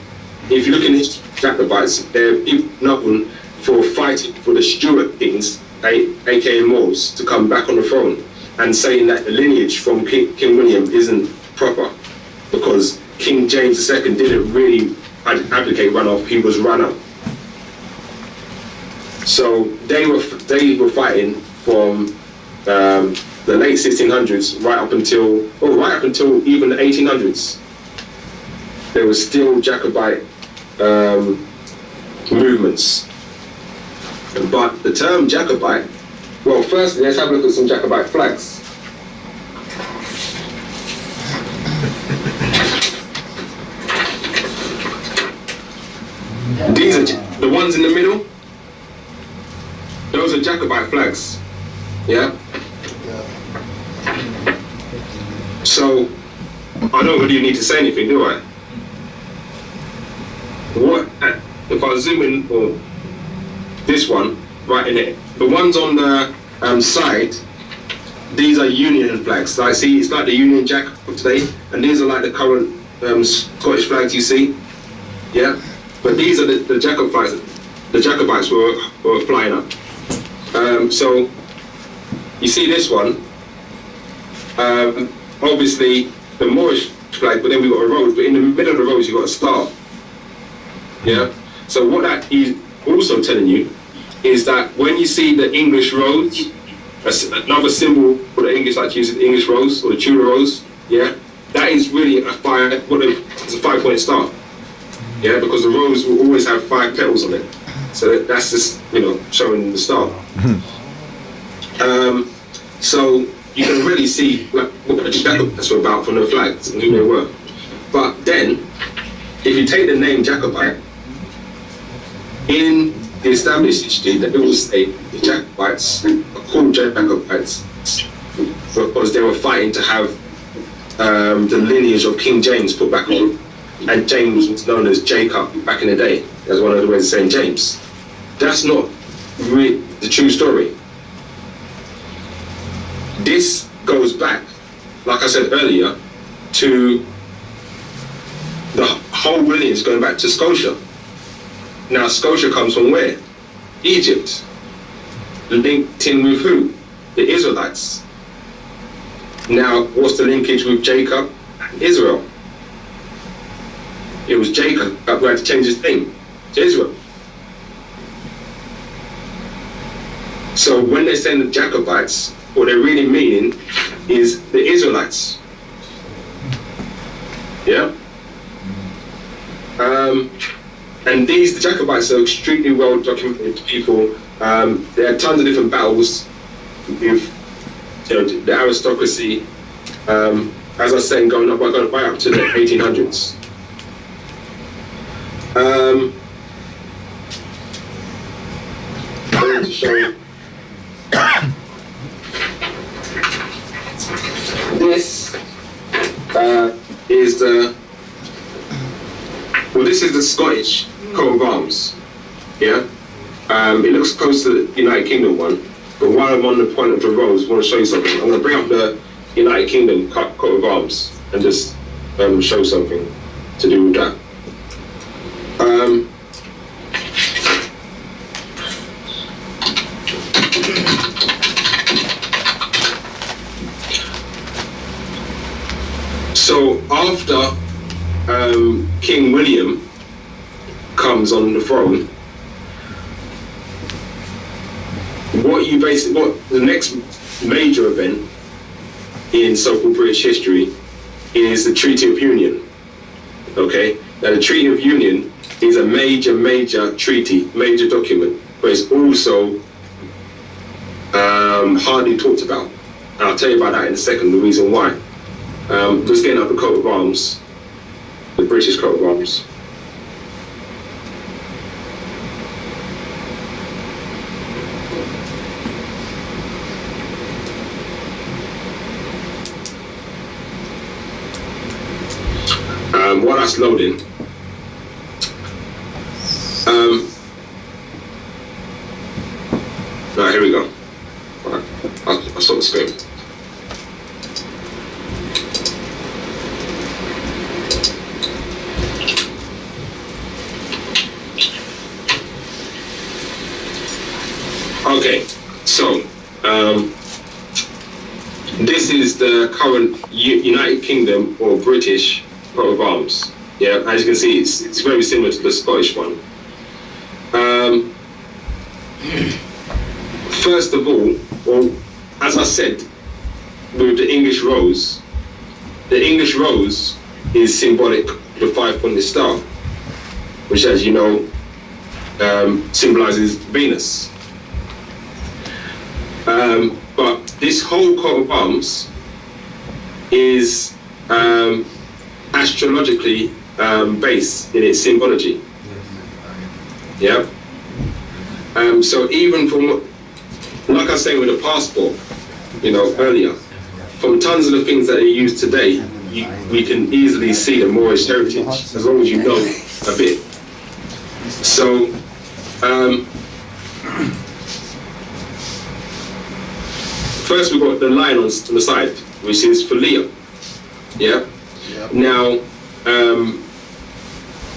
if you look in history, Jacobites, they're people known for fighting for the Stuart kings, aka Moors, to come back on the throne, and saying that the lineage from King William isn't proper because King James II didn't really abdicate, run off, he was run out. So they were fighting from the late 1600s right up until even the 1800s. There were still Jacobite movements. But the term Jacobite, well, firstly, let's have a look at some Jacobite flags. These are the ones in the middle. Those are Jacobite flags. Yeah? So, I don't really need to say anything, do I? If I zoom in, or this one, right in it, the ones on the side, these are Union flags. Like, see, it's like the Union Jack of today, and these are like the current Scottish flags you see. Yeah, but these are the Jacobites. The Jacobites were flying up. So you see this one. Obviously the Moorish flag, but then we got a rose. But in the middle of the rose, you got a star. Yeah. So what that is also telling you is that when you see the English rose, another symbol for the English, like using the English rose or the Tudor rose, yeah, that is really it's a 5-point star. Yeah, because the rose will always have 5 petals on it. So that's just, showing the star. So you can really see what the Jacobites were about from the flags and who they were. But then, if you take the name Jacobite, in the established history, that it will say the Jacobites are called Jacobites because they were fighting to have the lineage of King James put back on. And James was known as Jacob back in the day. That's one of the ways of saying James. That's not really the true story. This goes back, like I said earlier, to the whole lineage going back to Scotia. Now, Scotia comes from where? Egypt. Linked in with who? The Israelites. Now, what's the linkage with Jacob and Israel? It was Jacob who had to change his name to Israel. So when they say the Jacobites, what they're really meaning is the Israelites. Yeah? And the Jacobites are extremely well documented people. There are tons of different battles with the aristocracy, as I was saying, going up to the 1800s. I'm going to show you. This is the Scottish coat of arms. Yeah, it looks close to the United Kingdom one, but while I'm on the point of the rose, I want to show you something. I'm going to bring up the United Kingdom coat of arms and just show something to do with that. So after King William comes on the throne, what the next major event in so-called British history is the Treaty of Union. Okay, now the Treaty of Union is a major treaty, major document, but it's also hardly talked about. And I'll tell you about that in a second, the reason why. Just getting up the coat of arms, the British coat of arms. While that's loading, right, here we go. Right, I'll stop the screen. Okay, so this is the current United Kingdom or British coat of arms. Yeah, as you can see, it's very similar to the Scottish one. First of all, well, as I said, with the English rose is symbolic of the 5-pointed star, which, as you know, symbolizes Venus. But this whole coat of arms is astrologically based in its symbology. Yeah. So even from, like I was saying with the passport, earlier, from tons of the things that are used today, we can easily see the Moorish heritage as long as you know a bit. So. First, we've got the lion on the side, which is for Leo. Yeah. Now,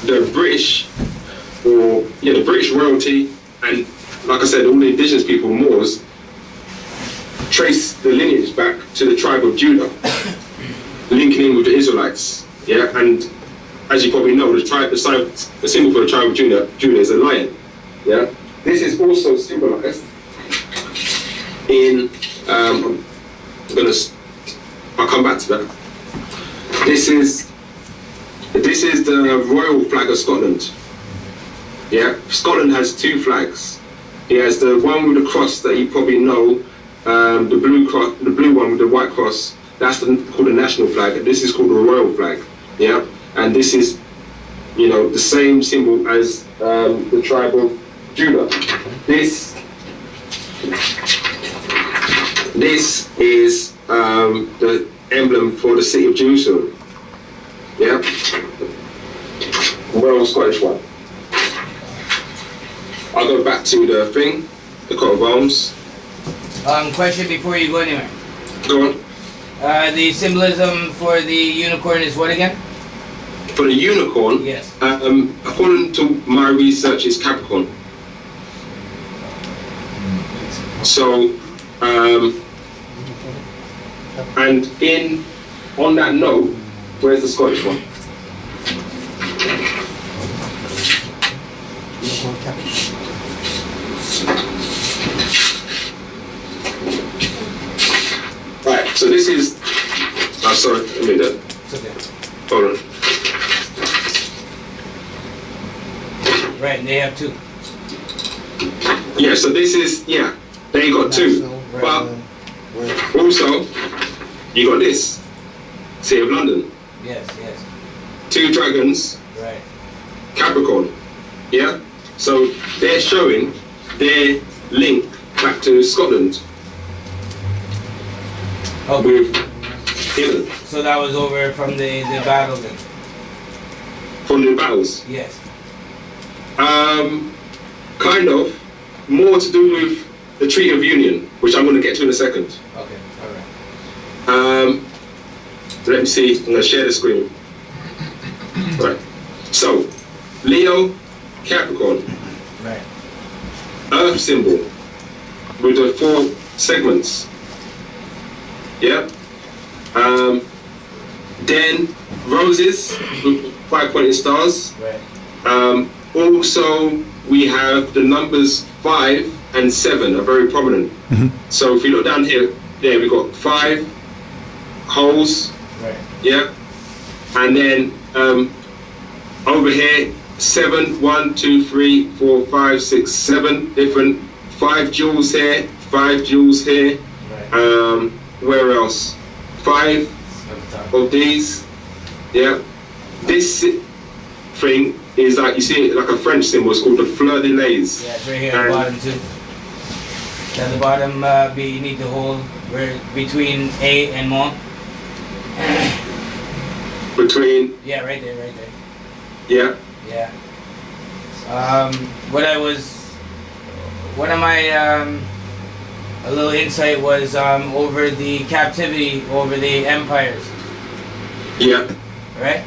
the British, or the British royalty, and like I said, all the indigenous people, Moors, trace the lineage back to the tribe of Judah, linking in with the Israelites. Yeah, and as you probably know, the symbol for the tribe of Judah is a lion. Yeah, this is also symbolized in. I'll come back to that. This is the royal flag of Scotland. Yeah, Scotland has two flags. He has the one with the cross that you probably know, the blue one with the white cross. That's called the national flag. And this is called the royal flag. Yeah, and this is, the same symbol as the tribe of Judah. This is the emblem for the city of Jerusalem. Yeah, royal Scottish one. I'll go back to the thing, the coat of arms. Question before you go anywhere. Go on. The symbolism for the unicorn is what again? For the unicorn, yes. According to my research, it's Capricorn. So, and on that note, where's the Scottish one? Right, so this is, sorry, let me do that. It's okay. Hold on. Right, and they have two. Yeah, so this is, they got two. But also, you got this, City of London. Yes, yes. Two dragons, Right. Capricorn. Yeah? So they're showing their link back to Scotland Okay. with England So that was over from the battle then? from the battles. Yes. Kind of more to do with the Treaty of Union, which I'm going to get to in a second. Okay, alright. Let me see, I'm going to share the screen. Right. So, Leo, Capricorn, Right. Earth symbol with the 4 segments. Yeah. Then roses with 5-pointed stars. Right. Also, we have the numbers 5 and 7 are very prominent. So if you look down here, we've got 5 holes. Right. Yeah. And then over here, 7, 1, 2, 3, 4, 5, 6, 7 different 5 jewels here, 5 jewels here. Right. Where else? 5 of these. Yeah. This thing is like, you see it like a French symbol. It's called the fleur de lis. Yeah, it's right here at the bottom too. At the bottom, you need to hold where between A and Mo. Between. Yeah, right there, right there. Yeah. Yeah. One of my a little insight was over the captivity over the empires, Yeah. right?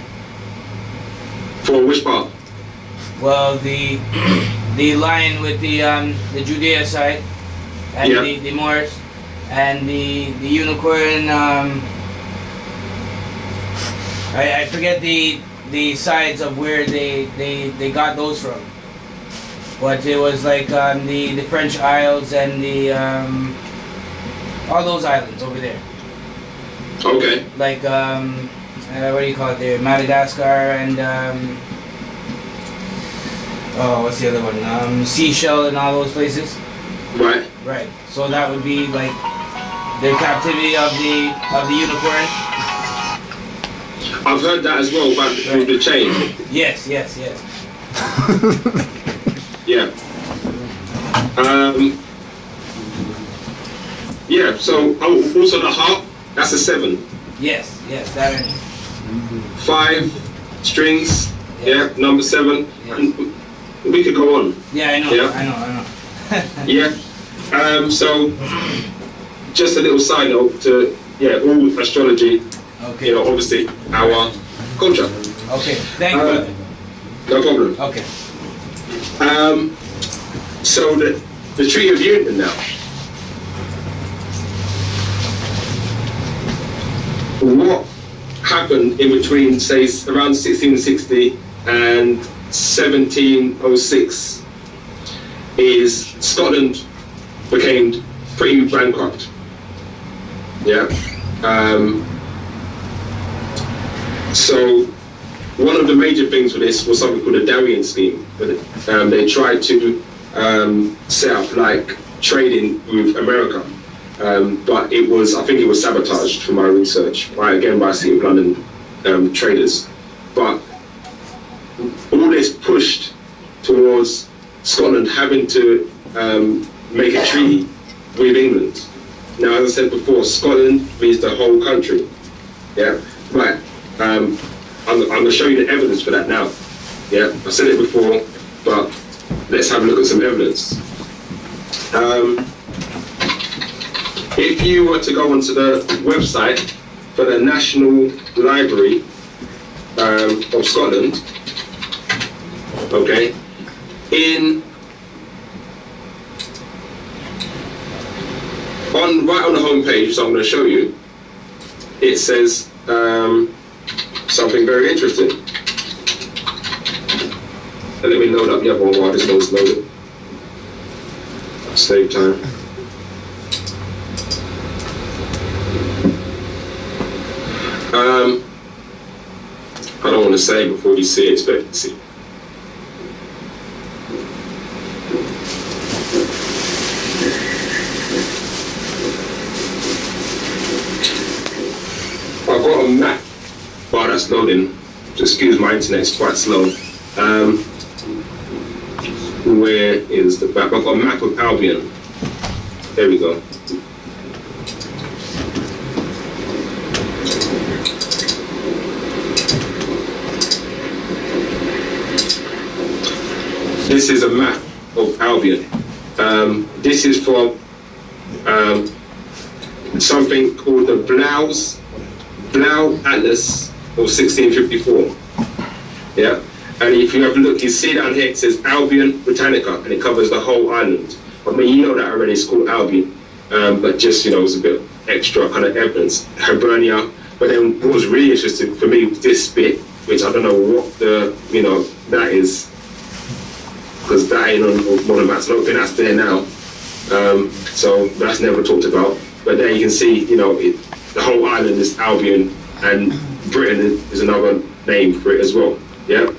For which part? Well, the the lion with the Judea side and Yeah. the Moors and the unicorn. I forget the sides of where they got those from, but it was like the French Isles and the all those islands over there. Okay. Like what do you call it there? Madagascar and what's the other one? Seychelles and all those places. Right. Right. So that would be like the captivity of the unicorn. I've heard that as well about the chain. Yes, yes, yes. Yeah. Yeah. So also the harp. That's a 7. Yes, yes, that is. 5 strings. Yes. Yeah. Number 7. Yes. And we could go on. Yeah, I know, Yeah. I know. Yeah. So just a little side note to all astrology. Okay. Obviously our culture. Okay. Thank you, brother. No problem. Okay. So the Treaty of Union now. What happened in between, say, around 1660 and 1706 is Scotland became pretty bankrupt. Yeah. So one of the major things for this was something called the Darien scheme. They tried to set up like trading with America, but I think it was sabotaged from my research, by City of London traders. But all this pushed towards Scotland having to make a treaty with England. Now, as I said before, Scotland means the whole country. Yeah, right. I'm going to show you the evidence for that now. Yeah, I said it before, but let's have a look at some evidence. If you were to go onto the website for the National Library of Scotland, okay, right on the home page, so I'm going to show you, it says something very interesting. And let me load up the other one while this one's loaded. Save time. I don't want to say before you see it, expect to see. I've got a map. While that's loading, just excuse my internet's quite slow. Where is the map? I've got a map of Albion. There we go. This is a map of Albion. This is for something called the Blau Atlas of 1654. Yeah, and if you have a look, you see down here it says Albion Britannica, and it covers the whole island. I mean, you know that already. It's called Albion, but just it's a bit extra kind of evidence. Hibernia. But then what was really interesting for me was this bit, which I don't know what that is, because that ain't on modern maps. I don't think that's there now. So that's never talked about. But there you can see, the whole island is Albion, and Britain is another name for it as well. Yeah.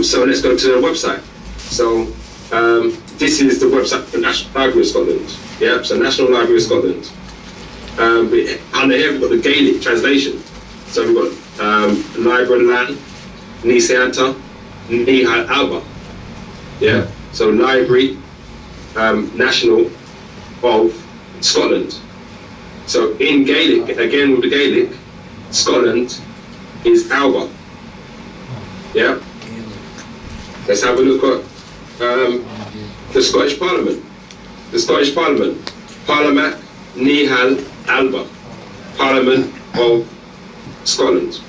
So let's go to the website. So this is the website for the National Library of Scotland. Yeah. So National Library of Scotland. Under here we've got the Gaelic translation. So we've got Library Lan, Ni Seanta, Ni Alba. Yeah. So Library National of Scotland. So in Gaelic, again with the Gaelic, Scotland is Alba. Yeah? Let's have a look at the Scottish Parliament. The Scottish Parliament. Parliament Nihal Alba. Parliament of Scotland.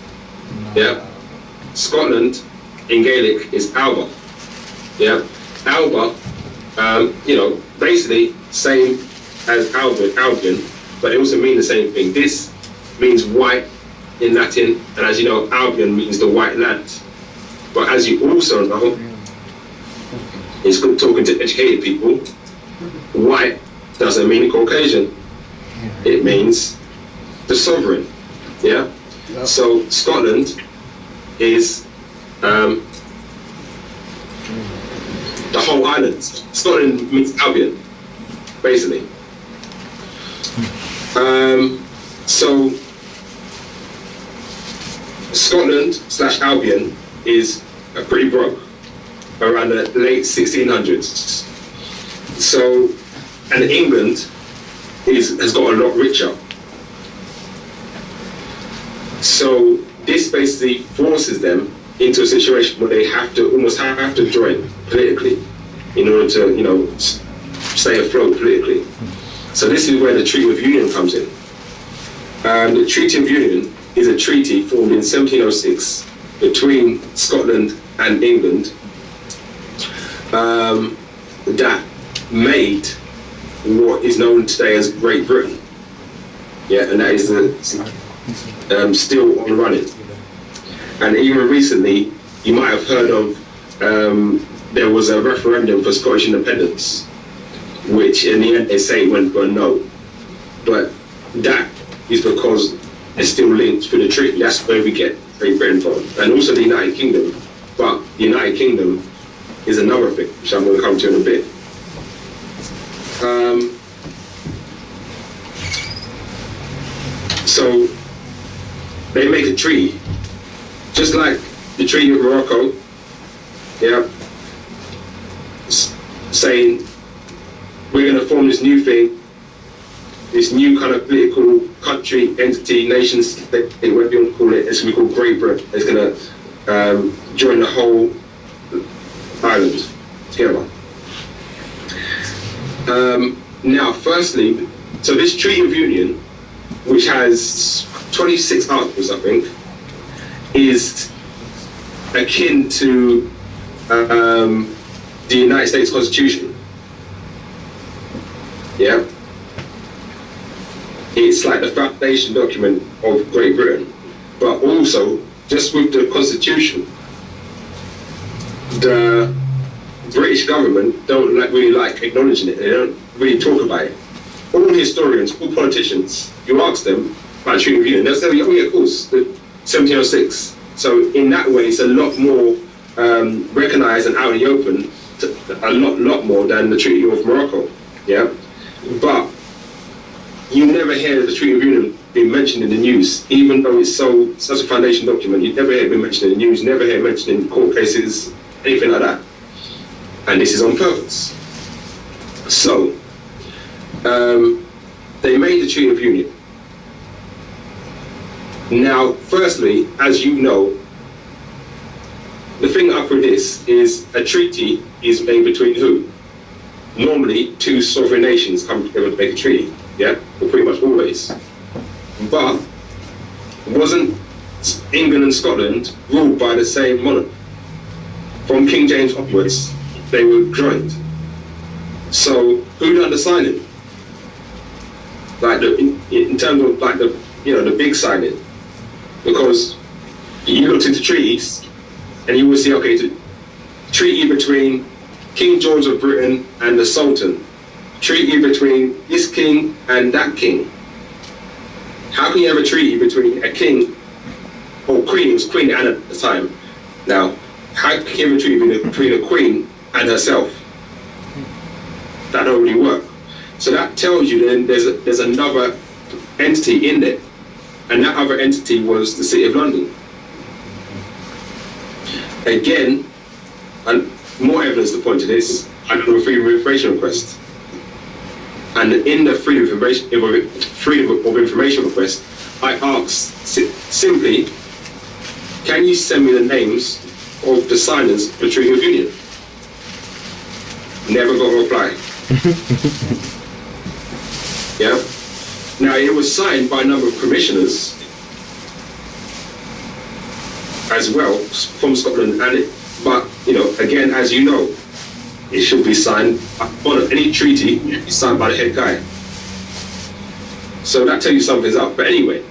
Yeah? Scotland in Gaelic is Alba. Yeah? Alba, basically same as Albion, but it also means the same thing. This means white in Latin, and as you know, Albion means the white land. But as you also know, it's good talking to educated people, white doesn't mean Caucasian. It means the sovereign. Yeah? Yep. So Scotland is the whole island. Scotland means Albion, basically. So Scotland / Albion is pretty broke around the late 1600s. So, and England has got a lot richer. So this basically forces them into a situation where they almost have to join politically in order to, stay afloat politically. So this is where the Treaty of Union comes in. The Treaty of Union is a treaty formed in 1706 between Scotland and England that made what is known today as Great Britain. Yeah, and that is still on running. And even recently, you might have heard of there was a referendum for Scottish independence, which in the end they say went for a no. But that is because they're still linked through the treaty. That's where we get Great Britain from. And also the United Kingdom. But the United Kingdom is another thing, which I'm going to come to in a bit. So they make a treaty, just like the Treaty of Morocco, yeah, saying we're going to form this new thing, this new kind of political country, entity, nation state, whatever you want to call it. It's going to be called Great Britain. It's going to join the whole island together. Now, firstly, so this Treaty of Union, which has 26 articles, I think, is akin to the United States Constitution. Yeah? It's like the foundation document of Great Britain. But also, just with the Constitution, the British government don't really like acknowledging it. They don't really talk about it. All historians, all politicians, you ask them about the Treaty of Union, they'll say, oh yeah, of course, the 1706. So in that way, it's a lot more recognised and out in the open, a lot more than the Treaty of Morocco. Yeah, but you never hear the Treaty of Union being mentioned in the news, even though it's such a foundation document. You never hear it being mentioned in the news, never hear it mentioned in court cases, anything like that. And this is on purpose. So, they made the Treaty of Union. Now, firstly, as you know, the thing up with this is a treaty is made between who? Normally, two sovereign nations come together to make a treaty, yeah? Or pretty much always. But wasn't England and Scotland ruled by the same monarch? From King James upwards, they were joined. So who done the signing? Like in terms of like the big signing, because you looked into treaties and you would see, okay, the treaty between King George of Britain and the Sultan, treaty between this king and that king. How can you have a treaty between a king or queen? It was Queen Anne at the time. Now, how can you have a treaty between a queen and herself? That don't really work. So that tells you then there's another entity in there, and that other entity was the City of London. Again, and more evidence to point to this, I got a freedom of information request. And in the freedom of information request, I asked simply, can you send me the names of the signers of the Treaty of Union? Never got a reply. Yeah. Now it was signed by a number of commissioners as well from Scotland, but again, as you know, it should be signed on any treaty. It's signed by the head guy. So that tells you something's up. But anyway,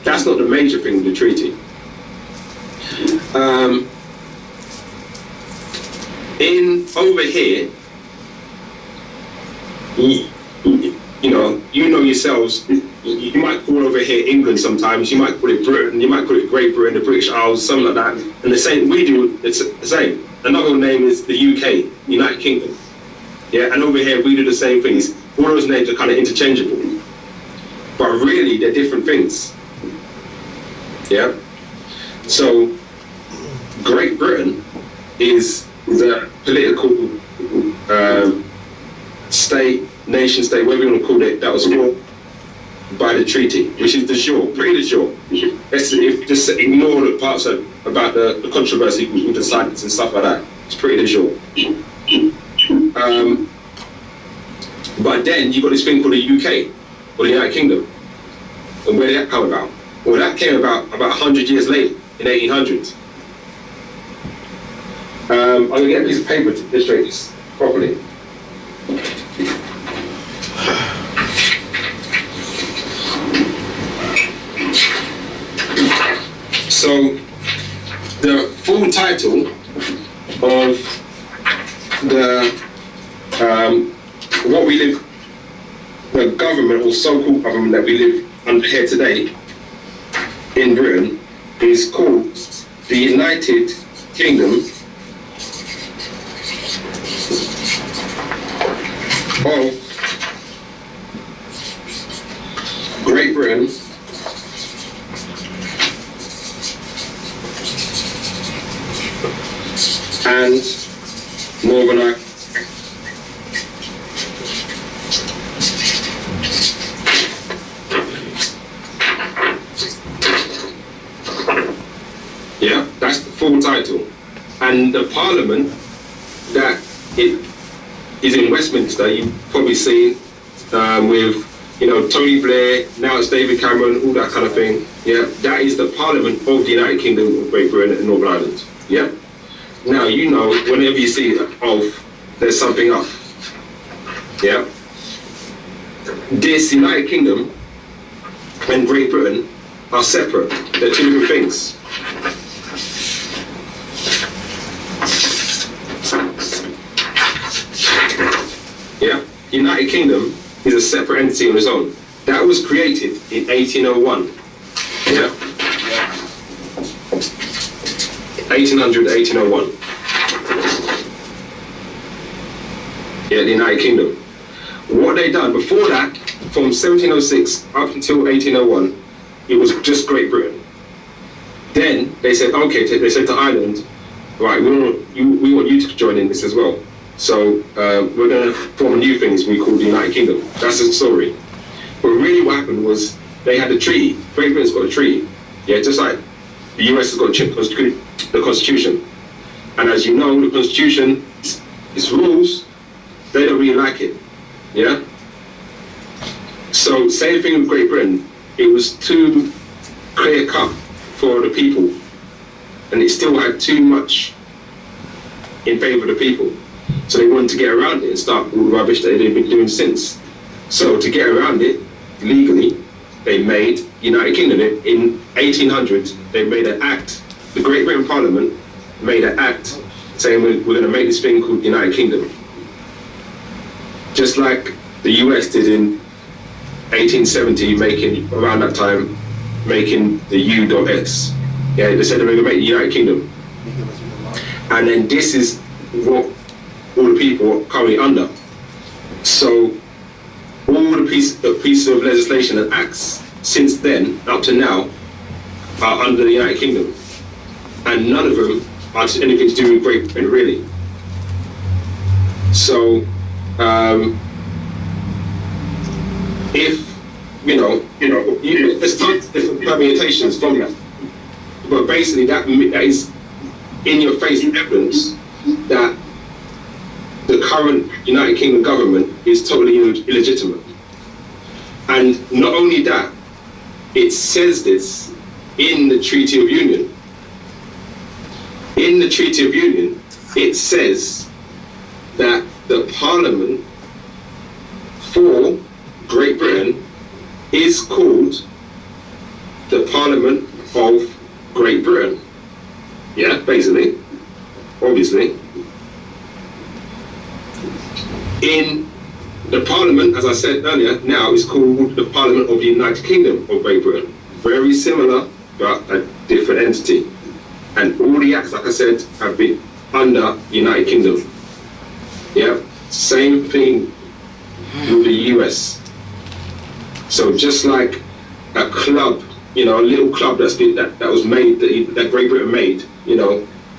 that's not the major thing with the treaty. Over here, you know yourselves, you might call over here England sometimes, you might call it Britain, you might call it Great Britain, the British Isles, something like that. And the same, we do, it's the same. Another name is the UK, United Kingdom. Yeah, and over here we do the same things. All those names are kind of interchangeable. But really, they're different things. Yeah? So, Great Britain is the political state, nation state, whatever you want to call it, that was formed by the treaty, which is de jure, pretty de jure. If just ignore the parts about the controversy with the silence and stuff like that, it's pretty de jure. But then you've got this thing called the UK, or the United Kingdom. And where did that come about? Well, that came about 100 years later, in 1800s. I'm going to get a piece of paper to illustrate this properly. So, the full title of the what we live, the government or so-called government that we live under here today in Britain is called the United Kingdom of Great Britain and Northern Ireland. Yeah, that's the full title. And the Parliament that it is in Westminster, you've probably seen with, you know, Tony Blair, now it's David Cameron, all that kind of thing. Yeah, that is the Parliament of the United Kingdom of Great Britain and Northern Ireland. Yeah. Now, you know, whenever you see there's something up. Yeah. This United Kingdom and Great Britain are separate. They're two different things. Yeah. United Kingdom is a separate entity on its own. That was created in 1801. Yeah. 1800 to 1801. Yeah, the United Kingdom. What they done before that, from 1706 up until 1801, it was just Great Britain. Then they said, okay, they said to Ireland, right, we want you to join in this as well. So we're going to form a new thing we call the United Kingdom. That's the story. But really what happened was they had a treaty. Great Britain's got a treaty. Yeah, just like the US has got the Constitution. And as you know, the Constitution, its rules, they don't really like it. Yeah? So same thing with Great Britain. It was too clear cut for the people. And it still had too much in favour of the people. So they wanted to get around it and start all the rubbish that they've been doing since. So to get around it, legally, they made United Kingdom. In 1800, they made an act. The Great Britain Parliament made an act saying we're going to make this thing called the United Kingdom. Just like the US did in 1870, around that time, making the U.S. Yeah, they said they were going to make the United Kingdom. And then this is what all the people are currently under. So all the pieces of legislation and acts since then up to now are under the United Kingdom, and none of them are anything to do with Great Britain really. So if there's tons of different permutations from that, but basically that is in your face evidence that the current United Kingdom government is totally illegitimate. And not only that, it says this in the Treaty of Union. In the Treaty of Union, it says that the Parliament for Great Britain is called the Parliament of Great Britain. Yeah, basically, obviously. In the Parliament, as I said earlier, now is called the Parliament of the United Kingdom of Great Britain. Very similar, but a different entity. And all the acts, like I said, have been under the United Kingdom. Yeah, same thing with the US. So just like a club, a little club that was made, that Great Britain made,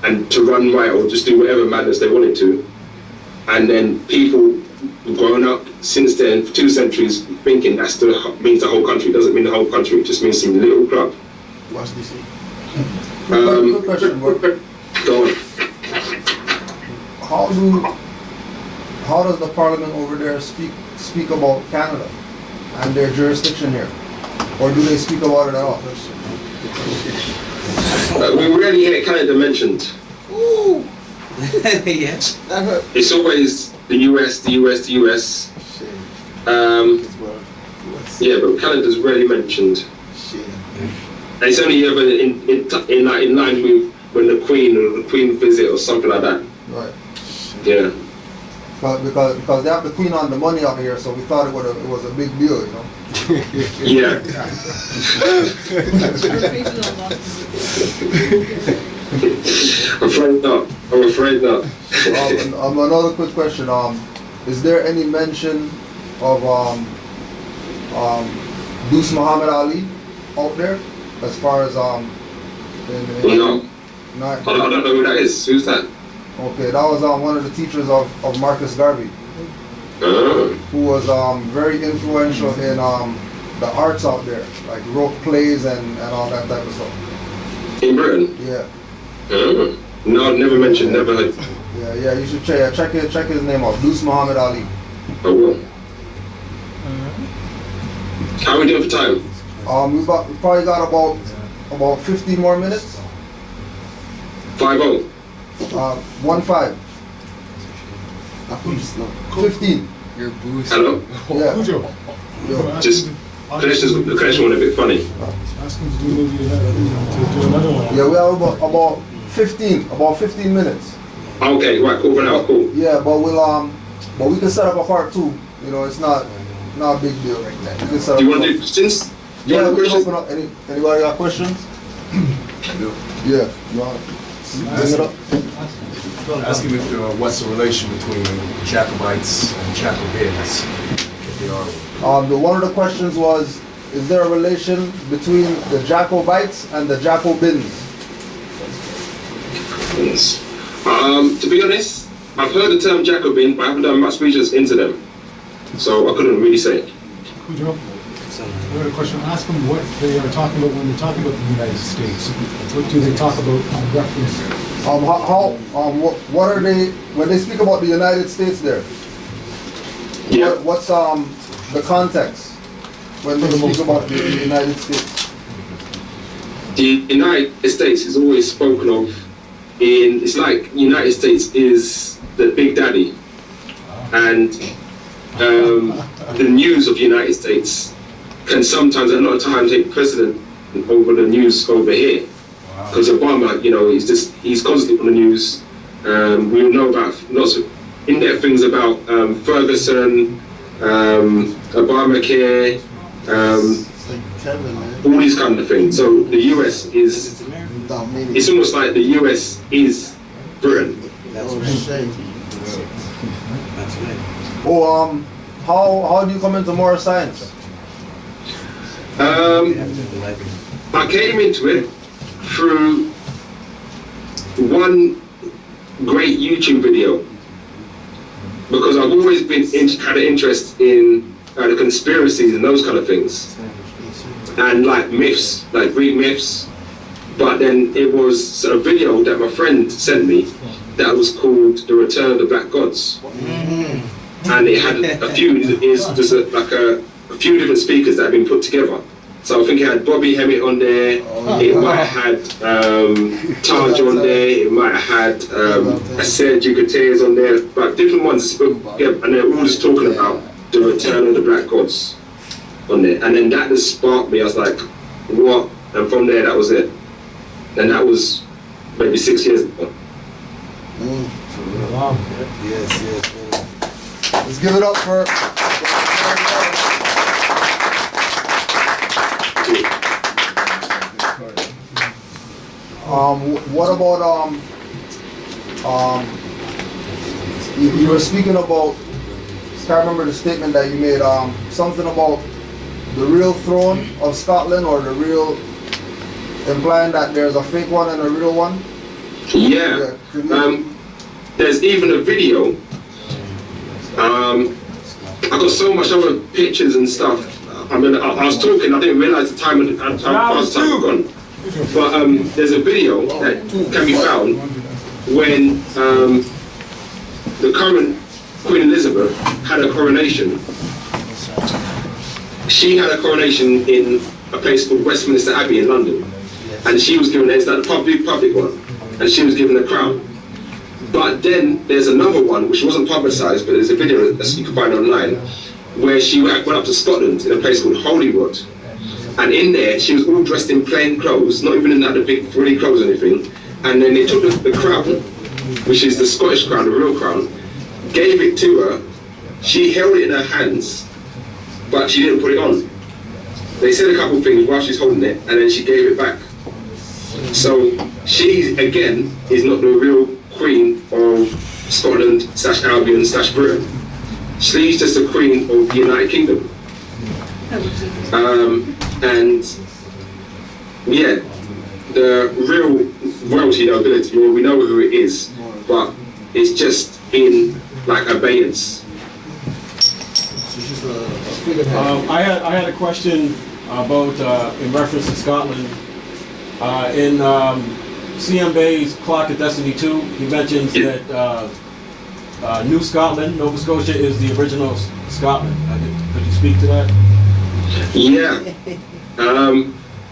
and to run riot or just do whatever madness they wanted to. And then people have grown up since then for 2 centuries thinking that means the whole country. It doesn't mean the whole country, it just means some little club. What's this? Quick question. Go on. How does the Parliament over there speak about Canada and their jurisdiction here? Or do they speak about it at all? We rarely hear Canada mentioned. Ooh. Yeah. It's always the US, the US, the US. Yeah, but Canada's rarely mentioned. And it's only ever in line with when the Queen visit or something like that. Right. Yeah. Because they have the Queen on the money up here, so we thought it was a big deal, you know. Yeah. I'm afraid not. Another quick question. Is there any mention of Deuce Muhammad Ali out there, as far as No. I don't know who that is. Who's that? Okay, that was one of the teachers of Marcus Garvey, who was very influential in the arts out there, like wrote plays and all that type of stuff. In Britain? Yeah. No, never mentioned, never heard. Yeah, you should check his name out, Deuce Muhammad Ali. I will. How are we doing for time? We probably got about 15 more minutes. 5-0. 1-5. 15. Your boost. Hello? Yeah. Just the connection went a bit funny. Ask him to do maybe to do another one. Yeah, we have about 15 minutes. Okay, right, cool for now, cool. Yeah, but we can set up a part 2. You know, it's not a big deal right now. We can set up. Do you want to do questions? Yeah, we can open up. Anybody got questions? Yeah. No. Bring it up. Ask him if what's the relation between Jacobites and Jacobins, if they are. One of the questions was, is there a relation between the Jacobites and the Jacobins? Yes. To be honest, I've heard the term Jacobin, but I haven't done much research into them. So I couldn't really say it. Cujo, I got a question. Ask them what they are talking about when they're talking about the United States. What do they talk about in reference? What are they, when they speak about the United States there? Yeah. What's the context when they speak about the United States? The United States is always spoken of it's like United States is the big daddy. And the news of the United States can sometimes, a lot of times, take precedent over the news over here. Because Obama, you know, he's constantly on the news. We all know about lots of in-depth things about Ferguson, Obamacare, all these kind of things. So the US it's almost like the US is Britain. Oh, how do you come into moral science? I came into it through one great YouTube video because I've always had an interest in the conspiracies and those kind of things and like myths, like Greek myths. But then it was a video that my friend sent me that was called "The Return of the Black Gods," and it had a few different speakers that had been put together. So I think it had Bobby Hemmett on there, it might have had Taj on there, it might have had Sergio Gutierrez on there, but different ones spoke together, and they're all just talking about the return of the Black Gods on there. And then that just sparked me. I was like, what? And from there, that was it. And that was maybe 6 years ago. Wow. Yes. Let's give it up for. What about you were speaking about, I can't remember the statement that you made, something about the real throne of Scotland, or the real, implying that there's a fake one and a real one? Yeah. There's even a video. I got so much other pictures and stuff. I mean, I was talking, I didn't realize the time had gone. But there's a video that can be found when the current Queen Elizabeth had a coronation. She had a coronation in a place called Westminster Abbey in London, and she was given, it's like the public one, and she was given a crown. But then there's another one which wasn't publicised, but there's a video that you can find online, where she went up to Scotland in a place called Holyrood. And in there, she was all dressed in plain clothes, not even in that the big frilly clothes or anything. And then they took the crown, which is the Scottish crown, the real crown, gave it to her. She held it in her hands, but she didn't put it on. They said a couple of things while she's holding it, and then she gave it back. So she, again, is not the real queen of Scotland / Albion / Britain. She's just the queen of the United Kingdom. And yeah, the real royalty nobility, well, we know who it is, but it's just in like abeyance. I had a question about in reference to Scotland. In CM Bay's Clock of Destiny 2, he mentions that New Scotland, Nova Scotia, is the original Scotland. Could you speak to that? Yeah.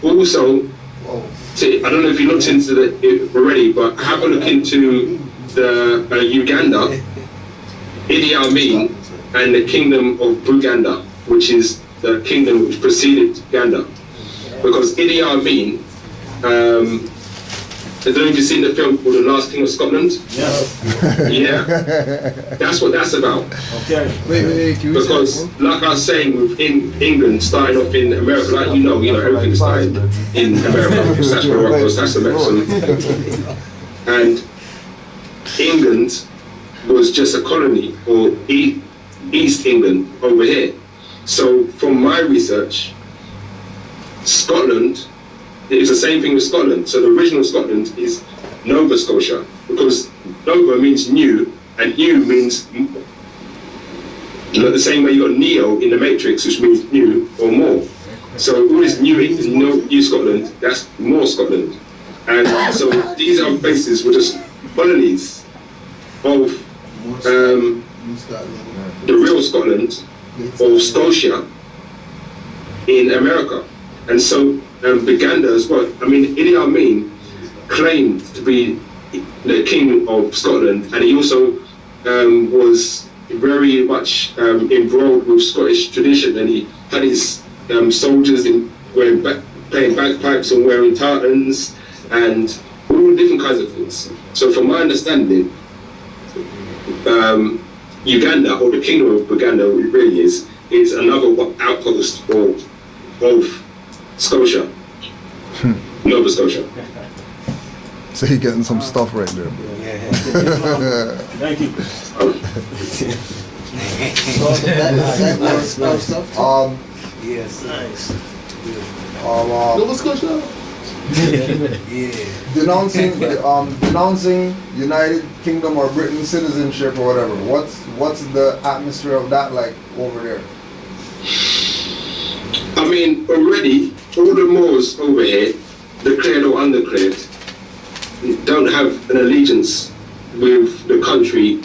Also, I don't know if you looked into it already, but have a look into the Uganda, Idi Amin, and the Kingdom of Buganda, which is the kingdom which preceded Uganda. Because Idi Amin, I don't know if you've seen the film called The Last King of Scotland. Yes. Yeah, that's what that's about. Okay. Wait, Because, like I was saying, with England starting off in America, like you know, everything started in America, slash Morocco, slash the Mexican. And England was just a colony, or East England over here. So, from my research, Scotland, it's the same thing with Scotland. So the original Scotland is Nova Scotia, because Nova means new, and new means, the same way you got Neo in the Matrix, which means new or more. So all this new Scotland, that's more Scotland. And so these are places were just colonies of the real Scotland, or Scotia, in America. And so Buganda as well. I mean, Idi Amin claimed to be the king of Scotland, and he also was very much embroiled with Scottish tradition, and he had his soldiers playing bagpipes and wearing tartans and all different kinds of things. So from my understanding, Uganda, or the kingdom of Buganda, what it really is another outpost of Scotia, Nova Scotia. So you're getting some stuff right there, bro. Thank you. Yes. Nice. Nova Scotia. Denouncing United Kingdom or Britain citizenship or whatever. What's the atmosphere of that like over there? I mean, already all the Moors over here, declared or undeclared, don't have an allegiance with the country.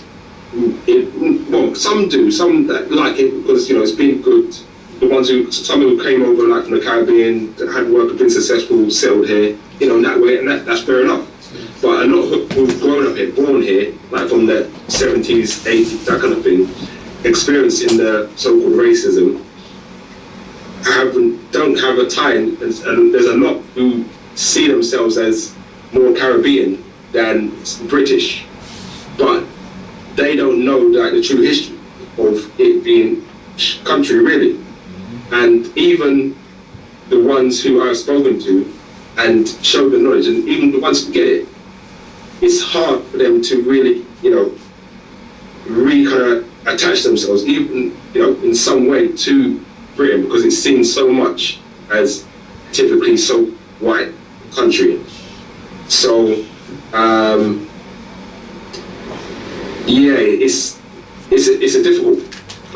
Well, some do, some that like it because it's been good. Some who came over like from the Caribbean, that had work, have been successful, settled here, in that way, and that's fair enough. But a lot who've grown up here, born here, like from the 70s, 80s, that kind of thing, experiencing the so-called racism, don't have a tie, and there's a lot who see themselves as more Caribbean than British, but they don't know like the true history of it being country really. And even the ones who I've spoken to and show the knowledge, and even the ones who get it, it's hard for them to really, kind of attach themselves, even, in some way to Britain, because it's seen so much as typically so white country. So, it's a difficult.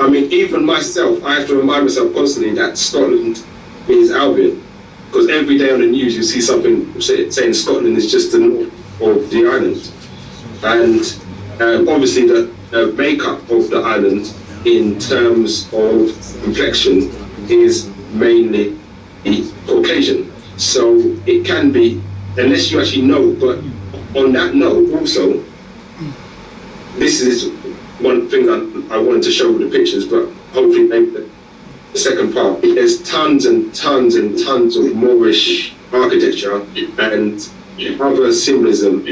I mean, even myself, I have to remind myself constantly that Scotland is Albion, because every day on the news you see something saying Scotland is just the north of the island, and obviously the makeup of the island in terms of complexion is mainly Caucasian. So it can be, unless you actually know, but on that note also, this is one thing I wanted to show with the pictures, but hopefully maybe the second part. There's tons and tons and tons of Moorish architecture and other symbolism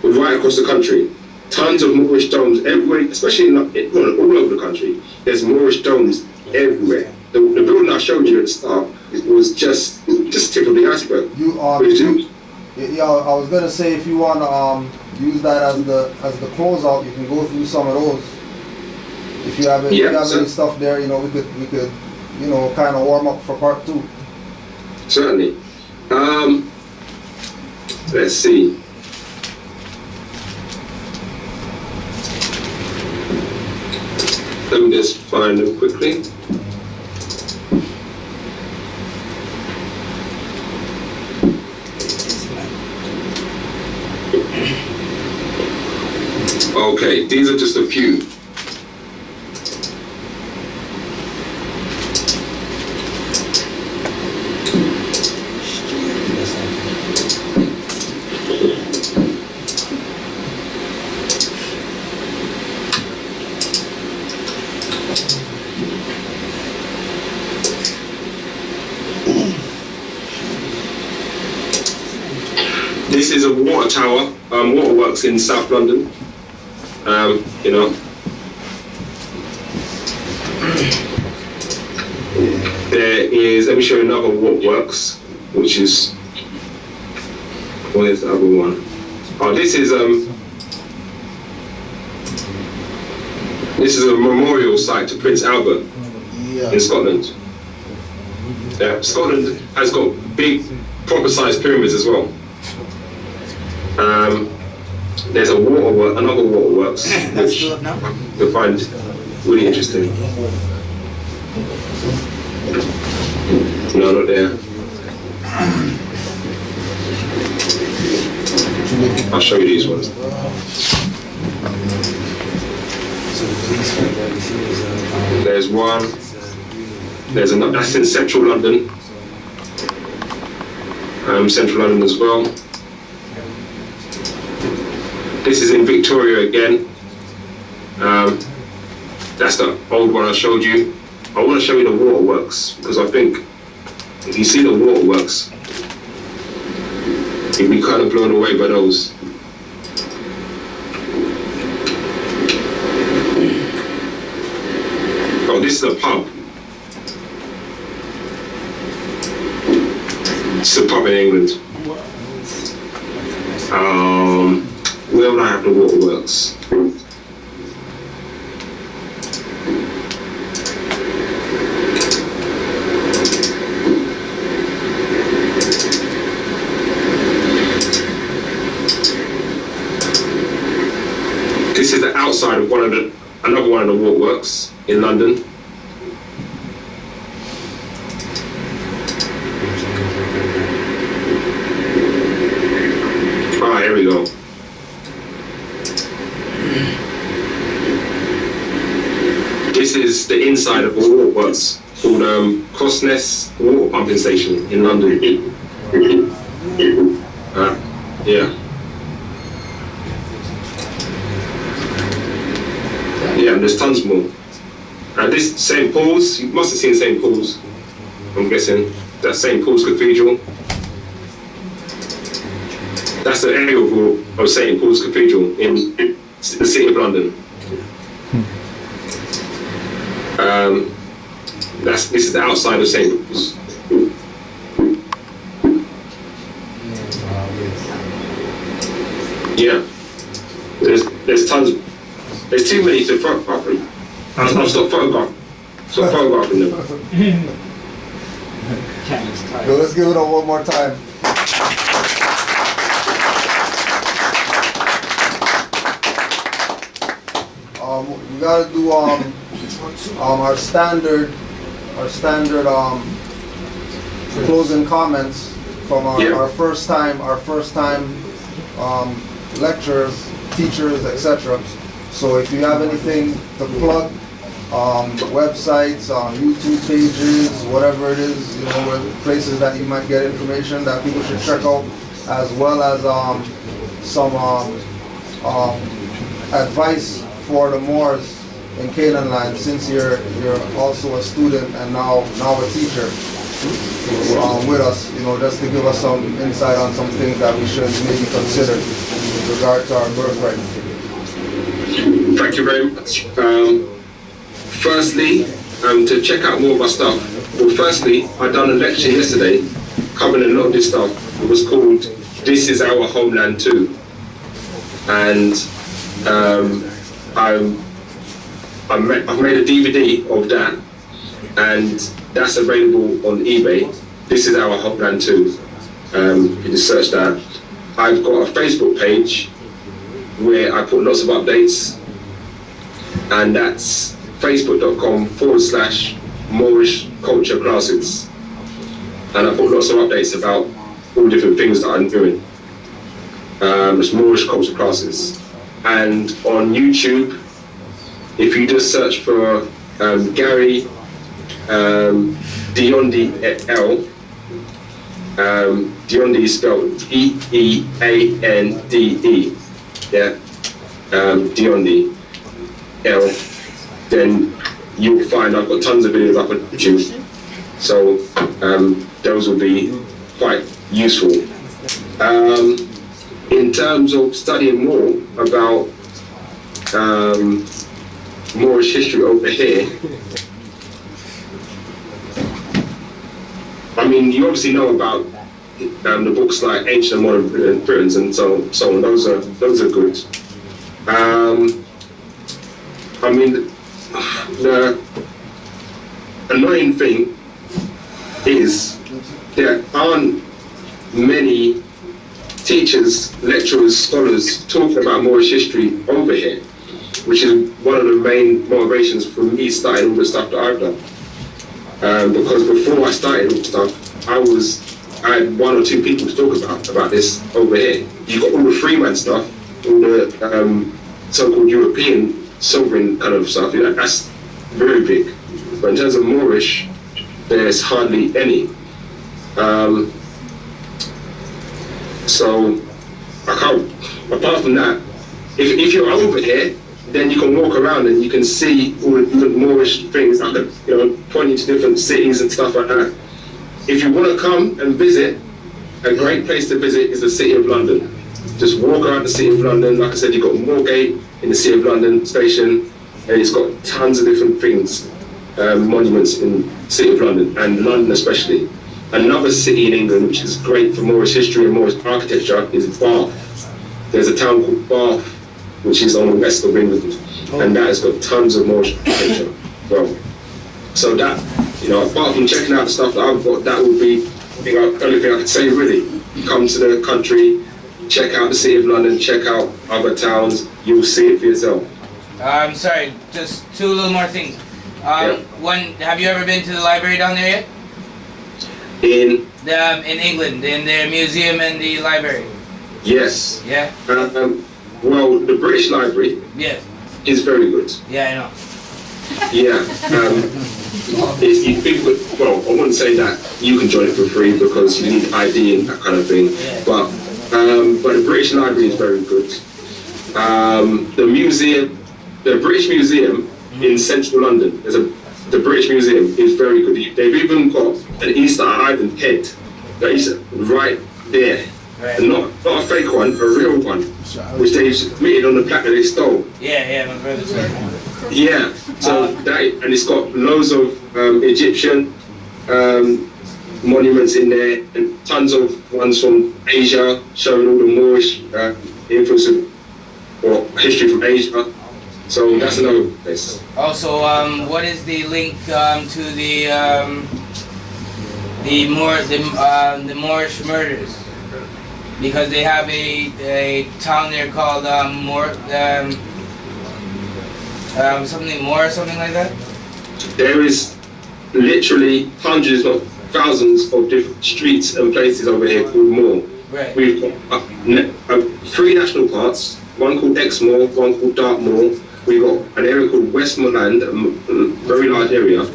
right across the country. Tons of Moorish domes everywhere, especially all over the country. There's Moorish domes everywhere. The building I showed you at the start was just tip of the iceberg. Yeah, I was gonna say if you wanna use that as the closeout, you can go through some of those. If you have any stuff there, we could kind of warm up for part 2. Certainly. Let's see. Let me just find them quickly. Okay, these are just a few. This is a water tower, waterworks in South London. There is, let me show you another waterworks, which is, where's the other one? Oh, this is a memorial site to Prince Albert in Scotland. Yeah, Scotland has got big, proper-sized pyramids as well. There's another waterworks, which you'll find really interesting. No, not there. I'll show you these ones. There's one. There's another. That's in central London. Central London as well. This is in Victoria again. That's the old one I showed you. I want to show you the waterworks because I think if you see the waterworks, you'll be kind of blown away by those. Oh, this is a pub. It's a pub in England. Where would I have the waterworks? This is the outside of another one of the waterworks in London. Here we go. This is the inside of a waterworks called Crossness Water Pumping Station in London. Yeah. Yeah, and there's tons more. And this St. Paul's, you must have seen St. Paul's, I'm guessing. That's St. Paul's Cathedral. That's the area of St. Paul's Cathedral in the City of London. This is the outside of St. Paul's. Yeah, there's tons. There's too many to photograph them. I'll stop photographing them. Yo, let's give it up one more time. We gotta do our standard closing comments from our first time lecturers, teachers, etc. So if you have anything to plug, websites, YouTube pages, whatever it is, places that you might get information that people should check out, as well as some advice for the Moors in Canaanland, since you're also a student and now a teacher with us, just to give us some insight on some things that we should maybe consider with regard to our birthright. Thank you very much. Firstly, to check out more of our stuff. Well, firstly, I done a lecture yesterday covering a lot of this stuff. It was called "This Is Our Homeland Too," and I've made a DVD of that, and that's available on eBay. This Is Our Homeland Too. You can search that. I've got a Facebook page where I put lots of updates, and that's facebook.com/Moorish Culture Classes. And I put lots of updates about all different things that I'm doing. It's Moorish Culture Classes. And on YouTube, if you just search for Gary Deande L, Deande is spelled Deande, yeah, Deande L, then you'll find I've got tons of videos up on YouTube. So those will be quite useful. In terms of studying more about Moorish history over here, I mean, you obviously know about the books like Ancient and Modern Britons and so on. Those are good. I mean, the annoying thing is there aren't many teachers, lecturers, scholars talking about Moorish history over here, which is one of the main motivations for me starting all the stuff that I've done. Because before I started all the stuff, I had one or two people to talk about this over here. You've got all the freeman stuff, all the so-called European sovereign kind of stuff, that's very big. But in terms of Moorish, there's hardly any. So I can't, apart from that, if you're over here, then you can walk around and you can see all the different Moorish things, like pointing to different cities and stuff like that. If you want to come and visit, a great place to visit is the City of London. Just walk around the City of London. Like I said, you've got Moorgate in the City of London station, and it's got tons of different things, monuments in the City of London, and London especially. Another city in England which is great for Moorish history and Moorish architecture is Bath. There's a town called Bath, which is on the west of England, and that has got tons of Moorish architecture. Well, so that, apart from checking out the stuff that I've got, that would be the only thing I could say really. Come to the country, check out the City of London, check out other towns, you'll see it for yourself. Sorry, just two little more things. One, have you ever been to the library down there yet? In England, in their museum and the library? Yes. Yeah? Well, the British Library is very good. Yeah, I know. Yeah. Well, I wouldn't say that you can join it for free because you need ID and that kind of thing. Yeah. But the British Library is very good. The museum, the British Museum in central London, the British Museum is very good. They've even got an Easter Island head that is right there. Right. And not a fake one, a real one, which they submitted on the plaque that they stole. Yeah, my brother said. Yeah, so and it's got loads of Egyptian monuments in there, and tons of ones from Asia, showing all the Moorish influence or history from Asia. So that's another place. Also, what is the link to the Moorish murders? Because they have a town there called something like that. There is literally hundreds of thousands of different streets and places over here called Moor. Right. We've got 3 national parks, one called Exmoor, one called Dartmoor. We've got an area called Westmoreland, a very large area.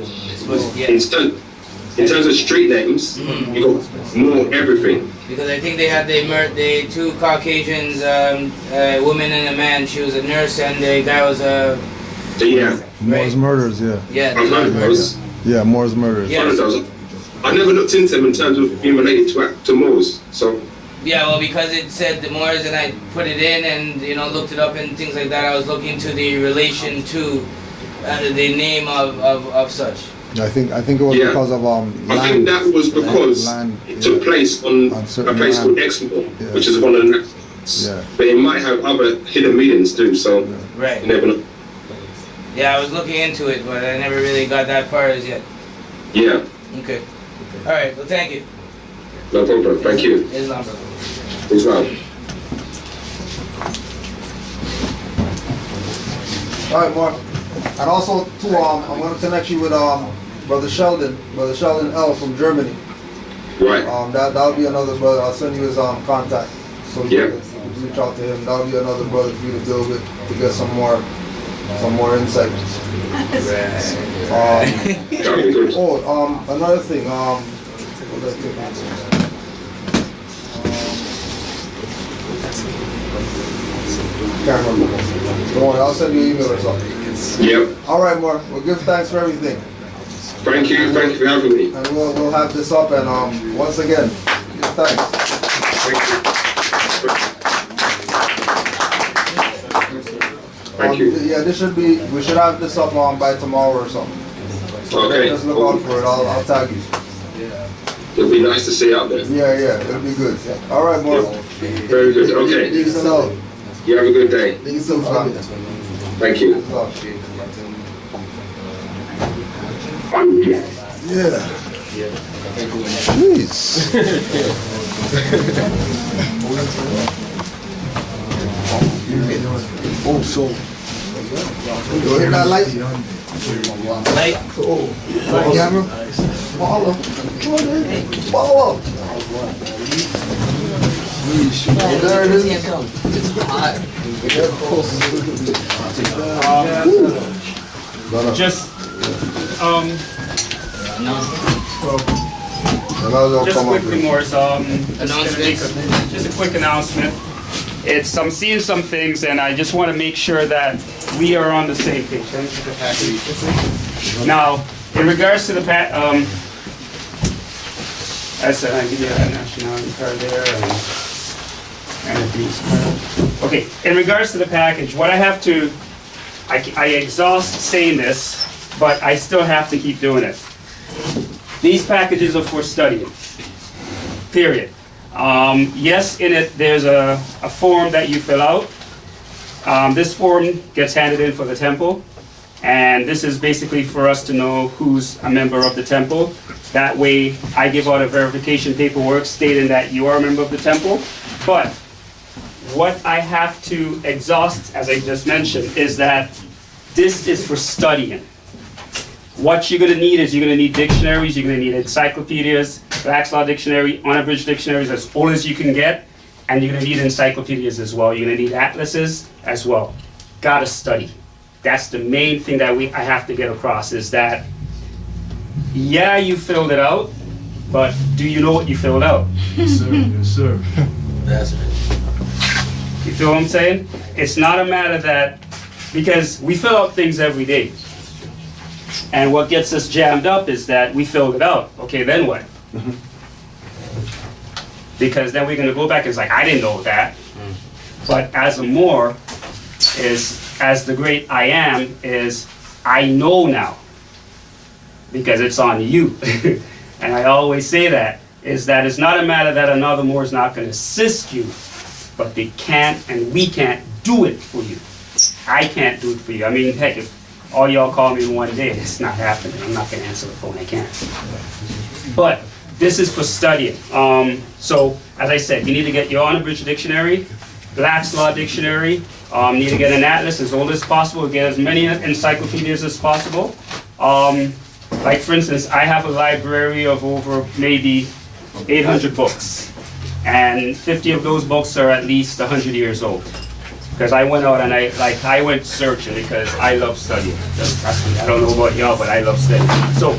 in terms of street names, you got more everything. Because I think they had the two Caucasians, a woman and a man. She was a nurse and the guy was a... Yeah. Moore's Murders, yeah. Yeah, I've heard of those. Yeah, Moore's Murders. Yeah. Heard of those. I never looked into them in terms of being related to Moors. So Yeah, well, because it said the Moors, and I put it in and, you know, looked it up and things like that. I was looking to the relation to the name of such. I think it was Yeah. because of I think land. that was because Land, it took place on a certain place land. called Exmoor, Yeah. which is one of the names. Yeah. But it might have other hidden meanings too. So Right. you never know. Yeah, I was looking into it, but I never really got that far as yet. Yeah. Okay. All right. Well, thank you. No problem. Thank you. Islam, brother. Islam. All right, Mark. And also, too, I'm going to connect you with Brother Sheldon L from Germany. Right. That'll be another brother. I'll send you his contact, so you Yeah. can reach out to him. That'll be another brother for you to deal with to get some more insight. That'll be good. Another thing. What did I take? Can't remember. Don't worry, I'll send you an email or something. Yep. All right, Mark. Well, give thanks for everything, Thank you for having me. and we'll have this up. And once again, give thanks. Thank you. Thank you. Yeah, we should have this up by tomorrow or something. So Okay. just look out for it. I'll tag you. It'll be nice to see you out there. Yeah, it'll be good. All right, Mark. Very good. Okay. Peace and love. You have a good day. Peace and love. Thank you. Yeah. Jeez. Oh, so. You hear that light? Light. Camera? Follow. Follow. There it is. Just just quickly, Morris. Just a quick announcement. I'm seeing some things, and I just want to make sure that we are on the same page. Let me get the package quickly. Now, in regards to the I said I give you a nationality card there and a police card. Okay. In regards to the package, what I have to, I exhaust saying this, but I still have to keep doing it. These packages are for studying, period. Yes, in it there's a form that you fill out. This form gets handed in for the temple, and this is basically for us to know who's a member of the temple. That way, I give out a verification paperwork stating that you are a member of the temple. But what I have to exhaust, as I just mentioned, is that this is for studying. What you're going to need is you're going to need dictionaries, you're going to need encyclopedias, Black's Law Dictionary, unabridged dictionaries as old as you can get, and you're going to need encyclopedias as well. You're going to need atlases as well. Gotta study. That's the main thing that I have to get across, is that, yeah, you filled it out, but do you know what you filled out? Yes, sir. Yes, sir. That's it. You feel what I'm saying? It's not a matter that, because we fill out things every day. And what gets us jammed up is that we filled it out. Okay, then what? Because then we're gonna go back and it's like, I didn't know that. But as a Moor, as the great I am, is I know now. Because it's on you. And I always say that, is that it's not a matter that another Moor is not gonna assist you, but they can't and we can't do it for you. I can't do it for you. I mean, heck, if all y'all call me in one day, it's not happening. I'm not gonna answer the phone, I can't. But this is for studying. So, as I said, you need to get your unabridged dictionary, Black's Law Dictionary, need to get an atlas as old as possible, get as many encyclopedias as possible. Like for instance, I have a library of over maybe 800 books. And 50 of those books are at least 100 years old. Because I went out and I went searching because I love studying. Trust me, I don't know about y'all, but I love studying. So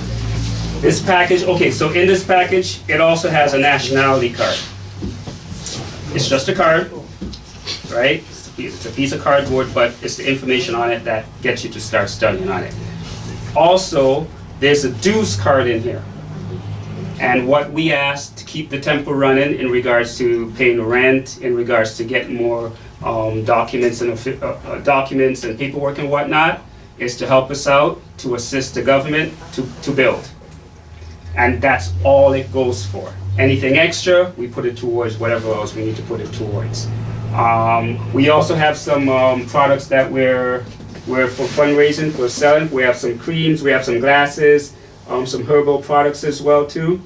This package, okay, so in this package, it also has a nationality card. It's just a card, right? It's a piece of cardboard, but it's the information on it that gets you to start studying on it. Also, there's a dues card in here. And what we ask to keep the temple running in regards to paying rent, in regards to getting more documents and paperwork and whatnot, is to help us out, to assist the government to build. And that's all it goes for. Anything extra, we put it towards whatever else we need to put it towards. We also have some products that we're for fundraising, for selling. We have some creams, we have some glasses, some herbal products as well too.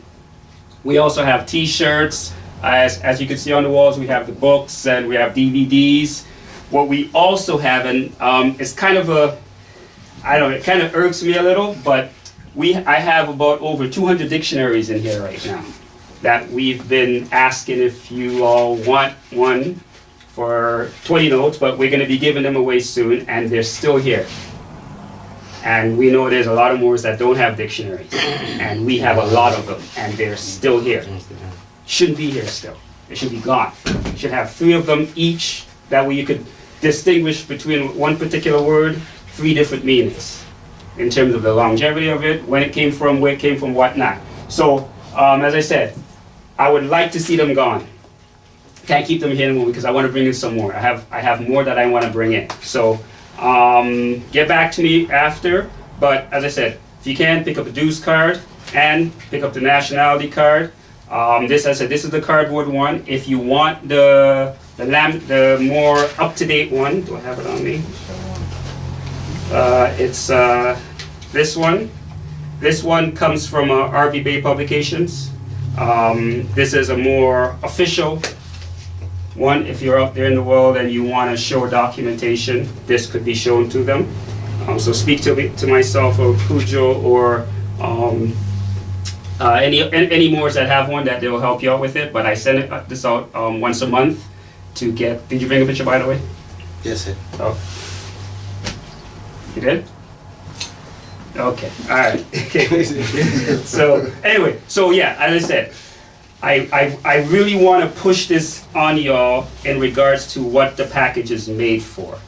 We also have t-shirts. As you can see on the walls, we have the books and we have DVDs. What we also have, and it's kind of it kind of irks me a little, but I have about over 200 dictionaries in here right now that we've been asking if you all want one for 20 notes, but we're going to be giving them away soon, and they're still here. And we know there's a lot of Moors that don't have dictionaries, and we have a lot of them, and they're still here. Shouldn't be here still. They should be gone. Should have 3 of them each, that way you could distinguish between one particular word, 3 different meanings in terms of the longevity of it, when it came from, where it came from, whatnot. So, as I said, I would like to see them gone. Can't keep them here anymore because I want to bring in some more. I have more that I want to bring in. So get back to me after. But as I said, if you can, pick up a dues card and pick up the nationality card. This, as I said, this is the cardboard one. If you want the more up-to-date one, do I have it on me? It's this one. This one comes from RV Bay Publications. This is a more official one. If you're out there in the world and you want to show documentation, this could be shown to them. So speak to myself or Cujo or any Moors that have one, that they will help you out with it. But I send this out once a month to get. Did you bring a picture, by the way? Yes, sir. Oh. You did? Okay, all right. Okay. So anyway, so yeah, as I said, I really want to push this on y'all in regards to what the package is made for.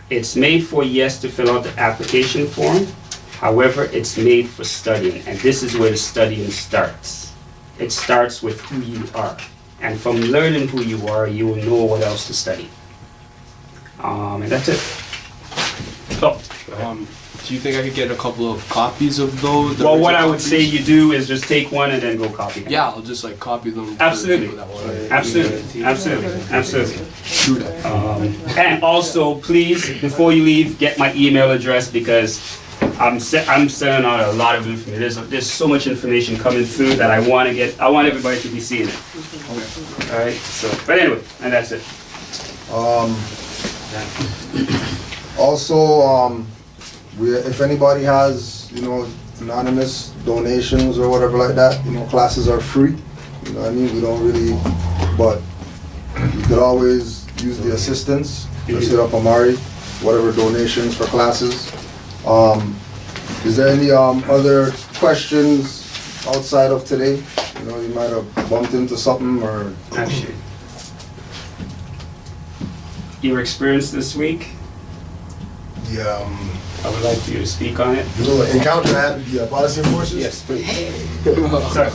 It's made for, yes, to fill out the application form. However, it's made for studying, and this is where the studying starts. It starts with who you are, and from learning who you are, you will know what else to study. And that's it. So, do you think I could get a couple of copies of those? Well, what I would say you do is just take one and then go copy them. Yeah, I'll just like copy them. Absolutely. For the people that want it. Absolutely. Do that. And also, please, before you leave, get my email address, because I'm sending out a lot of information. There's so much information coming through that I want everybody to be seeing it. Okay. All right. So, but anyway, and that's it. Also, if anybody has, anonymous donations or whatever like that, classes are free. You know what I mean? We don't really, but you could always use the assistance. Let's hit up Amari, whatever donations for classes. Is there any other questions outside of today? You might have bumped into something or... Actually, your experience this week? I would like for you to speak on it. The little encounter I had with the policy enforcers? Yes, please. Sorry.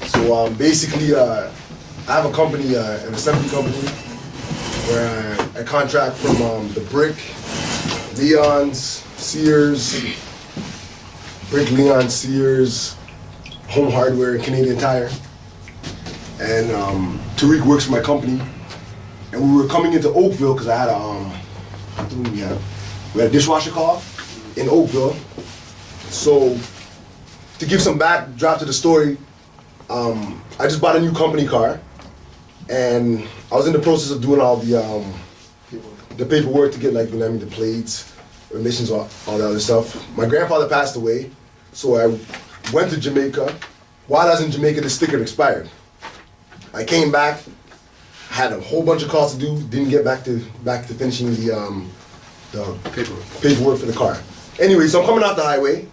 So basically, I have a company, an assembly company, where I contract from the Brick, Leon's, Sears, Brick, Leon, Sears, Home Hardware, and Canadian Tire. And Tariq works for my company. And we were coming into Oakville because I had we had a dishwasher call in Oakville. So to give some backdrop to the story, I just bought a new company car, and I was in the process of doing all the paperwork to get the plates, emissions, all the other stuff. My grandfather passed away, so I went to Jamaica. While I was in Jamaica, the sticker expired. I came back, had a whole bunch of calls to do, didn't get back to finishing the paperwork for the car. Anyway, so I'm coming off the highway,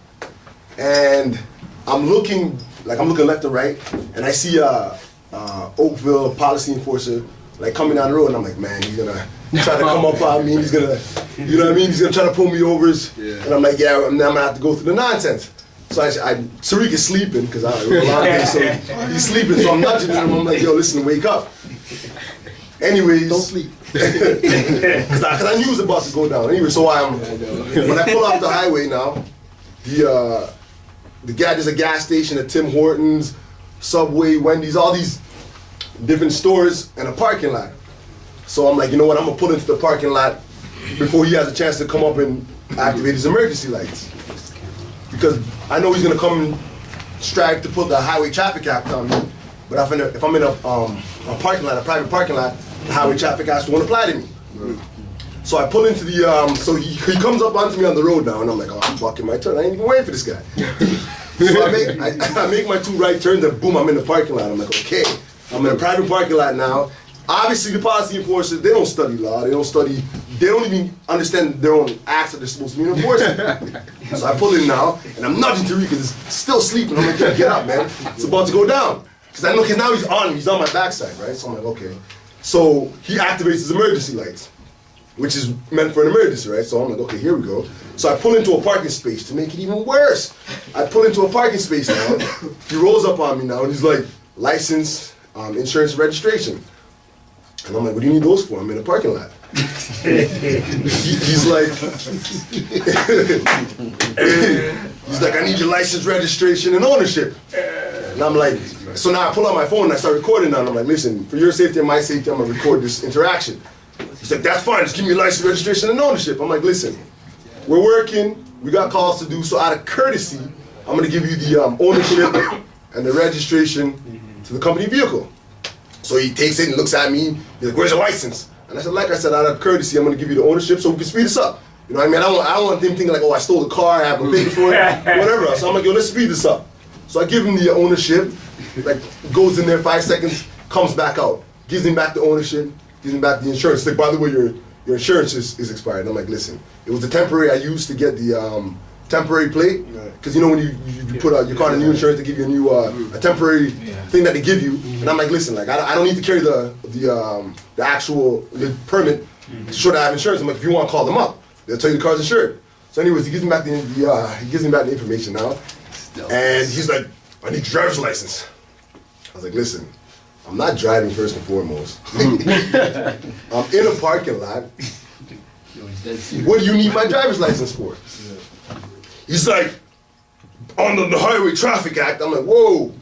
and I'm looking left and right, and I see Oakville policy enforcer like coming down the road, and I'm like, man, he's gonna try to come up on me, he's gonna, you know what I mean, he's gonna try to pull me over, and I'm like, yeah, I'm gonna have to go through the nonsense. So Tariq is sleeping, because it was a long day, so he's sleeping, so I'm nudging him, I'm like, yo, listen, wake up. Anyways. Don't sleep. Because I knew it was about to go down. Anyway, so when I pull off the highway now, there's a gas station, a Tim Hortons, Subway, Wendy's, all these different stores, and a parking lot. So I'm like, you know what, I'm gonna pull into the parking lot before he has a chance to come up and activate his emergency lights. Because I know he's gonna come and strike to put the highway traffic act on me. But if I'm in a parking lot, a private parking lot, the highway traffic acts won't apply to me. So I pull into the, so he comes up onto me on the road now, and I'm like, oh, I'm fucking my turn. I ain't even waiting for this guy. So I make my 2 right turns, and boom, I'm in the parking lot. I'm like, okay, I'm in a private parking lot now. Obviously, the policy enforcers, they don't study law. They don't even understand their own acts that they're supposed to be enforcing. So I pull in now, and I'm nudging Tariq because he's still sleeping. I'm like, get up, man. It's about to go down. Because I know, because now he's on my backside, right? So I'm like, okay. So he activates his emergency lights, which is meant for an emergency, right? So I'm like, okay, here we go. So I pull into a parking space to make it even worse. I pull into a parking space now. He rolls up on me now, and he's like, license, insurance, registration. And I'm like, what do you need those for? I'm in a parking lot. He's like, I need your license, registration, and ownership. And I'm like, so now I pull out my phone and I start recording now, and I'm like, listen, for your safety and my safety, I'm gonna record this interaction. He's like, that's fine, just give me your license, registration, and ownership. I'm like, listen, we're working, we got calls to do, so out of courtesy, I'm gonna give you the ownership and the registration to the company vehicle. So he takes it and looks at me, he's like, where's your license? And I said, like I said, out of courtesy, I'm gonna give you the ownership so we can speed this up. You know what I mean? I don't want him thinking like, oh, I stole the car, I have a pay for it, whatever. So I'm like, yo, let's speed this up. So I give him the ownership, like goes in there 5 seconds, comes back out, gives him back the ownership, gives him back the insurance. Like, by the way, your insurance is expired. And I'm like, listen, it was the temporary I used to get the temporary plate, because you know when you put your car on new insurance, they give you a new a temporary thing that they give you. And I'm like, listen, like I don't need to carry the actual permit to show that I have insurance. I'm like, if you want to call them up, they'll tell you the car's insured. So anyways, he gives me back the information now. And he's like, I need your driver's license. I was like, listen, I'm not driving first and foremost. I'm in a parking lot. What do you need my driver's license for? He's like, on the Highway Traffic Act. I'm like, whoa,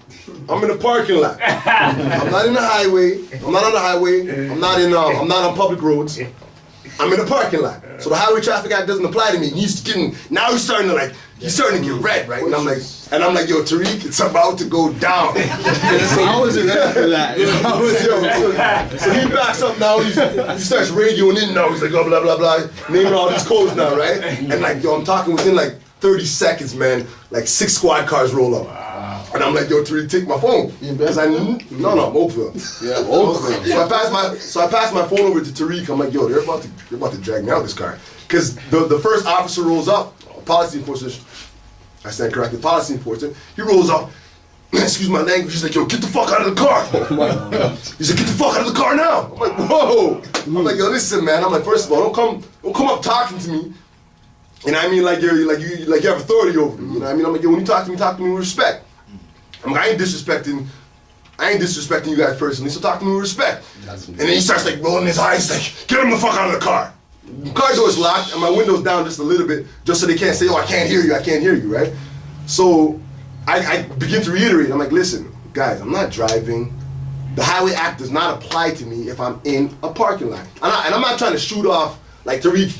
I'm in a parking lot. I'm not in the highway. I'm not on the highway. I'm not on public roads. I'm in a parking lot. So the Highway Traffic Act doesn't apply to me. He's starting to get red, right? And I'm like, yo, Tariq, it's about to go down. I wasn't ready for that. So he backs up now. He starts radioing in now. He's like, oh, blah, blah, blah, naming all these codes now, right? And like, yo, I'm talking within like 30 seconds, man. Like 6 squad cars roll up. Wow. And I'm like, yo, Tariq, take my phone. Because I'm Oakville. Yeah, Oakville. So I pass my phone over to Tariq. I'm like, yo, they're about to drag me out of this car. Because the first officer rolls up, policy enforcer, I stand corrected, policy enforcer, he rolls up, excuse my language, he's like, yo, get the fuck out of the car. He's like, get the fuck out of the car now. I'm like, whoa. I'm like, yo, listen, man. I'm like, first of all, don't come up talking to me. And I mean, like you have authority over me. You know what I mean? I'm like, yo, when you talk to me with respect. I'm like, I ain't disrespecting you guys personally, so talk to me with respect. And then he starts like rolling his eyes, like, get him the fuck out of the car. The car door is locked and my window's down just a little bit, just so they can't say, oh, I can't hear you, right? So I begin to reiterate, I'm like, listen, guys, I'm not driving. The Highway Act does not apply to me if I'm in a parking lot. And I'm not trying to shoot off, like Tariq,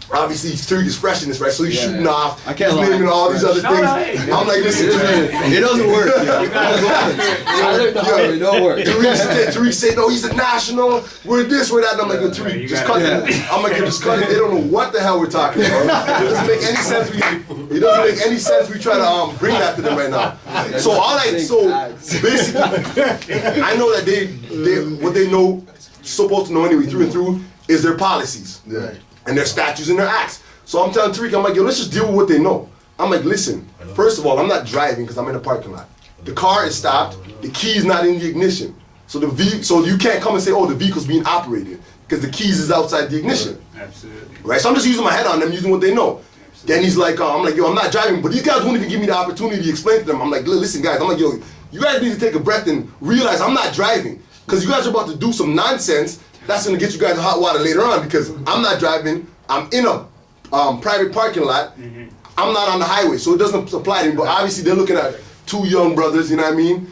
obviously Tariq is fresh in this, right? So he's shooting off, I can't he's naming all these other things. I'm like, listen, it doesn't work. It don't work. Tariq said, no, he's a national, we're this, we're that. And I'm like, yo, Tariq, just cut it. I'm like, just cut it. They don't know what the hell we're talking about. It doesn't make any sense. It doesn't make any sense we try to bring that to them right now. So basically, I know that what they know, supposed to know anyway, through and through, is their policies. And their statutes and their acts. So I'm telling Tariq, I'm like, yo, let's just deal with what they know. I'm like, listen, first of all, I'm not driving because I'm in a parking lot. The car is stopped, the key is not in the ignition. So so you can't come and say, oh, the vehicle's being operated because the keys is outside the ignition. Absolutely. Right? So I'm just using my head on them, using what they know. Then he's like, I'm like, yo, I'm not driving, but these guys won't even give me the opportunity to explain to them. I'm like, listen, guys, I'm like, yo, you guys need to take a breath and realize I'm not driving. Because you guys are about to do some nonsense that's going to get you guys hot water later on because I'm not driving. I'm in a private parking lot. I'm not on the highway, so it doesn't apply to me. But obviously, they're looking at two young brothers, you know what I mean?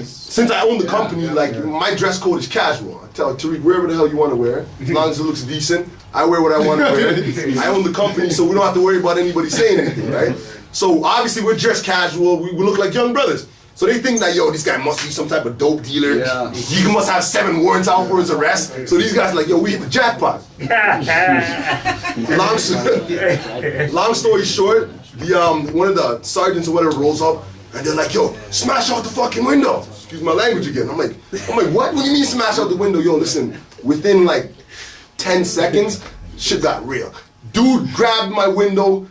Since I own the company, my dress code is casual. I tell Tariq, wherever the hell you want to wear, as long as it looks decent, I wear what I want to wear. I own the company, so we don't have to worry about anybody saying anything, right? So obviously, we're dressed casual. We look like young brothers. So they think that, yo, this guy must be some type of dope dealer. Yeah. He must have 7 warrants out for his arrest. So these guys are like, yo, we hit the jackpot. Long story short, one of the sergeants or whatever rolls up, and they're like, yo, smash out the fucking window. Excuse my language again. I'm like, what? What do you mean smash out the window? Yo, listen, within like 10 seconds, shit got real. Dude grabbed my window,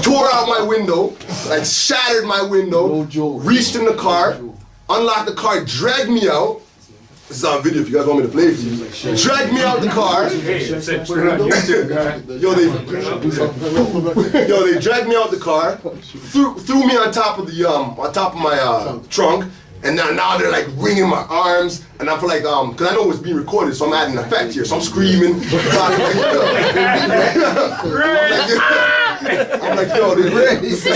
tore out my window, like shattered my window, reached in the car, unlocked the car, dragged me out. This is on video if you guys want me to play it for you. Dragged me out the car. They dragged me out the car, threw me on top of my trunk, and now they're like wringing my arms, and I'm like, cause I know it's being recorded, so I'm adding an effect here, so I'm screaming. I'm like, yo, they're great. So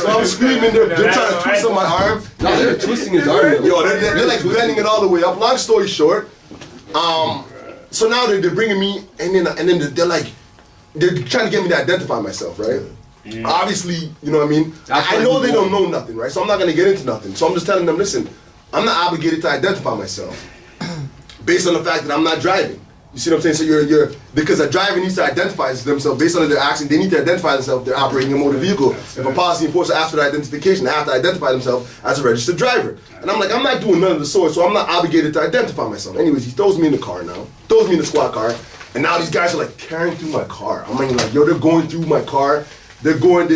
I'm screaming, they're trying to twist on my arm. No, they're twisting his arm. Yo, they're like bending it all the way up. Long story short, so now they're bringing me, and then they're trying to get me to identify myself, right? Obviously, you know what I mean? I know they don't know nothing, right? So I'm not gonna get into nothing. So I'm just telling them, listen, I'm not obligated to identify myself based on the fact that I'm not driving. You see what I'm saying? So you're because a driver needs to identify themselves based on their action. They need to identify themselves. They're operating a motor vehicle. If a policy enforcer asks for their identification, they have to identify themselves as a registered driver. And I'm like, I'm not doing none of the sort, so I'm not obligated to identify myself. Anyways, he throws me in the car now. Throws me in the squad car, and now these guys are like carrying through my car. I'm like, yo, they're going through my car. They're pulling up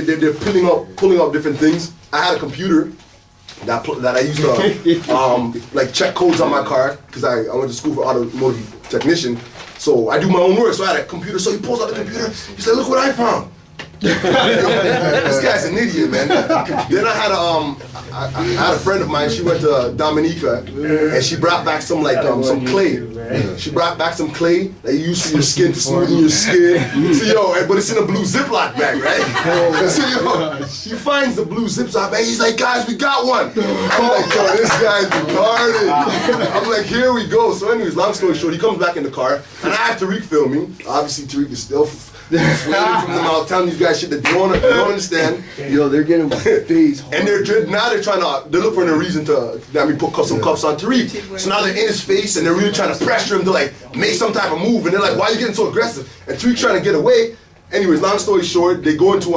different things. I had a computer that I used to like check codes on my car because I went to school for automotive technician. So I do my own work. So I had a computer. So he pulls out the computer. He's like, look what I found. This guy's an idiot, man. Then I had a friend of mine. She went to Dominica, and she brought back some some clay. She brought back some clay that you use for your skin, to smoothen your skin. So but it's in a blue Ziploc bag, right? So she finds the blue Ziploc bag. He's like, guys, we got one. I'm like, yo, this guy's retarded. I'm like, here we go. So anyways, long story short, he comes back in the car, and I have Tariq film me. Obviously, Tariq is still flailing from the mouth, telling these guys shit that they don't understand. Yo, they're getting my face hard. And they're looking for a reason to put some cuffs on Tariq. So now they're in his face and they're really trying to pressure him to like make some type of move. And they're like, why are you getting so aggressive? And Tariq's trying to get away. Anyways, long story short, they go into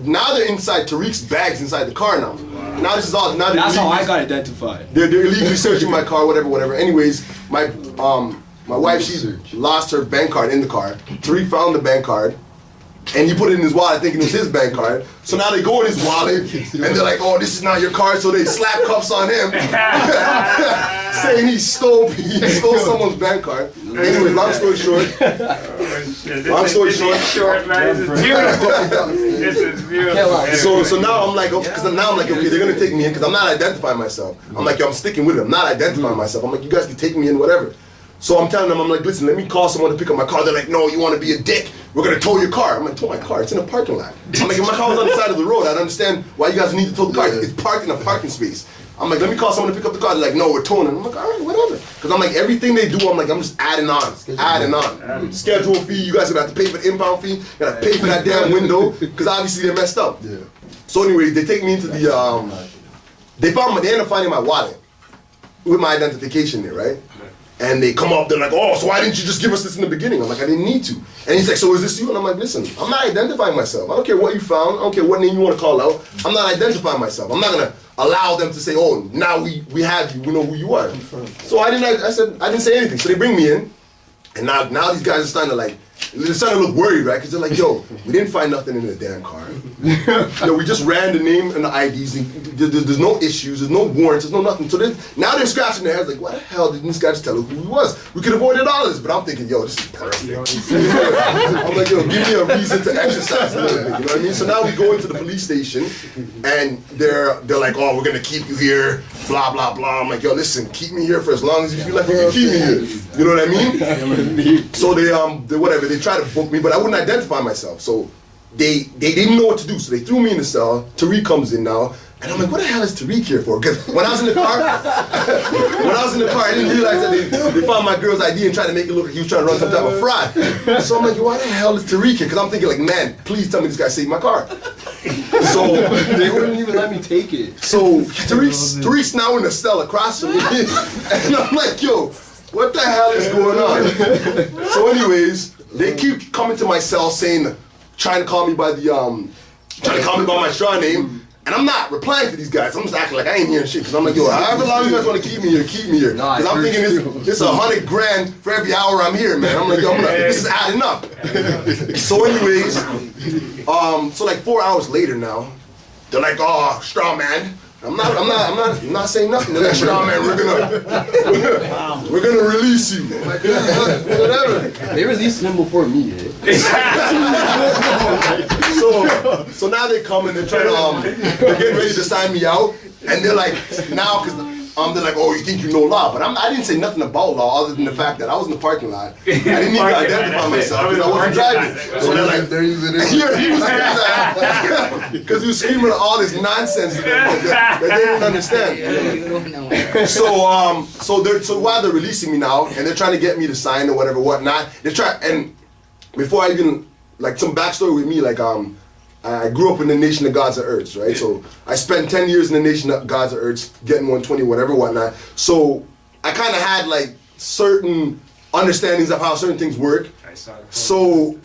now they're inside Tariq's bags inside the car now. Wow. Now this is all. Now that's how I got identified. They're illegally searching my car, whatever. Anyways, my wife, she lost her bank card in the car. Tariq found the bank card. And he put it in his wallet thinking it was his bank card. So now they go in his wallet and they're like, oh, this is not your card. So they slap cuffs on him saying he stole someone's bank card. Anyway, long story short. Man, this is beautiful. This is beautiful. So now I'm like, okay, they're gonna take me in because I'm not identifying myself. I'm like, yo, I'm sticking with it. I'm not identifying myself. I'm like, you guys can take me in, whatever. So I'm telling them, I'm like, listen, let me call someone to pick up my car. They're like, no, you want to be a dick. We're going to tow your car. I'm like, tow my car? It's in a parking lot. I'm like, if my car was on the side of the road, I'd understand why you guys need to tow the car. It's parked in a parking space. I'm like, let me call someone to pick up the car. They're like, no, we're towing it. I'm like, all right, whatever. Because I'm like, everything they do, I'm just adding on. Schedule fee, you guys are going to have to pay for the impound fee. You got to pay for that damn window because obviously they're messed up. Yeah. So anyways, they take me into the, they end up finding my wallet with my identification there, right? And they come up, they're like, oh, so why didn't you just give us this in the beginning? I'm like, I didn't need to. And he's like, so is this you? And I'm like, listen, I'm not identifying myself. I don't care what you found. I don't care what name you want to call out. I'm not identifying myself. I'm not going to allow them to say, oh, now we have you. We know who you are. So I didn't say anything. So they bring me in. And now these guys are starting to like they're starting to look worried, right? Because they're like, yo, we didn't find nothing in the damn car. Yo, we just ran the name and the IDs. There's no issues, there's no warrants, there's no nothing. So now they're scratching their heads like, what the hell didn't this guy just tell us who he was? We could avoid all this. But I'm thinking, yo, this is perfect. I'm like, yo, give me a reason to exercise a little bit. You know what I mean? So now we go into the police station, and they're like, oh, we're gonna keep you here, blah blah blah. I'm like, yo, listen, keep me here for as long as you feel like you can keep me here. You know what I mean? So they whatever, they try to book me, but I wouldn't identify myself. So they didn't know what to do, so they threw me in the cell. Tariq comes in now, and I'm like, what the hell is Tariq here for? Because when I was in the car, I didn't realize that they found my girl's ID and tried to make it look like he was trying to run some type of fraud. So I'm like, why the hell is Tariq here? Because I'm thinking like, man, please tell me this guy saved my car. So They wouldn't even let me take it. So Tariq's now in the cell across from me, and I'm like, yo, what the hell is going on? So anyways, they keep coming to my cell trying to call me by my straw name. And I'm not replying to these guys. I'm just acting like I ain't hearing shit. Because I'm like, yo, however long you guys want to keep me here, keep me here. Because I'm thinking it's $100 grand for every hour I'm here, man. I'm like, yo, this is adding up. So anyways, so like 4 hours later now, they're like, oh, straw man. I'm not saying nothing. They're like, straw man, we're gonna release you. I'm like, whatever. They released him before me. So now they come and they're trying to they're getting ready to sign me out, and they're like, now because they're like, oh, you think you know law, but I didn't say nothing about law other than the fact that I was in the parking lot. I didn't need to identify myself because I wasn't driving. So they're like, because he was screaming all this nonsense that they didn't understand. So while they're releasing me now and they're trying to get me to sign or whatnot, and before I even, like, some backstory with me, like, I grew up in the nation of gods of earth, right? So I spent 10 years in the nation of gods of earth, getting 120, whatnot. So I kind of had like certain understandings of how certain things work. So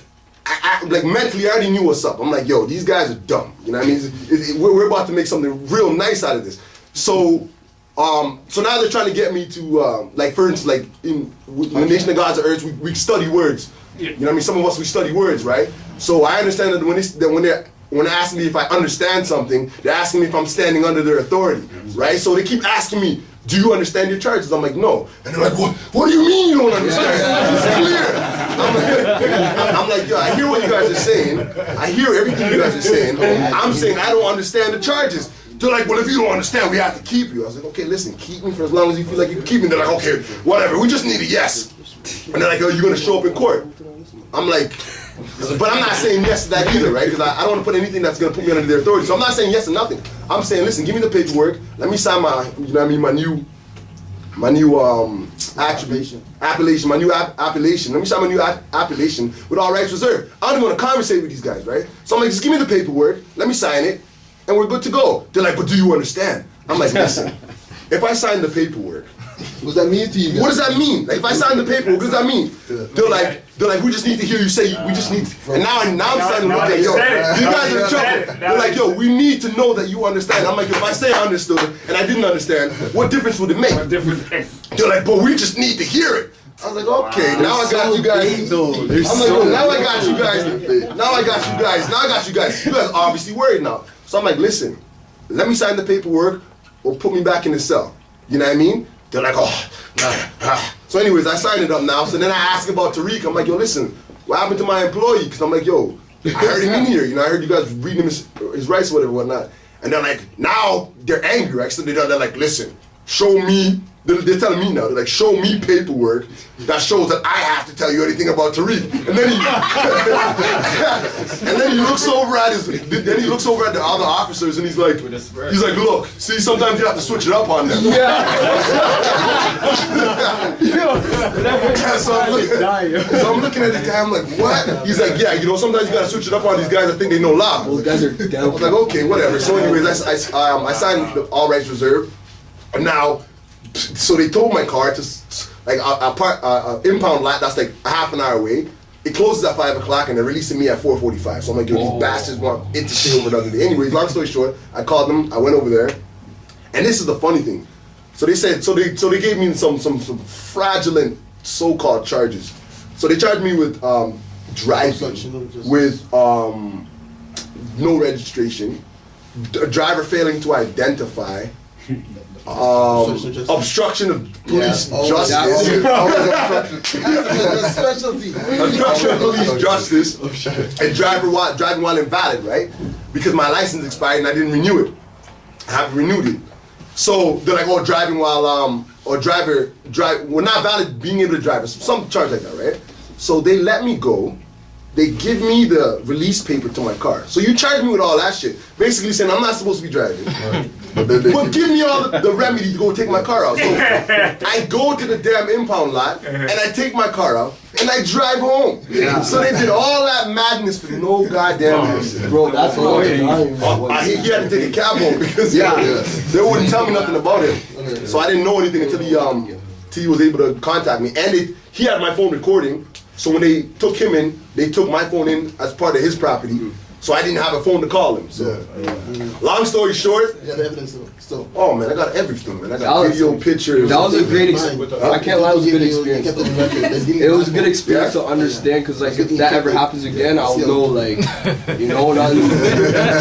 I like mentally, I already knew what's up. I'm like, yo, these guys are dumb. You know what I mean? We're about to make something real nice out of this. So now they're trying to get me to, like, for instance, like in the nation of gods of earth, we study words. You know what I mean? Some of us, we study words, right? So I understand that when they're asking me if I understand something, they're asking me if I'm standing under their authority, right? So they keep asking me, do you understand your charges? I'm like, no. And they're like, what do you mean you don't understand? It's clear. I'm like, yo, I hear what you guys are saying. I hear everything you guys are saying. I'm saying I don't understand the charges. They're like, well, if you don't understand, we have to keep you. I was like, okay, listen, keep me for as long as you feel like you can keep me. They're like, okay, whatever, we just need a yes. And they're like, oh, you're gonna show up in court. I'm like, but I'm not saying yes to that either, right? Because I don't want to put anything that's going to put me under their authority. So I'm not saying yes to nothing. I'm saying, listen, give me the paperwork. Let me sign my, you know what I mean, my new appellation. Let me sign my new appellation with all rights reserved. I don't even want to conversate with these guys, right? So I'm like, just give me the paperwork. Let me sign it, and we're good to go. They're like, but do you understand? I'm like, listen, if I sign the paperwork, what does that mean to you guys? What does that mean? Like, if I sign the paper, what does that mean? They're like, we just need to hear you say, we just need to. And now I'm starting to look at, yo, you guys are in trouble. They're like, yo, we need to know that you understand. I'm like, if I say I understood and I didn't understand, what difference would it make? They're like, but we just need to hear it. I was like, okay, now I got you guys. I'm like, yo, now I got you guys. Now I got you guys. You guys are obviously worried now. So I'm like, listen, let me sign the paperwork or put me back in the cell. You know what I mean? They're like, oh, So anyways, I signed it up now. So then I asked about Tariq. I'm like, yo, listen, what happened to my employee? Because I'm like, yo, I heard him in here. You know, I heard you guys reading him his rights or whatnot. And they're like, now they're angry, right? So they're like, listen, show me. They're telling me now, they're like, show me paperwork that shows that I have to tell you anything about Tariq. And then he looks over at the other officers and he's like, look, see, sometimes you have to switch it up on them. So I'm looking at the guy, I'm like, what? He's like, yeah, you know, sometimes you gotta switch it up on these guys that think they know law. Those guys are down. I was like, okay, whatever. So anyways, I signed the all rights reserved. And now, so they towed my car to like a impound lot that's like a half an hour away. It closes at 5 o'clock and they're releasing me at 4:45. So I'm like, yo, these bastards want it to stay over another day. Anyways, long story short, I called them. I went over there, and this is the funny thing. So they said, so they gave me some fraudulent so-called charges. So they charged me with driving with no registration, driver failing to identify, obstruction of police justice, obstruction of police justice, and driving while invalid, right? Because my license expired and I didn't renew it. I haven't renewed it. So they're like, oh, driving while we're not valid being able to drive, some charge like that, right? So they let me go. They give me the release paper to my car. So you charge me with all that shit, basically saying I'm not supposed to be driving. But give me all the remedy to go take my car out. So I go to the damn impound lot and I take my car out and I drive home. Yeah. So they did all that madness for no goddamn reason. Bro, that's all. He had to take a cab home because they wouldn't tell me nothing about it. So I didn't know anything until he was able to contact me. And he had my phone recording. So when they took him in, they took my phone in as part of his property. So I didn't have a phone to call him. So, long story short, You got the evidence still. oh man, I got everything, man. I got video, pictures. That was a great experience. I can't lie, it was a good experience. It was a good experience to understand, because like if that ever happens again, I'll know, like, you know, nothing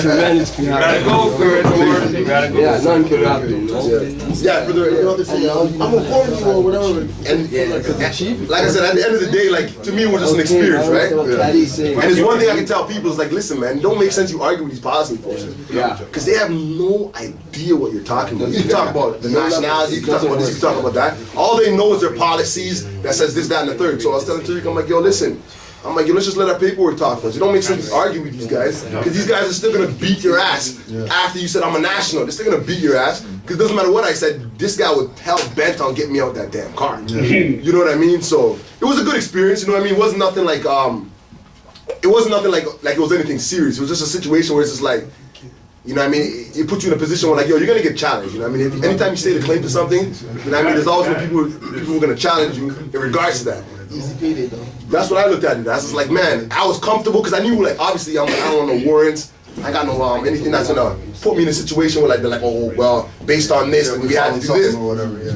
tremendous can happen. You gotta go for it, Lord. You gotta go. Yeah, nothing can happen. You know? Yeah, for the, I'm a quarantine or whatever. and like I said, at the end of the day, like to me, it was just an experience, right? And it's one thing I can tell people is like, listen, man, it don't make sense you argue with these policy enforcement. Yeah. Because they have no idea what you're talking about. You can talk about the nationality, you can talk about this, you can talk about that. All they know is their policies that says this, that, and the third. So I was telling Tariq, I'm like, yo, listen. I'm like, yo, let's just let our paperwork talk for us. It don't make sense to argue with these guys, because these guys are still gonna beat your ass after you said I'm a national. They're still gonna beat your ass, because it doesn't matter what I said, this guy was hell bent on getting me out that damn car. You know what I mean? So it was a good experience, you know what I mean? It wasn't nothing like it wasn't nothing like it was anything serious. It was just a situation where it's just like, you know what I mean? It puts you in a position where like, yo, you're gonna get challenged. You know what I mean? Anytime you state a claim to something, you know what I mean? There's always gonna be people who are gonna challenge you in regards to that. Easy payday though. That's what I looked at it as. It's like, man, I was comfortable because I knew, like, obviously I don't want no warrants. I got no anything that's gonna put me in a situation where like they're like, oh well, based on this, we had to do this.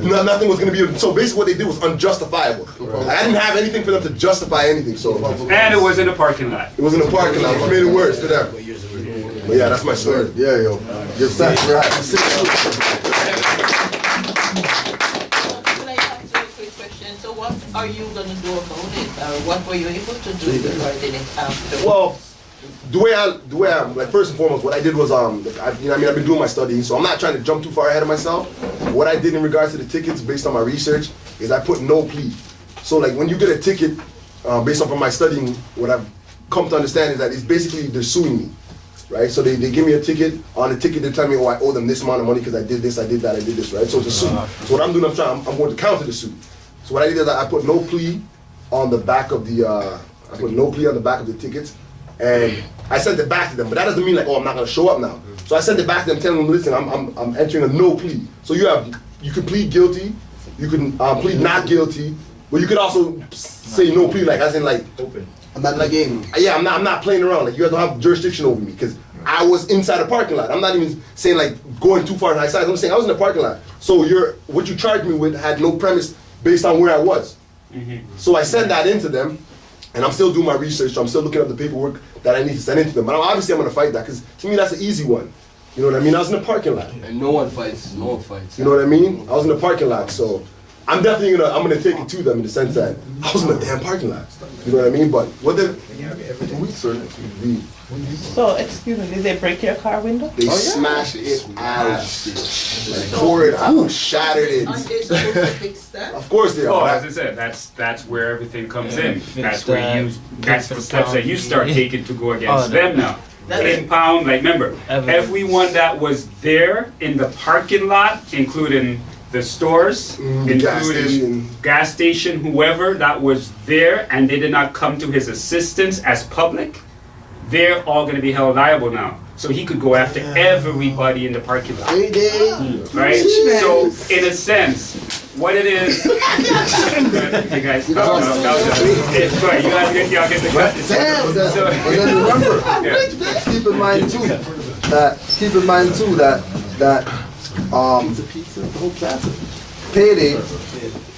Nothing was gonna be. So basically, what they did was unjustifiable. I didn't have anything for them to justify anything. So And it was in a parking lot. it was in a parking lot, which made it worse for them. But yeah, that's my story. Yeah, yo. Get that right. Can I ask you a quick question? So what are you gonna do about it? Or what were you able to do regarding it after? Well, the way I'm like, first and foremost, what I did was I've been doing my studying, so I'm not trying to jump too far ahead of myself. What I did in regards to the tickets, based on my research, is I put no plea. So like when you get a ticket, based on from my studying, what I've come to understand is that it's basically they're suing me, right? So they give me a ticket. On the ticket they tell me, oh, I owe them this amount of money because I did this, I did that, I did this, right? So it's a suit. So what I'm doing, I'm going to counter the suit. So what I did is I put no plea on the back of the tickets. And I sent it back to them, but that doesn't mean like, oh, I'm not gonna show up now. So I sent it back to them, telling them, listen, I'm entering a no plea. So you can plead guilty, you can plead not guilty, but you could also say no plea, like as in like open. I'm not in the game. Yeah, I'm not playing around. Like you guys don't have jurisdiction over me because I was inside a parking lot. I'm not even saying like going too far outside. I'm saying I was in the parking lot. So what you charged me with had no premise based on where I was. So I sent that into them. And I'm still doing my research, so I'm still looking up the paperwork that I need to send into them. But obviously I'm gonna fight that, because to me that's an easy one. You know what I mean? I was in the parking lot. And no one fights. No one fights. You know what I mean? I was in the parking lot, so I'm definitely gonna take it to them in the sense that I was in the damn parking lot. You know what I mean? But what the So, excuse me, did they break your car window? they smashed it out, like tore it out, shattered it. Aren't they supposed to fix that? Of course they Oh, are. as I said, that's where everything comes in. That's where that's the steps that you start taking to go against them now. Impound, like remember, everyone that was there in the parking lot, including the stores, including gas station, whoever that was there, and they did not come to his assistance as public, they're all going to be held liable now. So he could go after everybody in the parking lot. Right? So, in a sense, what it is. Hey guys, you guys get the cut. But then remember, keep in mind too that payday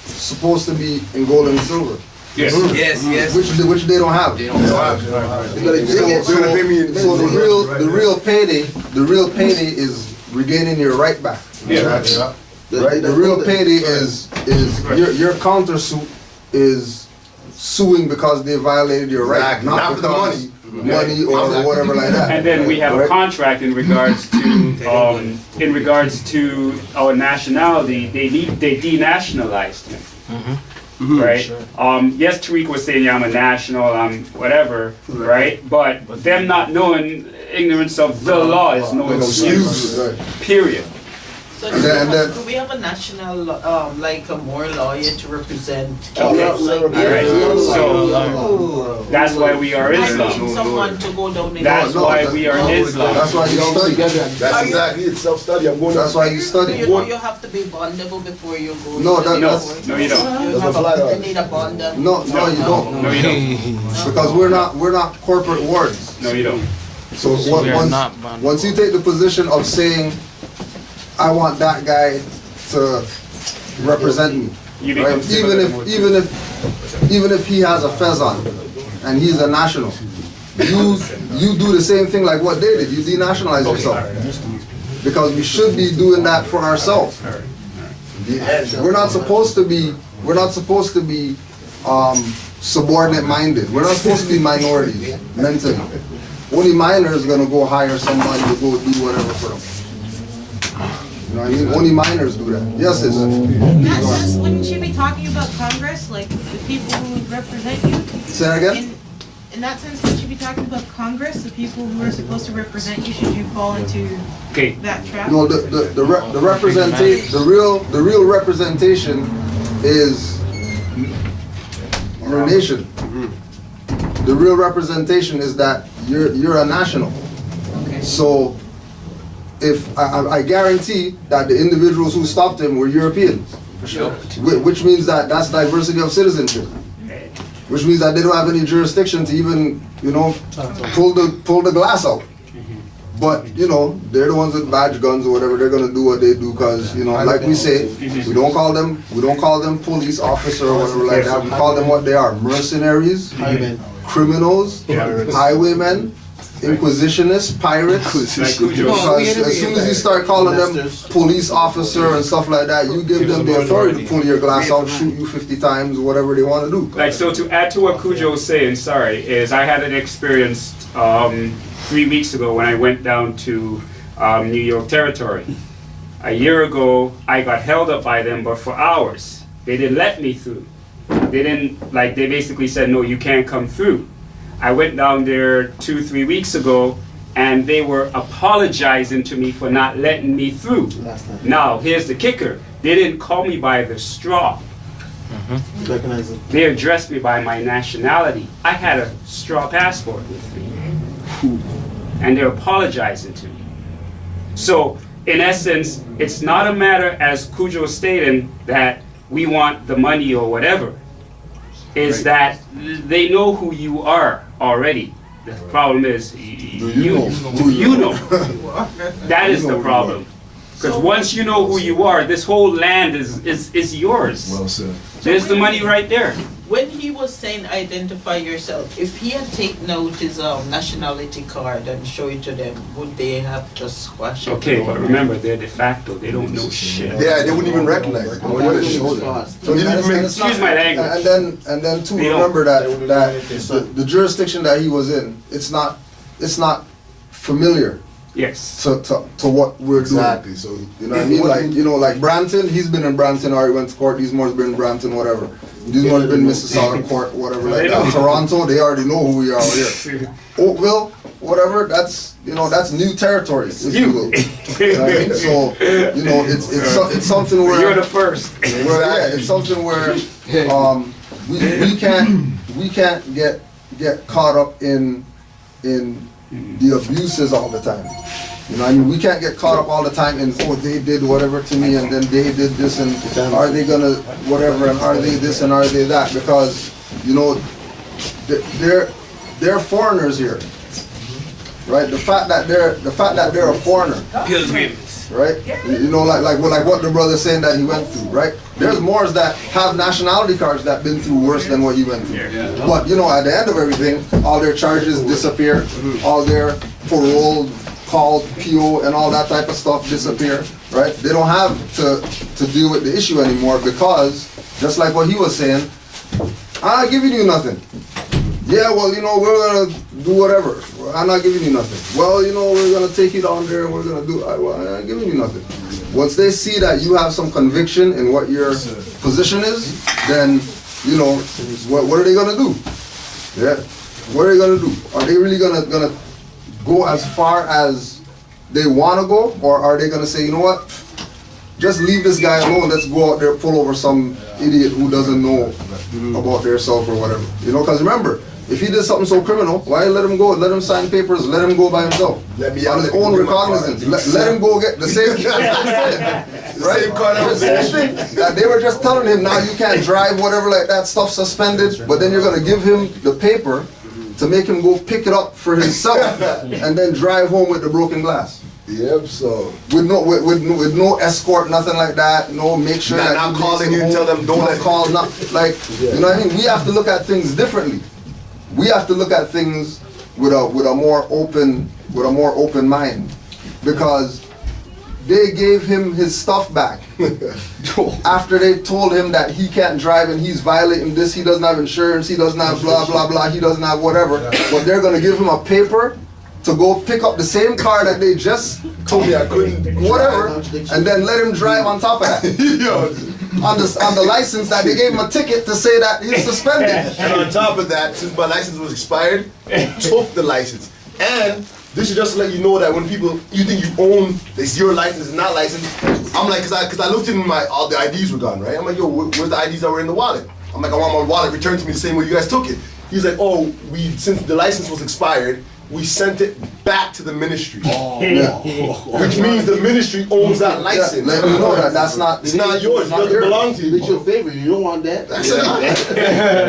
supposed to be in gold and silver. Yes. Yes. which they don't have. They don't have. So the real payday is regaining your right back. Yeah. Right? The real payday is your countersuit is suing because they violated your right, Exactly. Not for the because money or whatever like that. And then we have a Right? contract in regards to our nationality. They denationalized him. Right? Yes, Tariq was saying, yeah, I'm a national, I'm whatever, right? But them not knowing, ignorance of the law is no excuse. Period. So And then- do we have a national, like a more lawyer to represent? Oh, yeah, cases like yeah, this? Right. So that's why we are I Islam. need someone to go down in. That's why we are Islam. That's why you study. That's exactly it. Self-study. I'm going. That's why you study. You know you have to be bondable before you go. No, into the No, court. no, you don't. You Doesn't have apply to you us. need a bond. No, you don't. No, you don't. Because we're not corporate wards. No, you don't. So once you take the position of saying, I want that guy to represent me, You right? become Even if he has a fez on and he's a national, you do the same thing like what they did. You denationalize yourself because we should be doing that for ourselves. We're not supposed to be subordinate minded. We're not supposed to be minorities mentally. Only minors gonna go hire somebody to go do whatever for them. You know what I mean? Only minors do that. Yes, it's. In that sense, wouldn't you be talking about Congress, like the people who represent you? Say that again? In that sense, wouldn't you be talking about Congress, the people who are supposed to represent you? Should you fall into that trap? No, the real representation is your nation. The real representation is that you're a national. Okay. So if I guarantee that the individuals who stopped him were Europeans, which means that that's diversity of citizenship, which means that they don't have any jurisdiction to even pull the glass out. But they're the ones with badge guns or whatever. They're gonna do what they do because like we say, we don't call them police officer or whatever like that. We call them what they are: mercenaries, criminals, highwaymen, inquisitionists, pirates. Because as soon as you start calling them police officer and stuff like that, you give them the authority to pull your glass out, shoot you 50 times, whatever they want to do. Like, so to add to what Cujo was saying, is I had an experience 3 weeks ago when I went down to New York territory. A year ago, I got held up by them, but for hours. They didn't let me through. They basically said, no, you can't come through. I went down there 2-3 weeks ago, and they were apologizing to me for not letting me through. Now, here's the kicker. They didn't call me by the straw. They addressed me by my nationality. I had a straw passport with me. And they're apologizing to me. So, in essence, it's not a matter, as Cujo stated, that we want the money or whatever. Is that they know who you are already. The problem is, do you know? That is the problem. Because once you know who you are, this whole land is yours. Well said. There's the money right there. When he was saying identify yourself, if he had taken out his nationality card and show it to them, would they have just squashed it? Okay, but remember, they're de facto. They don't know shit. Yeah, they wouldn't even recognize it. So excuse my language. And then too, remember that the jurisdiction that he was in, it's not familiar. Yes. To what we're doing. Exactly. So you know what I mean? Like Brampton, he's been in Brampton, or he went to court. These-more's been in Brampton, whatever. These-more's been in Mississauga court, whatever like that. Toronto, they already know who we are here. Oakville, whatever. That's new territory. If you will. You know what I mean? So it's something where you're the first. It's something where we can't get caught up in the abuses all the time. We can't get caught up all the time in, they did whatever to me and then they did this and are they gonna whatever and are they this and are they that, because they're foreigners here, right? The fact that they're a foreigner, Pilgrims. right? Like what the brother saying that he went through, right? There's Moors that have nationality cards that been through worse than what he went through. But, you know, at the end of everything, all their charges disappear, all their parole, called PO and all that type of stuff disappear, right? They don't have to deal with the issue anymore because, just like what he was saying, I'm not giving you nothing. Yeah, well, you know, we're gonna do whatever. I'm not giving you nothing. Well, you know, we're gonna take you down there and we're gonna do, well, I'm not giving you nothing. Once they see that you have some conviction in what your position is, then, you know, what are they gonna do? Yeah, what are they gonna do? Are they really gonna go as far as they wanna go, or are they gonna say, you know what? Just leave this guy alone. Let's go out there, pull over some idiot who doesn't know about themselves or whatever. You know, because remember, if he did something so criminal, why let him go? Let him sign papers. Let him go by himself. Let me on his own recognizance. Let him go get the same. Right? Same car The same thing. That they were just telling him now you can't drive, whatever like that stuff suspended. But then you're gonna give him the paper to make him go pick it up for himself and then drive home with the broken glass. Yep. So with no escort, nothing like that. No, make sure that not calling you, tell them don't let call. Not like you know what I mean. We have to look at things differently. We have to look at things with a more open mind, because they gave him his stuff back after they told him that he can't drive and he's violating this. He doesn't have insurance. He doesn't have blah blah blah. He doesn't have whatever. But they're gonna give him a paper to go pick up the same car that they just told me I couldn't, whatever, and then let him drive on top of that. on the license that they gave him a ticket to say that he's suspended. And on top of that, since my license was expired, they took the license. And this is just to let you know that when people, you think you own, they see your license is not licensed. I'm like, cause I looked in all the IDs were gone, right? I'm like, yo, where's the IDs that were in the wallet? I'm like, I want my wallet returned to me the same way you guys took it. He's like, oh, since the license was expired, we sent it back to the ministry. Oh, yeah. Which means the ministry owns that license. Let me know that that's not. It's not yours. It doesn't belong to you. It's your favorite. You don't want that.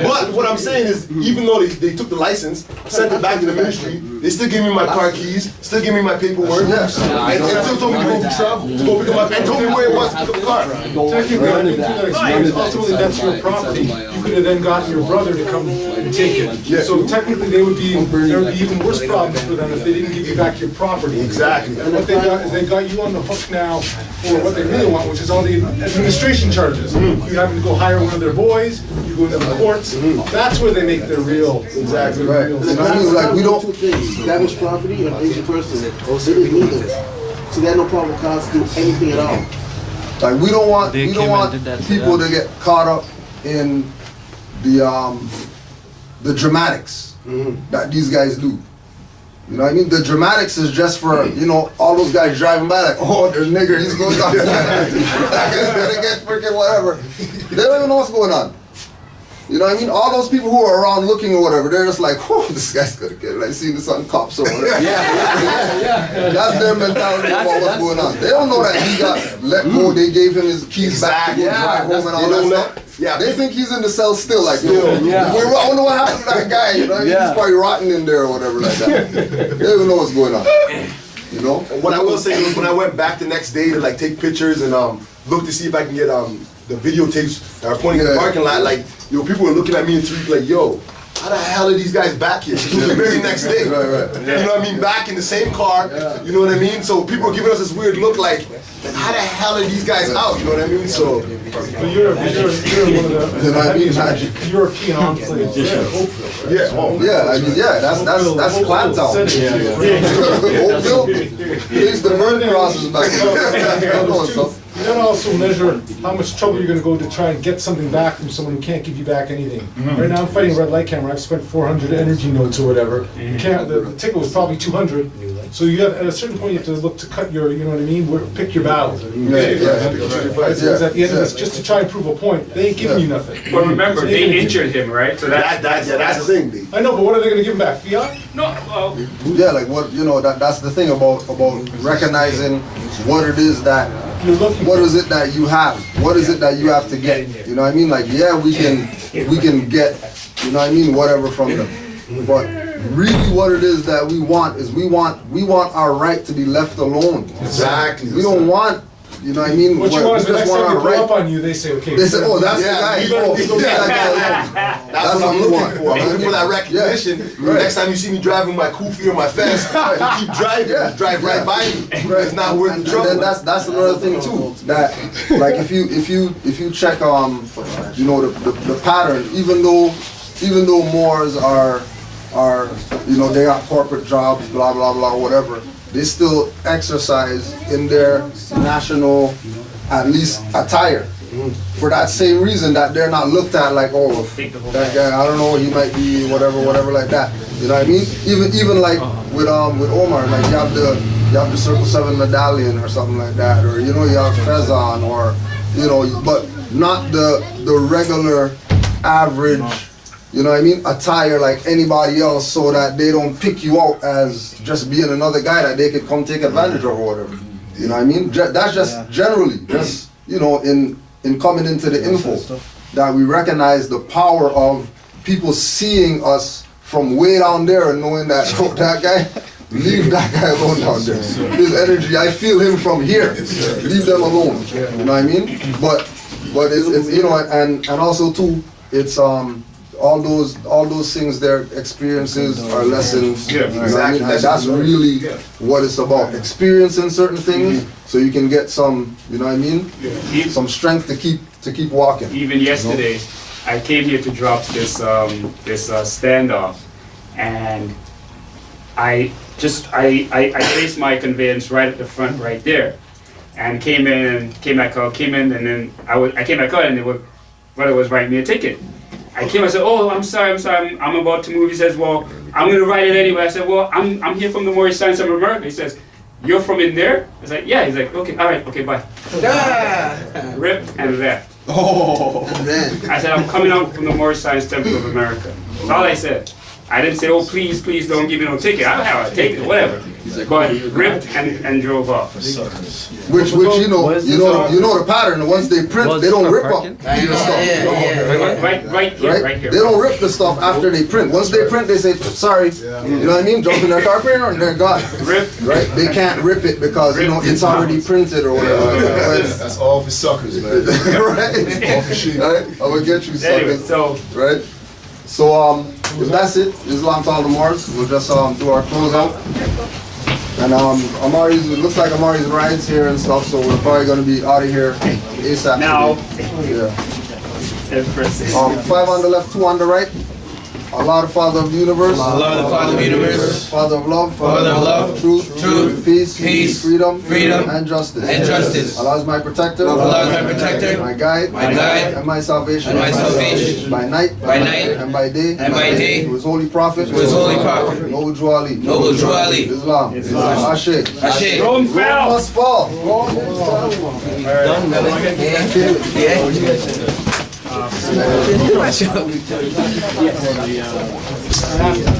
But what I'm saying is, even though they took the license, sent it back to the ministry, they still gave me my car keys, still gave me my paperwork, and still told me to go travel, to go pick up my, and told me where it was to pick up the car. Technically, I think through that experience, ultimately that's your property. You could have then gotten your brother to come and take it. Yeah. So technically, there would be even worse problems for them if they didn't give you back your property. Exactly. And what they got is they got you on the hook now for what they really want, which is all the administration charges. You having to go hire one of their boys, you go into the courts. That's where they make their real. Exactly right. Like we don't. Two things: damaged property and innocent person. They didn't need it. So they had no problem with cops do anything at all. Like we don't want people to get caught up in the dramatics that these guys do. You know what I mean? The dramatics is just for, you know, all those guys driving by like, oh, there's a nigger, he's going on. That guy's gonna get freaking whatever. They don't even know what's going on. You know what I mean? All those people who are around looking or whatever, they're just like, whew, this guy's gonna get it. Like seeing the sun cops or whatever. Yeah. That's their mentality about what's going on. They don't know that he got let go. They gave him his keys back to go drive home and all that stuff. Yeah, they think he's in the cell still, like, yo, I wonder what happened to that guy, you know? He's probably rotten in there or whatever like that. They don't even know what's going on, you know? What I will say is when I went back the next day to like take pictures and look to see if I can get the videotapes that are pointing in the parking lot, like, yo, people were looking at me and tweeting like, yo, how the hell are these guys back here? It was the very next day. Right. You know what I mean? Back in the same car. You know what I mean? So people are giving us this weird look like how the hell are these guys out? You know what I mean? So But you're one of the European enclaves. Yeah, I mean, that's Clantown. Oakville, he's the murder crosses back there. You gotta also measure how much trouble you're gonna go to try and get something back from someone who can't give you back anything. Right now I'm fighting a red light camera. I've spent 400 energy notes or whatever. The ticket was probably 200. So you have, at a certain point you have to look to cut your, you know what I mean, pick your battles. Because at the end of this, just to try and prove a point, they ain't giving you nothing. But remember, they injured him, right? So that's the thing. I know, but what are they gonna give him back? Fiat? No, well. Yeah, like what, you know, that's the thing about recognizing what it is that, what is it that you have? What is it that you have to get? You know what I mean? Like, yeah, we can get, you know what I mean, whatever from them. But really what it is that we want is we want our right to be left alone. Exactly. We don't want you know what I mean? What you want is the next want time our they pull up right. on you, they say, okay. They say, oh, that's Yeah, the guy. you better Oh, leave leave that that guy alone. That's what I'm we looking want. for. I'm looking for that recognition. Right. Next time you see me driving my kufi or my fence, you keep driving. Yeah. Drive right by me. It's not worth the And trouble. then that's another thing too. That like if you check you know the pattern, even though Moors are you know they got corporate jobs, blah blah blah whatever, they still exercise in their national at least attire. For that same reason that they're not looked at like, oh, that guy, I don't know, he might be whatever like that. You know what I mean? Even like with Omar, like you have the Circle 7 medallion or something like that, or you know you have fez on, or you know, but not the regular average, you know what I mean, attire like anybody else, so that they don't pick you out as just being another guy that they could come take advantage of or whatever. You know what I mean? That's just generally, just you know, in coming into the info, that we recognize the power of people seeing us from way down there and knowing that, oh, that guy, leave that guy alone down there. His energy, I feel him from here. Leave them alone. You know what I mean? But it's you know, and also too, it's all those things, their experiences are lessons. Yeah, You know what I exactly. mean? And that's really what it's about. Experiencing certain things so you can get some, you know what I mean? Some strength to keep walking. Even yesterday, I came here to drop this standoff, and I placed my conveyance right at the front, right there, and came back out, and then I came back out, and the brother was writing me a ticket. I came, I said, oh, I'm sorry, I'm about to move. He says, well, I'm gonna write it anyway. I said, well, I'm here from the Moorish Science of America. He says, you're from in there? I was like, yeah. He's like, okay, all right, okay, bye. Ripped and left. Oh. I said, I'm coming out from the Moorish Science Temple of America. That's all I said. I didn't say, oh, please don't give me no ticket. I don't have a ticket, whatever. But ripped and drove off. Which you know the pattern. Once they print, they don't rip up the stuff. Right here. They don't rip the stuff after they print. Once they print, they say sorry. You know what I mean? Jump in their car printer and they're gone. Ripped. Right? They can't rip it because you know it's already printed or whatever. That's all for suckers, man. Right? All for shit. Right? I will get you Anyway, something. Right? So if that's it, Islam to all the Moors. We'll just do our closeout. And it looks like Amari's rides here and stuff, so we're probably gonna be out of here ASAP. Now, yeah. 5 on the left, 2 on the right. Allah, the Father of the universe. Allah, the Father of the universe. Father of love. Father of love. Truth. Peace. Freedom. And justice. Allah is my protector. Allah is my protector. My guide. And my salvation. By night. And by day. To his holy prophet. Noble Jew Ali. Islam. Ashe. Rome fell. Must fall.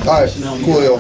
Alright, cool, yo.